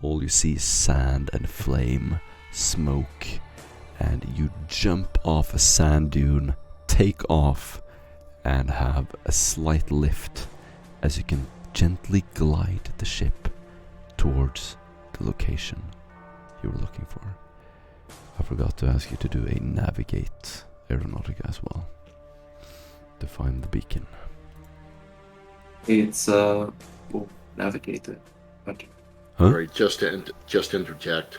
All you see is sand and flame, smoke, and you jump off a sand dune, take off, and have a slight lift as you can gently glide the ship towards the location you were looking for. I forgot to ask you to do a navigate aeronautica as well to find the beacon. It's navigator. But Huh? Right, just to interject.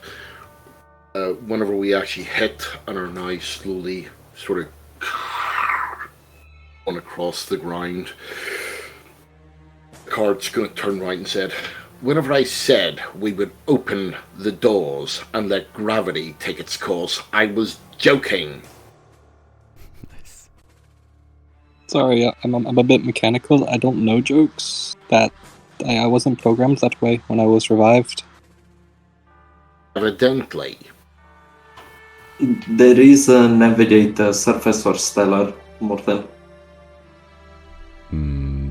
Whenever we actually hit and are now slowly sort of on across the ground, the card's going to turn right and said, "Whenever I said we would open the doors and let gravity take its course, I was joking." Nice. Sorry, I'm a bit mechanical. I don't know jokes. That I wasn't programmed that way when I was revived. Evidently. there is a navigator, surface or stellar, more than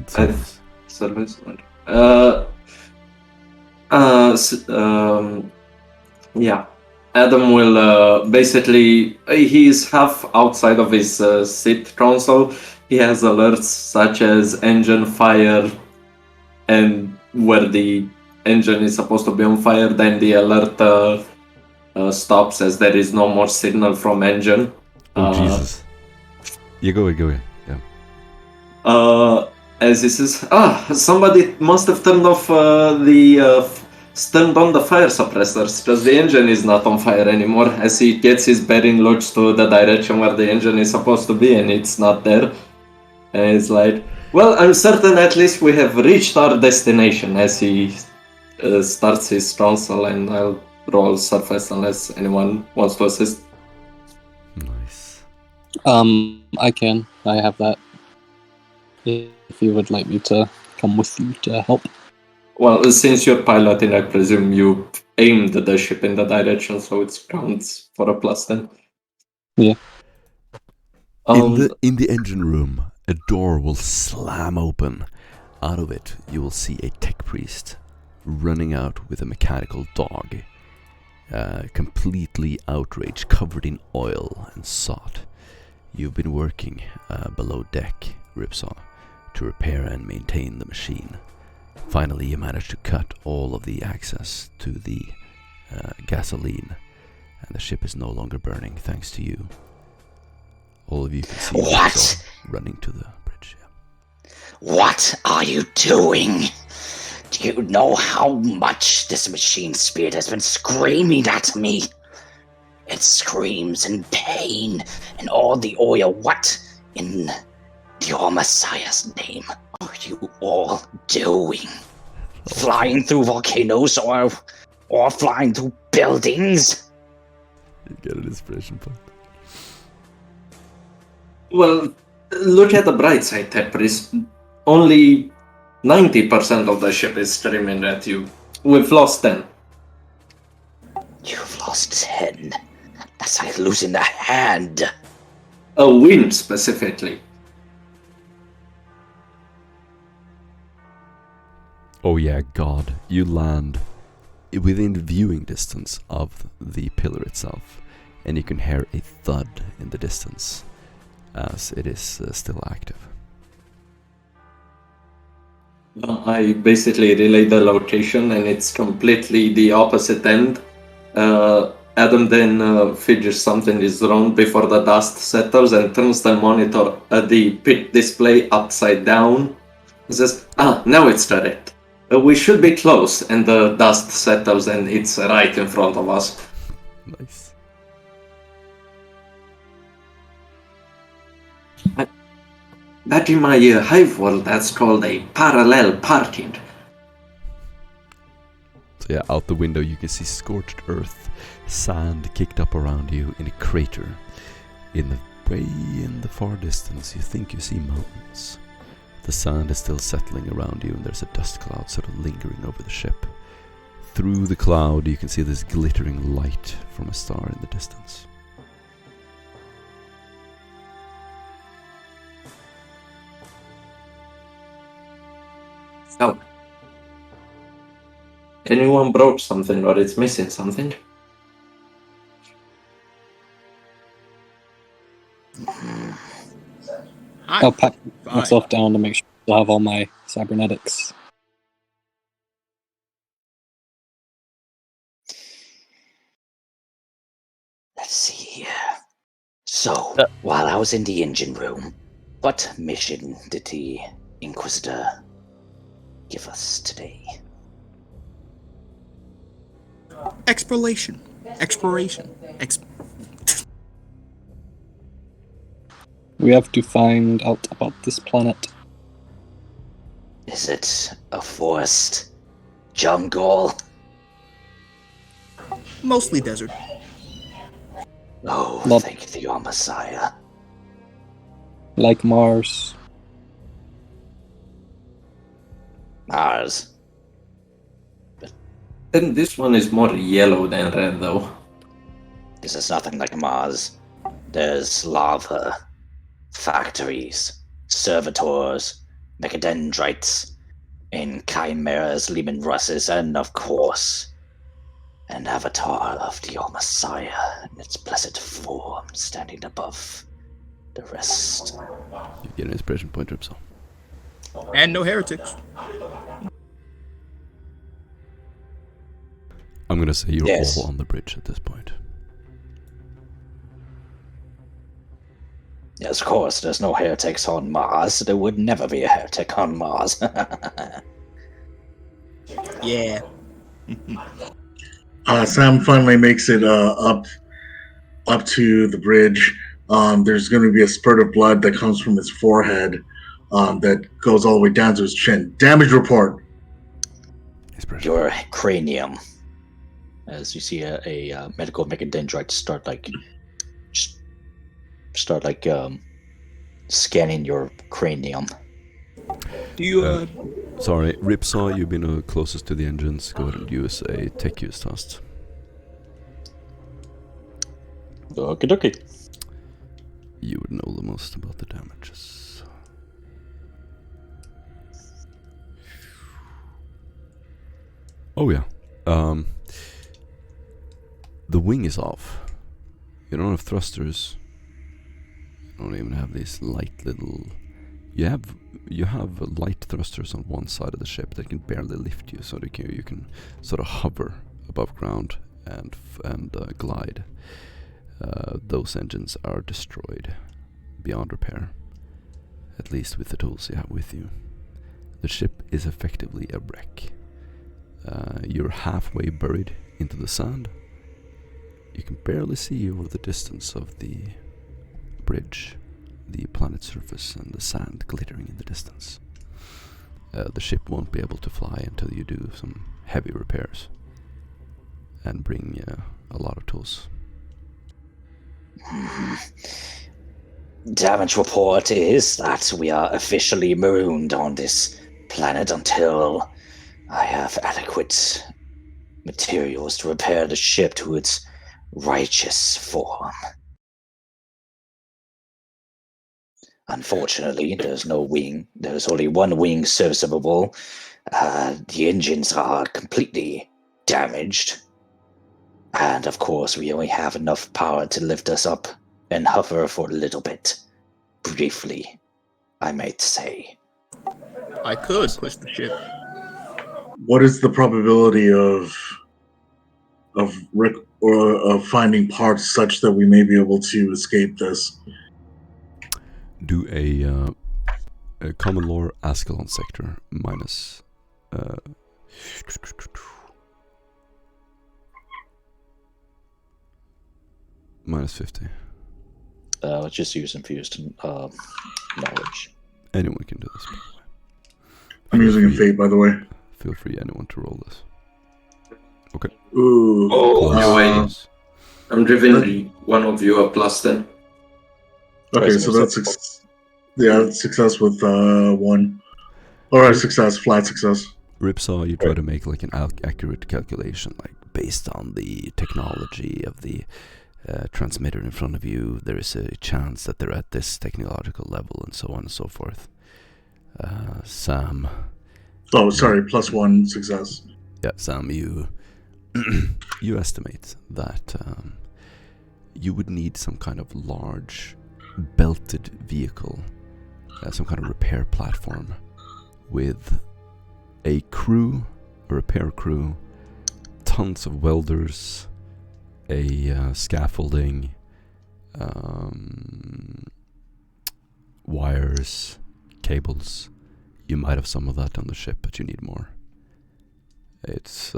Surface. service. Yeah. Adam will basically, he's half outside of his seat console. He has alerts such as engine fire, and where the engine is supposed to be on fire, then the alert stops as there is no more signal from engine. Oh, Jesus. You go ahead. Yeah. As he says, somebody must have turned off turned on the fire suppressors because the engine is not on fire anymore. As he gets his bearing lodged to the direction where the engine is supposed to be, and it's not there. And it's like, well, I'm certain at least we have reached our destination. As he starts his console, and I'll roll surface unless anyone wants to assist. Nice. I have that. If you would like me to come with you to help. Well, since you're piloting, I presume you aimed the ship in the direction, so it counts for a plus then. Yeah. In the engine room, a door will slam open. Out of it, you will see a tech priest running out with a mechanical dog, completely outraged, covered in oil and salt. You've been working below deck, Ripsaw, to repair and maintain the machine. Finally, you managed to cut all of the access to the gasoline, and the ship is no longer burning thanks to you. All of you can see Ripsaw running to the bridge. Yeah. What are you doing? Do you know how much this machine spirit has been screaming at me? It screams in pain and all the oil. What in your Messiah's name are you all doing? Flying through volcanoes or flying through buildings? You get an inspiration point. Well, look at the bright side, Tepris. Only 90% of the ship is screaming at you. We've lost 10. You've lost 10. That's like losing a hand. A win, specifically. Oh yeah, God. You land within viewing distance of the pillar itself, and you can hear a thud in the distance as it is still active. I basically relay the location, and it's completely the opposite end. Adam then figures something is wrong before the dust settles and turns the monitor at the pit display upside down. He says, now it's correct. We should be close, and the dust settles and it's right in front of us. Nice. Back in my hive world, that's called a parallel parking. So yeah, out the window you can see scorched earth, sand kicked up around you in a crater. Way in the far distance you think you see mountains. The sand is still settling around you, and there's a dust cloud sort of lingering over the ship. Through the cloud you can see this glittering light from a star in the distance. So, Anyone broke something or it's missing something? I'll pat myself down to make sure I have all my cybernetics. Let's see here. So, while I was in the engine room, what mission did the Inquisitor give us today? Exploration. We have to find out about this planet. Is it a forest? Jungle? Mostly desert. Oh, Not- thank you, your Messiah. Like Mars. Mars. Then this one is more yellow than red, though. This is nothing like Mars. There's lava, factories, servitors, mechadendrites, and chimeras, Lehman Russes, and of course, an avatar of the All Messiah in its blessed form standing above the rest. You get an inspiration point, Ripsaw. And no heretics. I'm gonna say you're Yes. all on the bridge at this point. Yes, of course, there's no heretics on Mars. There would never be a heretic on Mars. Yeah. Sam finally makes it up to the bridge. There's going to be a spurt of blood that comes from his forehead that goes all the way down to his chin. Damage report. Inspiration. Your cranium. As you see a medical mechadendrite start scanning your cranium. Do you, Sorry, Ripsaw, you've been closest to the engines. Go ahead and use a tech use test. Okie dokie. You would know the most about the damages. Oh yeah. The wing is off. You don't have thrusters. You don't even have these light little... You have light thrusters on one side of the ship that can barely lift you, so that you can sort of hover above ground and glide. Those engines are destroyed beyond repair, at least with the tools you have with you. The ship is effectively a wreck. You're halfway buried into the sand. You can barely see over the distance of the bridge, the planet's surface and the sand glittering in the distance. The ship won't be able to fly until you do some heavy repairs and bring a lot of tools. Damage report is that we are officially marooned on this planet until I have adequate materials to repair the ship to its righteous form. Unfortunately, there's no wing. There's only one wing serviceable. The engines are completely damaged. And of course, we only have enough power to lift us up and hover for a little bit. Briefly, I might say. I could push the ship. What is the probability of finding parts such that we may be able to escape this? Do a common lore Askellon sector minus minus 50. Let's just use infused knowledge. Anyone can do this, by the way. I'm using a fate, by the way. Feel free, anyone, to roll this. Okay. Ooh. Oh, Close. no way. Close. I'm giving one of you a plus 10. Okay, so that's success with 1. Or success, flat success. Ripsaw, you try to make like an accurate calculation, like based on the technology of the transmitter in front of you. There is a chance that they're at this technological level, and so on and so forth. Sam. Oh, sorry, plus 1 success. Yeah, Sam, you you estimate that you would need some kind of large belted vehicle, some kind of repair platform with a crew, a repair crew, tons of welders, a scaffolding, wires, cables. You might have some of that on the ship, but you need more. It's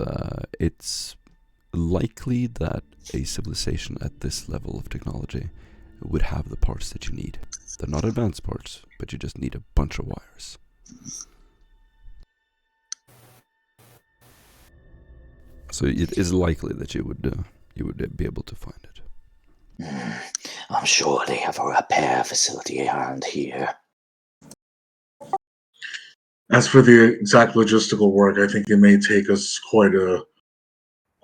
likely that a civilization at this level of technology would have the parts that you need. They're not advanced parts, but you just need a bunch of wires. So it is likely that you would be able to find it. I'm sure they have a repair facility around here. As for the exact logistical work, I think it may take us quite a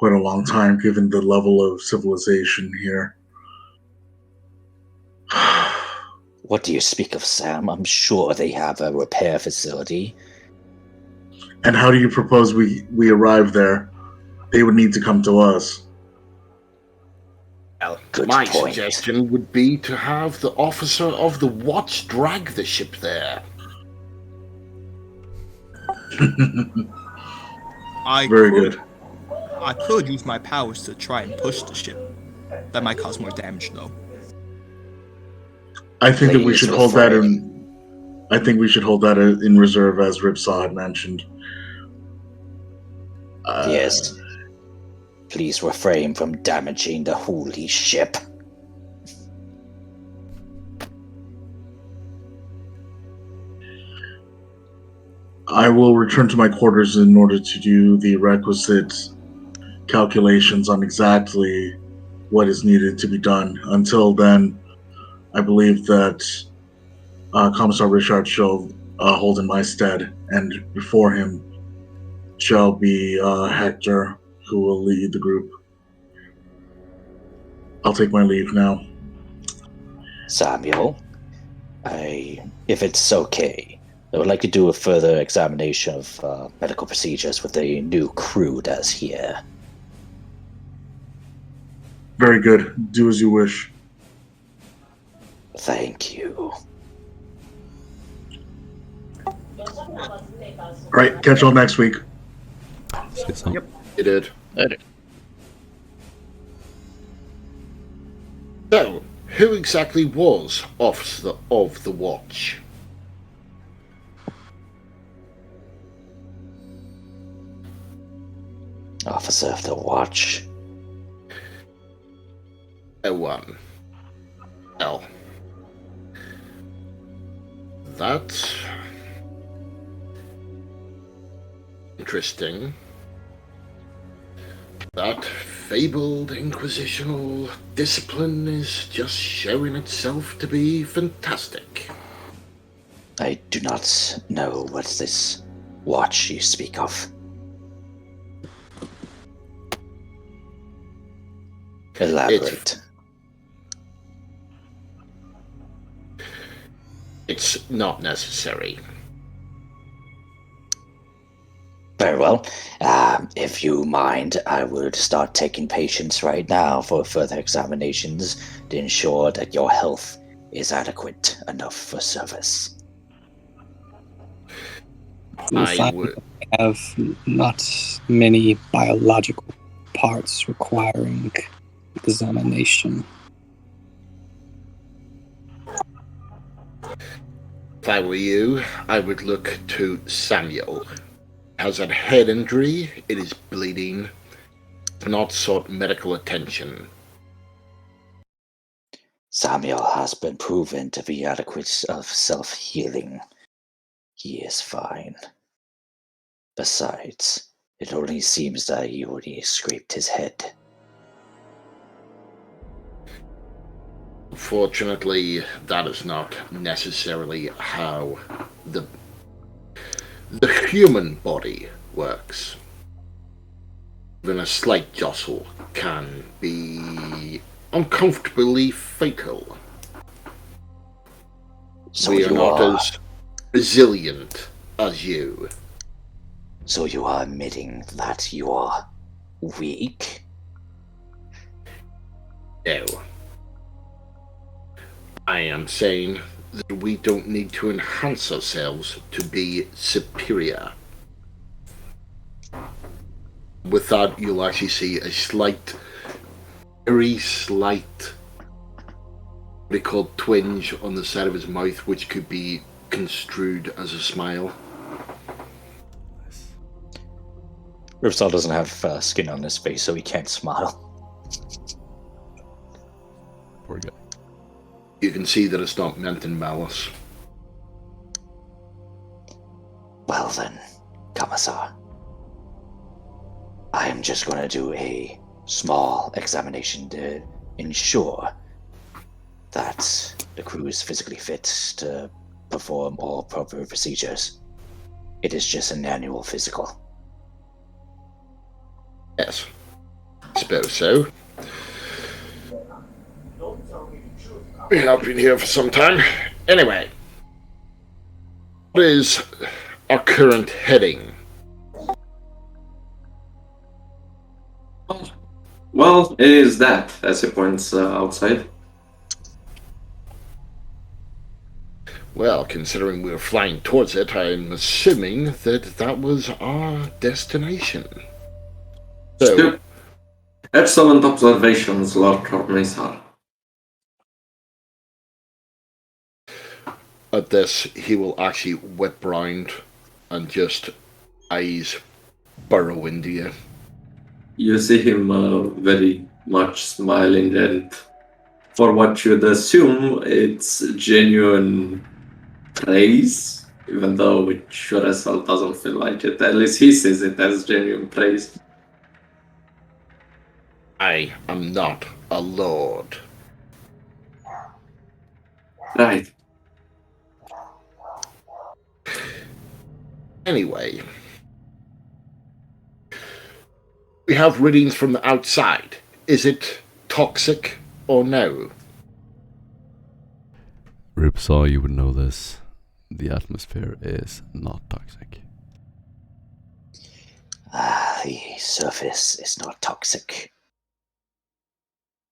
long time, given the level of civilization here. What do you speak of, Sam? I'm sure they have a repair facility. And how do you propose we arrive there? They would need to come to us. Well, Good my point. suggestion would be to have the officer of the watch drag the ship there. Very good. I could use my powers to try and push the ship. That might cause more damage, though. I think that we Please should hold that refrain. in reserve, as Ripsaw had mentioned. Yes. Please refrain from damaging the holy ship. I will return to my quarters in order to do the requisite calculations on exactly what is needed to be done. Until then, I believe that Commissar Richard shall hold in my stead, and before him shall be Hector, who will lead the group. I'll take my leave now. Samuel, if it's okay, I would like to do a further examination of medical procedures with the new crew that's here. Very good. Do as you wish. Thank you. Right, catch y'all next week. See you, Sam. Yep. You did. Later. So, who exactly was officer of the watch? Officer of the watch. L1. L. That's interesting. That fabled inquisitional discipline is just showing itself to be fantastic. I do not know what this watch you speak of. Elaborate. It's not necessary. Very well. If you mind, I would start taking patients right now for further examinations to ensure that your health is adequate enough for service. You'll I find would. I have not many biological parts requiring examination. If I were you, I would look to Samuel. Has a head injury, it is bleeding, not sought medical attention. Samuel has been proven to be adequate of self-healing. He is fine. Besides, it only seems that he already scraped his head. Fortunately, that is not necessarily how the human body works. Even a slight jostle can be uncomfortably fatal. So We are you not are as resilient as you. So you are admitting that you are weak? No. I am saying that we don't need to enhance ourselves to be superior. With that, you'll actually see a slight, very slight, what they call twinge on the side of his mouth, which could be construed as a smile. Ripsaw doesn't have skin on his face, so he can't smile. Poor guy. You can see that it's not meant in malice. Well then, Commissar, I am just going to do a small examination to ensure that the crew is physically fit to perform all proper procedures. It is just an annual physical. Yes, I suppose so. We have been here for some time. Anyway, what is our current heading? Well, it is that, as he points outside. Well, considering we were flying towards it, I'm assuming that that was our destination. So, Excellent observations, Lord Commissar. at this, he will actually whip round and just eyes burrow into you. You see him very much smiling, and for what you'd assume, it's genuine praise, even though it sure as hell doesn't feel like it. At least he sees it as genuine praise. I am not a lord. Right. Anyway, we have readings from the outside. Is it toxic or no? Ripsaw, you would know this. The atmosphere is not toxic. The surface is not toxic.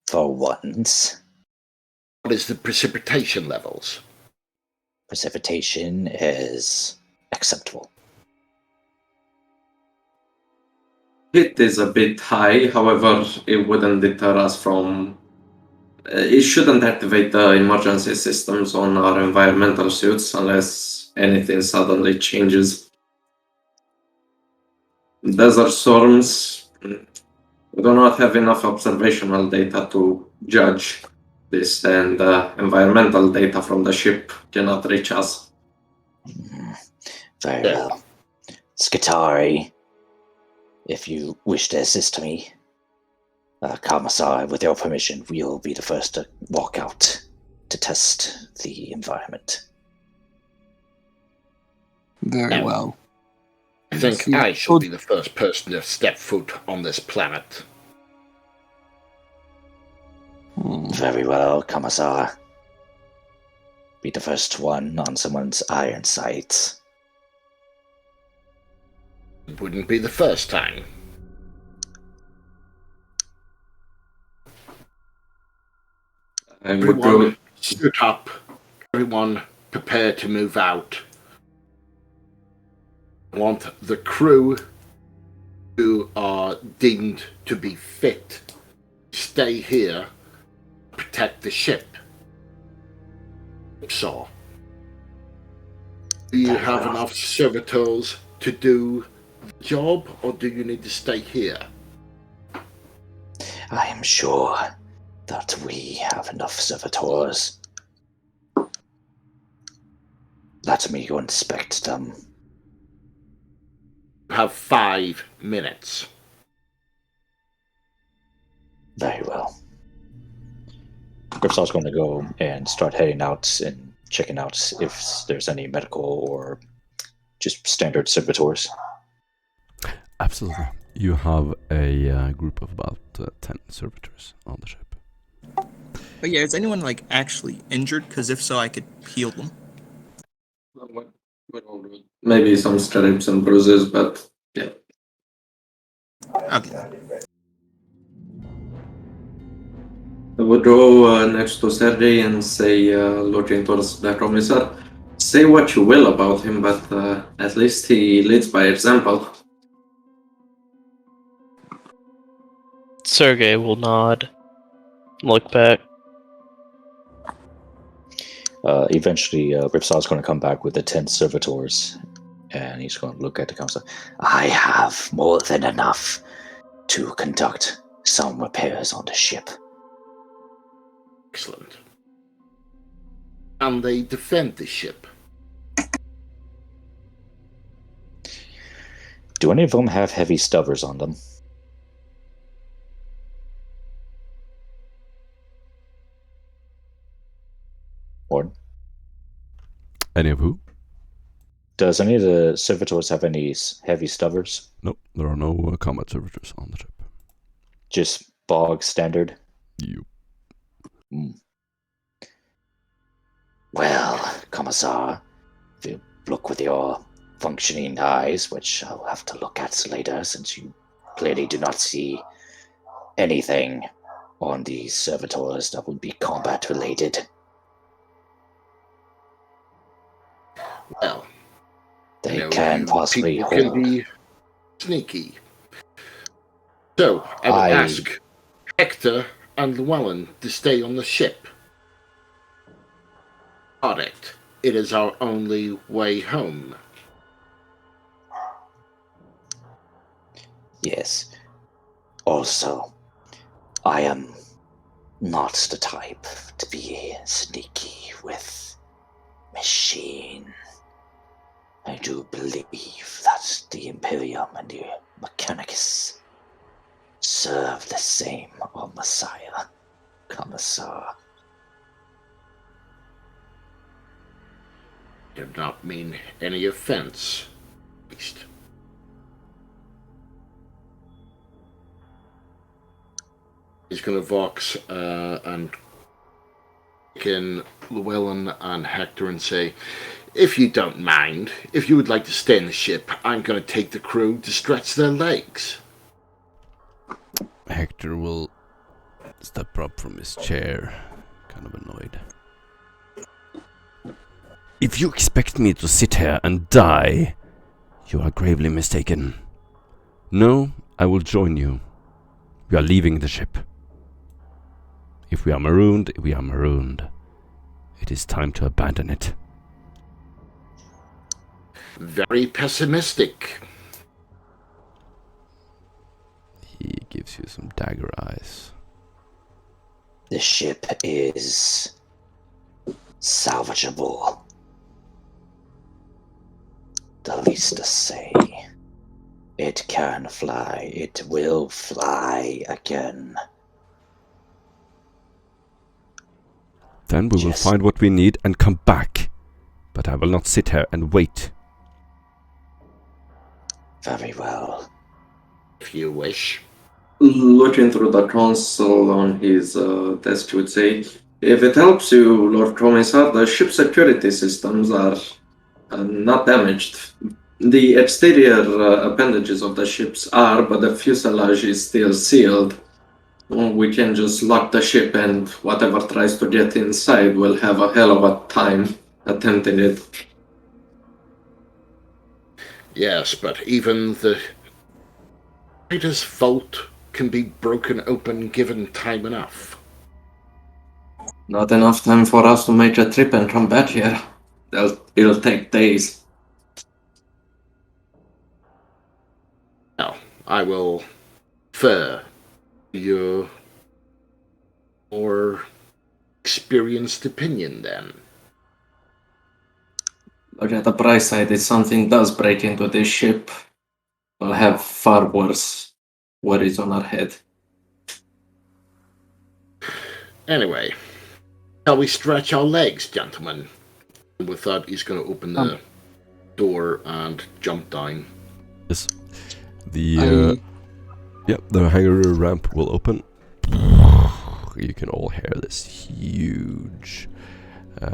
For once. What is the precipitation levels? Precipitation is acceptable. It is a bit high, however, it wouldn't deter us from... it shouldn't activate the emergency systems on our environmental suits unless anything suddenly changes. Desert storms, we do not have enough observational data to judge this, and environmental data from the ship cannot reach us. Very well. Skitari, if you wish to assist me, Commissar, with your permission, we'll be the first to walk out to test the environment. Very well. I think I shall be the first person to step foot on this planet. Very well, Commissar. Be the first one on someone's iron sights. It wouldn't be the first time. Everyone, suit up. Everyone, prepare to move out. I want the crew who are deemed to be fit stay here, protect the ship. So, do you have enough servitors to do the job, or do you need to stay here? I am sure that we have enough servitors. Let me go inspect them. You have 5 minutes. Very well. Gripsaw's going to go and start heading out and checking out if there's any medical or just standard servitors. Absolutely. You have a group of about 10 servitors on the ship. But yeah, is anyone like actually injured? Because if so, I could heal them. Maybe some scrapes and bruises, but Okay. I would go next to Sergei and say, looking towards the commissar, say what you will about him, but at least he leads by example. Sergey will nod, look back. Eventually, Ripsaw's going to come back with the 10 servitors, and he's going to look at the council. I have more than enough to conduct some repairs on the ship. Excellent. And they defend the ship. Do any of them have heavy stubbers on them? Or Any of who? does any of the servitors have any heavy stubbers? Nope, there are no combat servitors on the ship. Just bog standard? You. Well, Commissar, if you look with your functioning eyes, which I'll have to look at later since you clearly do not see anything on these servitors that would be combat related. Well, They can possibly people hold. can be sneaky. So, I would ask Hector and Llewellyn to stay on the ship. Correct. It is our only way home. Yes. Also, I am not the type to be sneaky with machine. I do believe that the Imperium and the Mechanicus serve the same Messiah, Commissar. Did not mean any offense, at least. He's going to vox and in Llewellyn and Hector and say, if you don't mind, if you would like to stay in the ship, I'm going to take the crew to stretch their legs. Hector will step up from his chair, kind of annoyed. If you expect me to sit here and die, you are gravely mistaken. No, I will join you. We are leaving the ship. If we are marooned, we are marooned. It is time to abandon it. Very pessimistic. He gives you some dagger eyes. The ship is salvageable. The least to say. It can fly. It will fly again. Then we will find what we need and come back. But I will not sit here and wait. Very well. If you wish. Looking through the console on his desk, he would say, if it helps you, Lord Commissar, the ship security systems are not damaged. The exterior appendages of the ships are, but the fuselage is still sealed. We can just lock the ship and whatever tries to get inside will have a hell of a time attempting it. Yes, but even the greatest vault can be broken open given time enough. Not enough time for us to make a trip and come back here. It'll take days. Now, I will defer your more experienced opinion then. Look at the bright side, if something does break into this ship, we'll have far worse worries on our head. Anyway, shall we stretch our legs, gentlemen? And with that, he's going to open the door and jump down. Yes. The hangar ramp will open. You can all hear this huge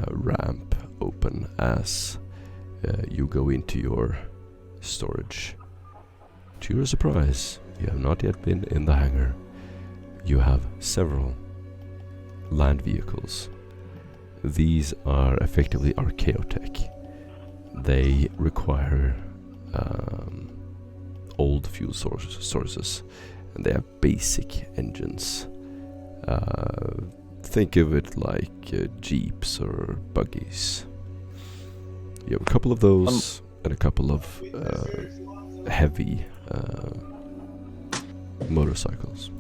ramp open as you go into your storage. To your surprise, You have not yet been in the hangar. You have several land vehicles. These are effectively archaeotech. They require old fuel sources, and they have basic engines. Think of it like jeeps or buggies. You have a couple of those and a couple of heavy motorcycles.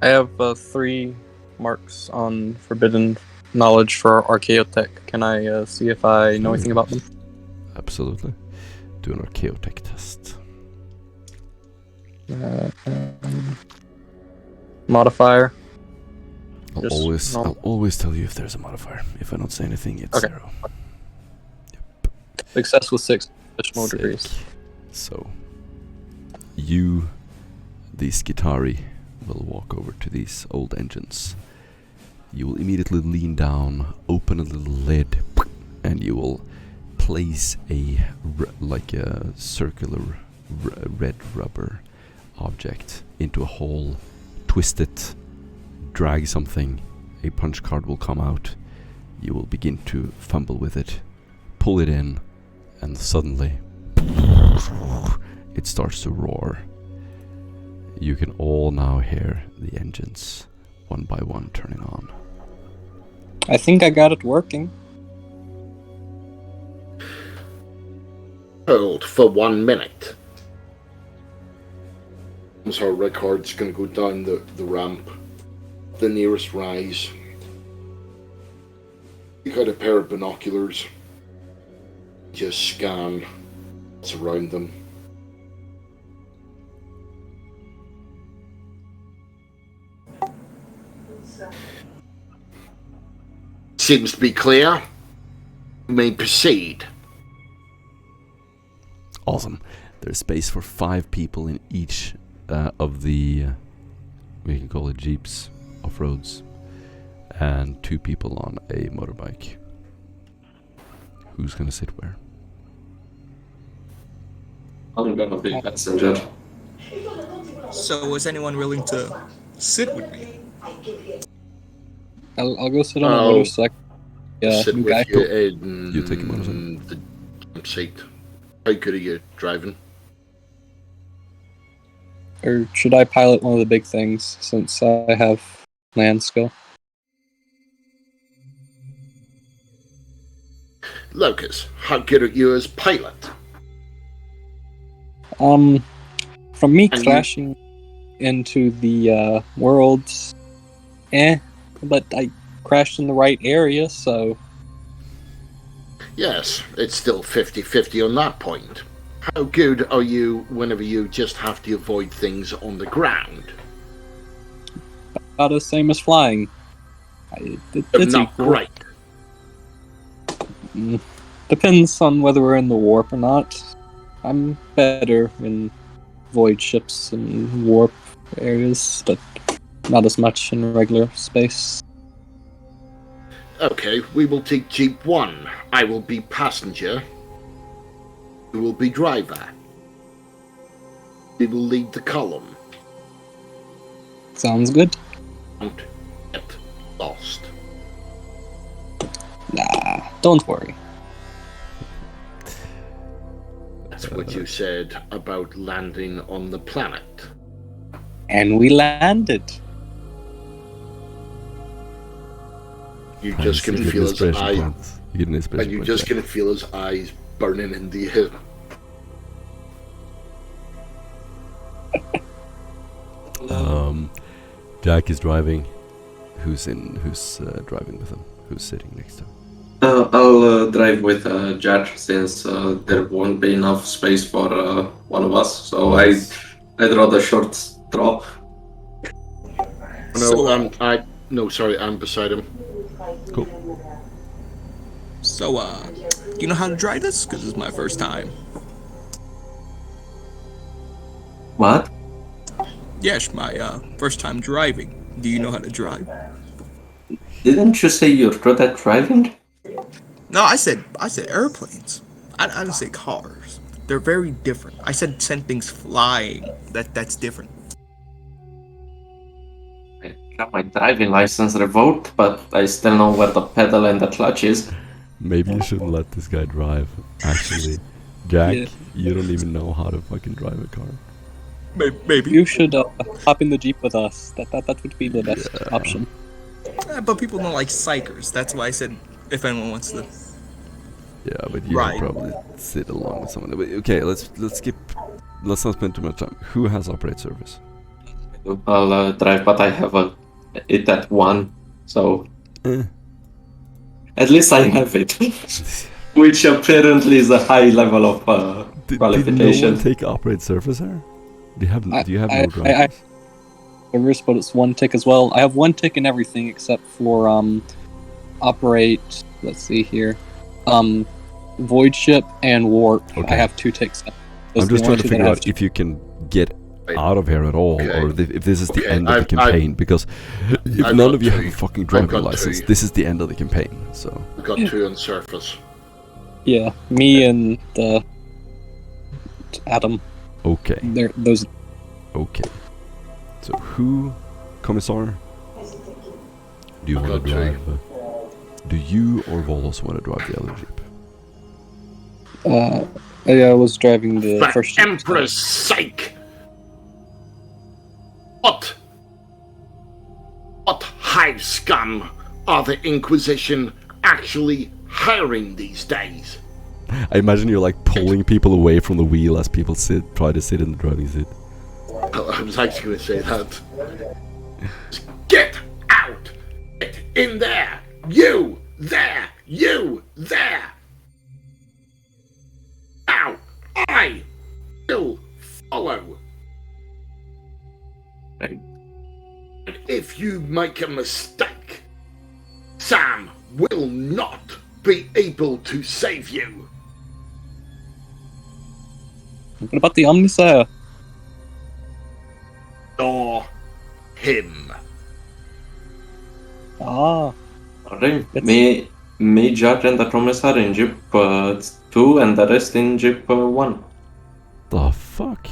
I have 3 marks on forbidden knowledge for archaeotech. Can I see if I know anything about them? Absolutely. Do an archaeotech test. Modifier. I'll always tell you if there's a modifier. If I don't say anything, it's Okay. 0. Success with 6 additional Sick. degrees. So, you, the Skitari, will walk over to these old engines. You will immediately lean down, open a little lid, and you will place a circular red rubber object into a hole, twist it, drag something, a punch card will come out. You will begin to fumble with it, pull it in, and suddenly it starts to roar. You can all now hear the engines, one by one, turning on. I think I got it working. Hold for 1 minute. So Rickard's going to go down the ramp, the nearest rise. You got a pair of binoculars. Just scan what's around them. Seems to be clear. You may proceed. Awesome. There's space for 5 people in each of the, we can call it jeeps, off-roads, and 2 people on a motorbike. Who's gonna sit where? I'm gonna be passenger. So is anyone willing to sit with me? I'll go sit on a Oh. motorcycle. Yeah, Sit with guy. you in You take a motorcycle. the campsite. How good are you driving? Or should I pilot one of the big things since I have land skill? Lucas, how good are you as pilot? From me And you- crashing into the worlds, but I crashed in the right area, so Yes, it's still 50-50 on that point. How good are you whenever you just have to avoid things on the ground? about the same as flying. But It's not equal. great. Depends on whether we're in the warp or not. I'm better in void ships and warp areas, but not as much in regular space. Okay, we will take Jeep 1. I will be passenger. You will be driver. We will lead the column. Sounds good. Don't get lost. Nah, don't worry. That's what you said about landing on the planet. And we landed. You just Nice, can you get feel an his inspiration eyes, point. You get an inspiration and you point, just yeah. can feel his eyes burning in the air. Jack is driving. Who's driving with him? Who's sitting next to him? I'll drive with Jet since there won't be enough space for one of us. So I'd draw the short straw. No, So, sorry, I'm beside him. Cool. So, you know how to drive this? Because it's my first time. What? Yes, my first time driving. Do you know how to drive? Didn't you say you're good at driving? No, I said airplanes. I didn't say cars. They're very different. I said send things flying. That's different. I got my driving license revoked, but I still know where the pedal and the clutch is. Maybe you shouldn't let this guy drive. Actually, Jack, Yeah. you don't even know how to fucking drive a car. Maybe. You should hop in the Jeep with us. That would be the best option. But people don't like psychers. That's why I said if anyone wants to. Yeah, but you Right. can probably sit along with someone. But okay, let's skip. Let's not spend too much time. Who has operate service? I'll drive, but I have it at 1, so Eh. at least I have it. Which apparently is a high level of Did no qualification. one take operate service here? Do you have no I drivers? service, but it's 1 tick as well. I have 1 tick in everything except for operate. Let's see here, void ship and warp. Okay. I have 2 ticks. I'm just trying to figure out if you can get Right. out of here at all, Okay. or if this is the Okay, end of the campaign. Because if I've none got of you have two. a fucking I've driving got license, two. this is the end of the campaign. So We've got 2 on surface. Yeah, me and Adam. okay, Those. okay. So who, Commissar? Do you I've want to got two. drive? Do you or Volos want to drive the other jeep? I was driving the For first Jeep. Emperor's sake! What hive scum are the Inquisition actually hiring these days? I imagine you're like pulling people away from the wheel as people try to sit in the driving seat. I was actually going to say that. Get out! Get in there! You there! You there! Now, I will follow. Right. And if you make a mistake, Sam will not be able to save you. What about the Omnisaur? Or him. Ah, Alright, It's- me, Jack, and the Commissar in Jeep 2, and the rest in Jeep 1. The fuck?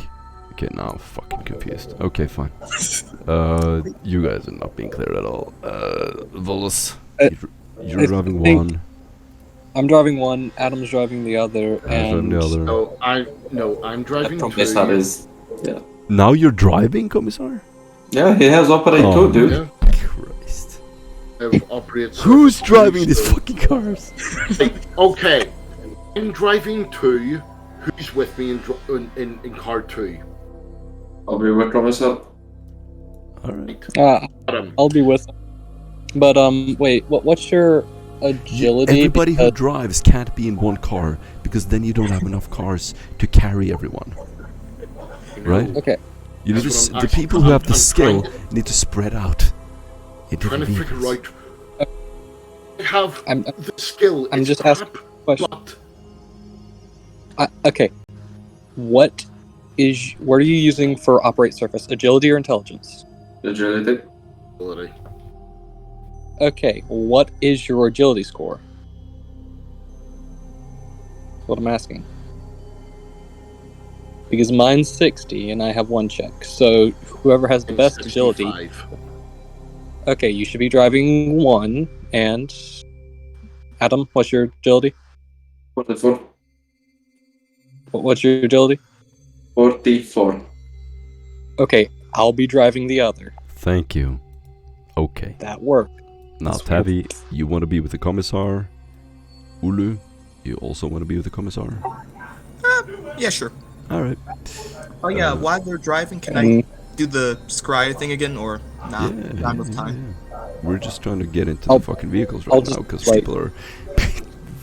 Okay, now I'm fucking confused. Okay, fine. You guys are not being clear at all. Volos, I- you're I driving think- 1. I'm driving 1. Adam's driving the other, Adam's driving and the other. I'm The driving Commissar 2. is. Now you're driving, Commissar? Yeah, he has operate Oh, too, dude. Yeah, Christ. I have operate Who's service driving too, these so- fucking cars? Okay, I'm driving 2. Who's with me in car 2? I'll be with Commissar. Alright. Adam. I'll be with him. But wait, what's your agility? Everybody who Because- drives can't be in one car because then you don't have enough cars to carry everyone. Right? Okay. You need to That's what the I'm people who have the I'm skill trying- need to spread out into Trying the to figure vehicles. out. I have I'm the skill. I'm it's just asking crap, a question. but Okay. What are you using for operate surface? Agility or intelligence? Agility. ability. Okay. What is your agility score? That's what I'm asking. Because mine's 60 and I have 1 check. So whoever has the best agility. 65. Okay, you should be driving 1. And Adam, what's your agility? 44. What's your agility? 44. Okay, I'll be driving the other. Thank you. Okay. That worked. Now, That's Tavi, you want to be with the Commissar. Ulu, you also want to be with the Commissar. Yeah, sure. Alright. Oh yeah, Uh, while they're driving, can I Mm, do the scry thing again, or nah? Not enough time. We're just trying to get into I'll- the fucking vehicles I'll right now just because wait. people are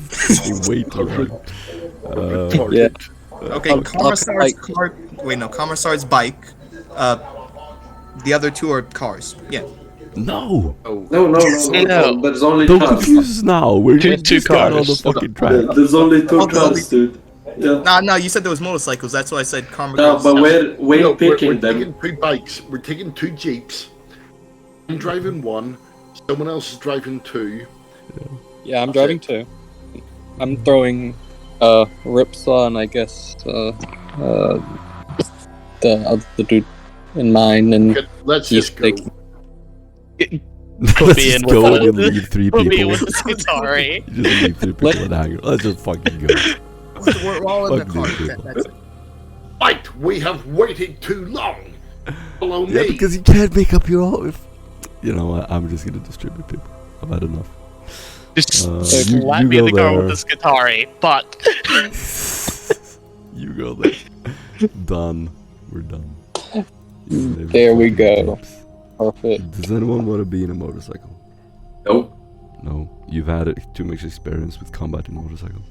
sitting way too long. Yeah. Okay, I'll- Commissar's like- car. Wait, no, Commissar's bike. The other 2 are cars. Yeah. No! Oh, No. No. There's only Don't cars. confuse us now! We're Two just got on the cars. fucking track. There's only 2 Oh, there's only- cars, dude. Yeah. Nah, you said there was motorcycles. That's why I said No, Carmichael's. but we're no, picking we're them. taking 2 bikes. We're taking 2 jeeps. I'm driving 1. Someone else is driving 2. Yeah, I'm That's driving it. 2. I'm throwing Ripsaw and I guess the other dude in mine, and Okay, let's he's just go. taking- Put Let's me just in go with and the- leave 3 Put me people. with the Skitari. You just leave 3 people in anger. Let's just fucking go. We're all in the Fuck car. these people. That's it. Right, we have waited too long. Follow Yeah, me. because you can't make up your own. You know what? I'm just gonna distribute people. I've had enough. Just you slap me in go the car with there. the Skitari. But You go there. Done. We're done. There we go. Perfect. Does anyone want to be in a motorcycle? Nope. No. You've had too much experience with combat in motorcycle.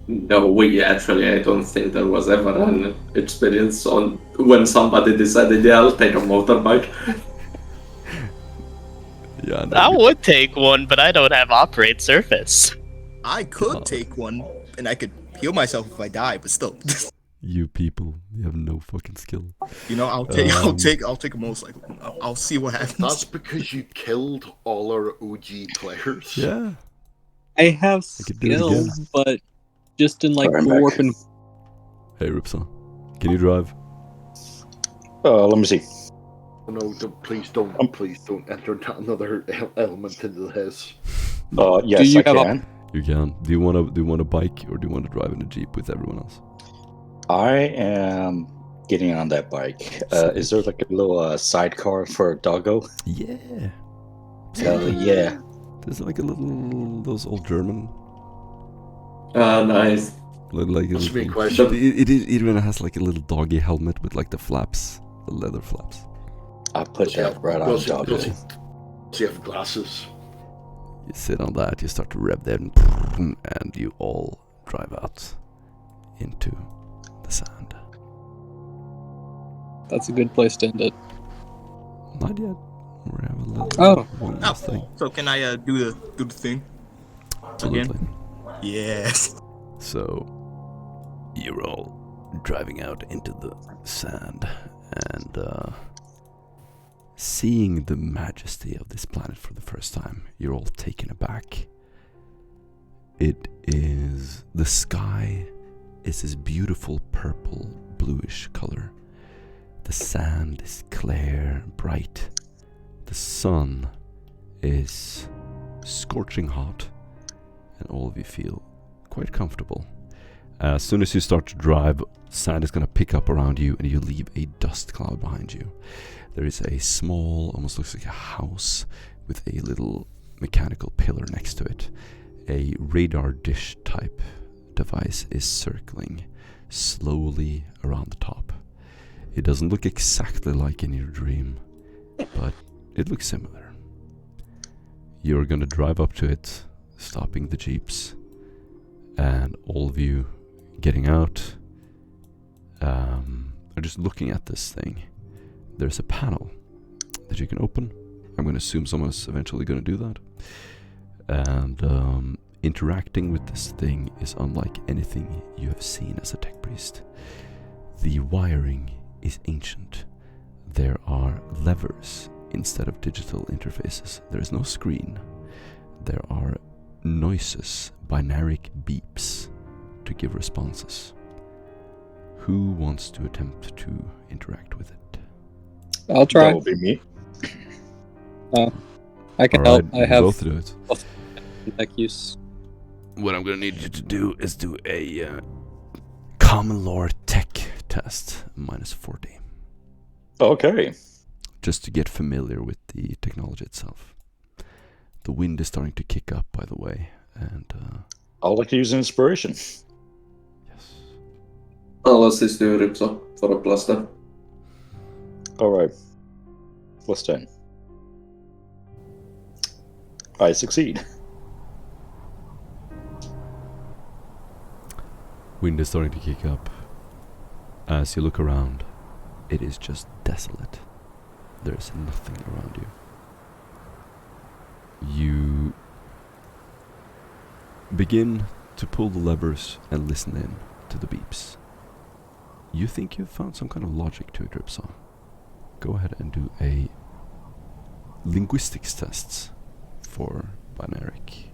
No, I don't think there was ever an experience on when somebody decided, yeah, I'll take a motorbike. Yeah, no, I would take one, but I don't have operate surface. I could take one, and I could heal myself if I die, but still. you people, you have no fucking skill. You know, I'll take a motorcycle. I'll see what happens. That's because you killed all our OG players. Yeah. I have I could do it again. skills, but just in like Sorry, I'm back. warp and Hey, Ripsaw. Can you drive? Let me see. No, please don't enter another element into this. Yes, Do you I have a- can. You can. Do you want a bike or do you want to drive in a Jeep with everyone else? I am getting on that bike. Is there like a little sidecar for a doggo? Yeah. Hell yeah. There's like a little those old German Nice. like a That's me little, question. it even has like a little doggy helmet with like the flaps, the leather flaps. I'll put that right on doggo. Does he have glasses? You sit on that, you start to rev them, and you all drive out into the sand. that's a good place to end it. Not yet. We have a little one Oh, last thing. so can I do the thing? Absolutely. Yes. So you're all driving out into the sand and seeing the majesty of this planet for the first time. You're all taken aback. The sky is this beautiful purple bluish color. The sand is clear and bright. The sun is scorching hot, and all of you feel quite comfortable. As soon as you start to drive, sand is going to pick up around you and you leave a dust cloud behind you. There is a small, almost looks like a house with a little mechanical pillar next to it. A radar dish type device is circling slowly around the top. It doesn't look exactly like in your dream, but it looks similar. You're going to drive up to it, stopping the jeeps, and all of you getting out are just looking at this thing. There's a panel that you can open. I'm going to assume someone's eventually going to do that. And interacting with this thing is unlike anything you have seen as a tech priest. The wiring is ancient. There are levers instead of digital interfaces. There is no screen. There are noises, binaric beeps to give responses. Who wants to attempt to interact with it? I'll try. That will be me. I can Alright, help. I have both do it. tech use. What I'm gonna need you to do is do a common lore tech test, -40. Okay. Just to get familiar with the technology itself. The wind is starting to kick up, by the way, and I'll like to use an inspiration. yes. I'll assist you, Ripsa, for a +10. Alright. What's 10? I succeed. Wind is starting to kick up. As you look around, it is just desolate. There is nothing around you. You begin to pull the levers and listen in to the beeps. You think you've found some kind of logic to it, Ripsaw. Go ahead and do a linguistics tests for Binaric.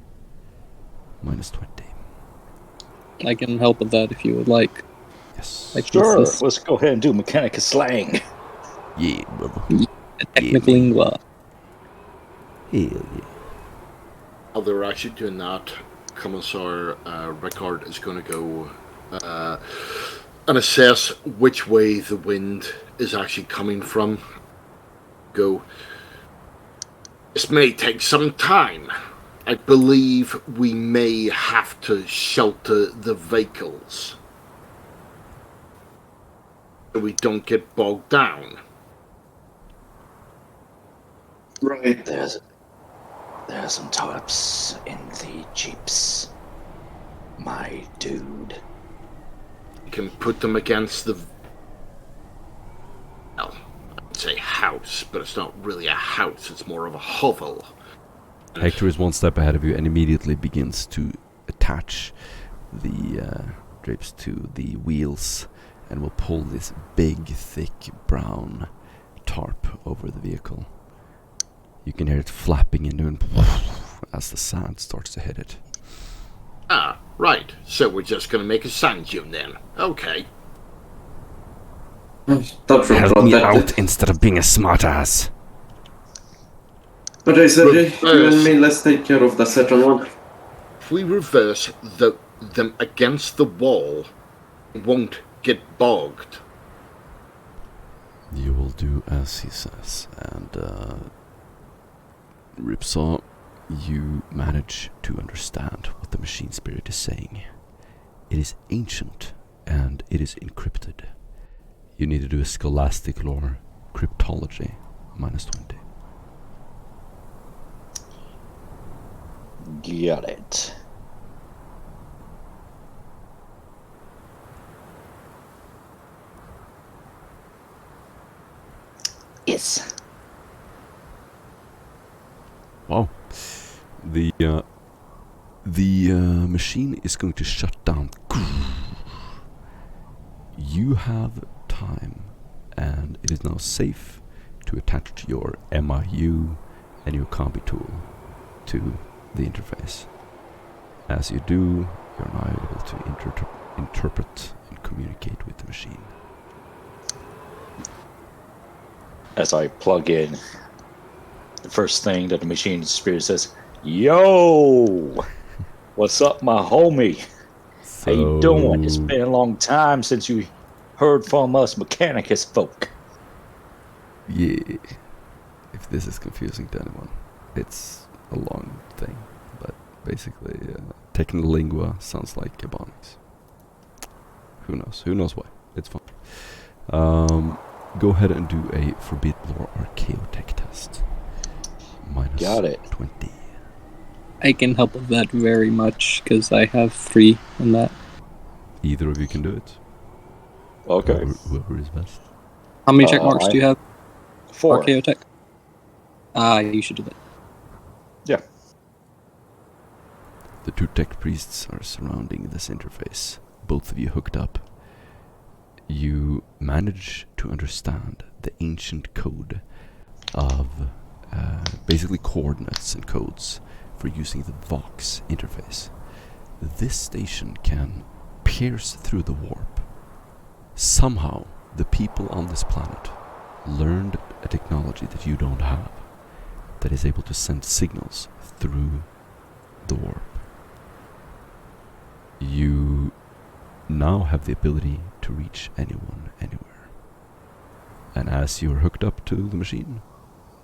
-20. I can help with that if you would like. Yes. Like Sure, this is let's go ahead and do Mechanica slang. Yeah, brother. a technical lingua. Hell yeah. While they're actually doing that, Commissar Rickard is going to go and assess which way the wind is actually coming from. Go. This may take some time. I believe we may have to shelter the vehicles so we don't get bogged down. Right. There are some tarps in the jeeps, my dude. You can put them against the... Well, I'd say house, but it's not really a house, it's more of a hovel. Hector is one step ahead of you and immediately begins to attach the drapes to the wheels and will pull this big, thick, brown tarp over the vehicle. You can hear it flapping and doing as the sand starts to hit it. Ah, right. So we're just going to make a sand dune then. Okay. That should Help me protect out it. instead of being a smartass. But I said, you and Reverse. me, let's take care of the second one. If we reverse them against the wall, it won't get bogged. You will do as he says, and Ripsaw, you manage to understand what the machine spirit is saying. It is ancient and it is encrypted. You need to do a scholastic lore cryptology -20. Got it. Yes. Wow. The machine is going to shut down. You have time, and it is now safe to attach your MIU and your combi tool to the interface. As you do, you're now able to interpret and communicate with the machine. As I plug in, the first thing that the machine spirit says, "Yo, what's up, my homie? How you doing? It's been a long time since you heard from us Mechanicus folk." Yeah. If this is confusing to anyone, it's a long thing, but basically, technical lingua sounds like Ebonics. Who knows? Who knows why? It's fine. Go ahead and do a Forbid Lore Archaeotech test. Got it. -20. I can help with that very much because I have 3 in that. Either of you can do it. Okay. Whoever is best. How many check marks do you have? 4. Archaeotech? You should do that. Yeah. The 2 tech priests are surrounding this interface. Both of you hooked up. You manage to understand the ancient code of basically coordinates and codes for using the Vox interface. This station can pierce through the warp. Somehow, the people on this planet learned a technology that you don't have that is able to send signals through the warp. You now have the ability to reach anyone, anywhere. And as you're hooked up to the machine,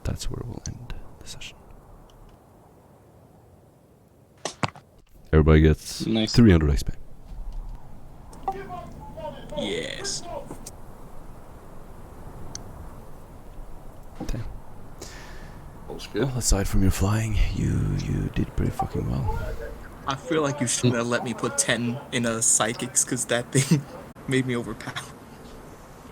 that's where we'll end the session. Everybody gets Nice. 300 XP. Yes. Okay. All's good. Well, aside from your flying, you did pretty fucking well. I feel like you shouldn't have let me put 10 in a psychics because that thing made me overpowered.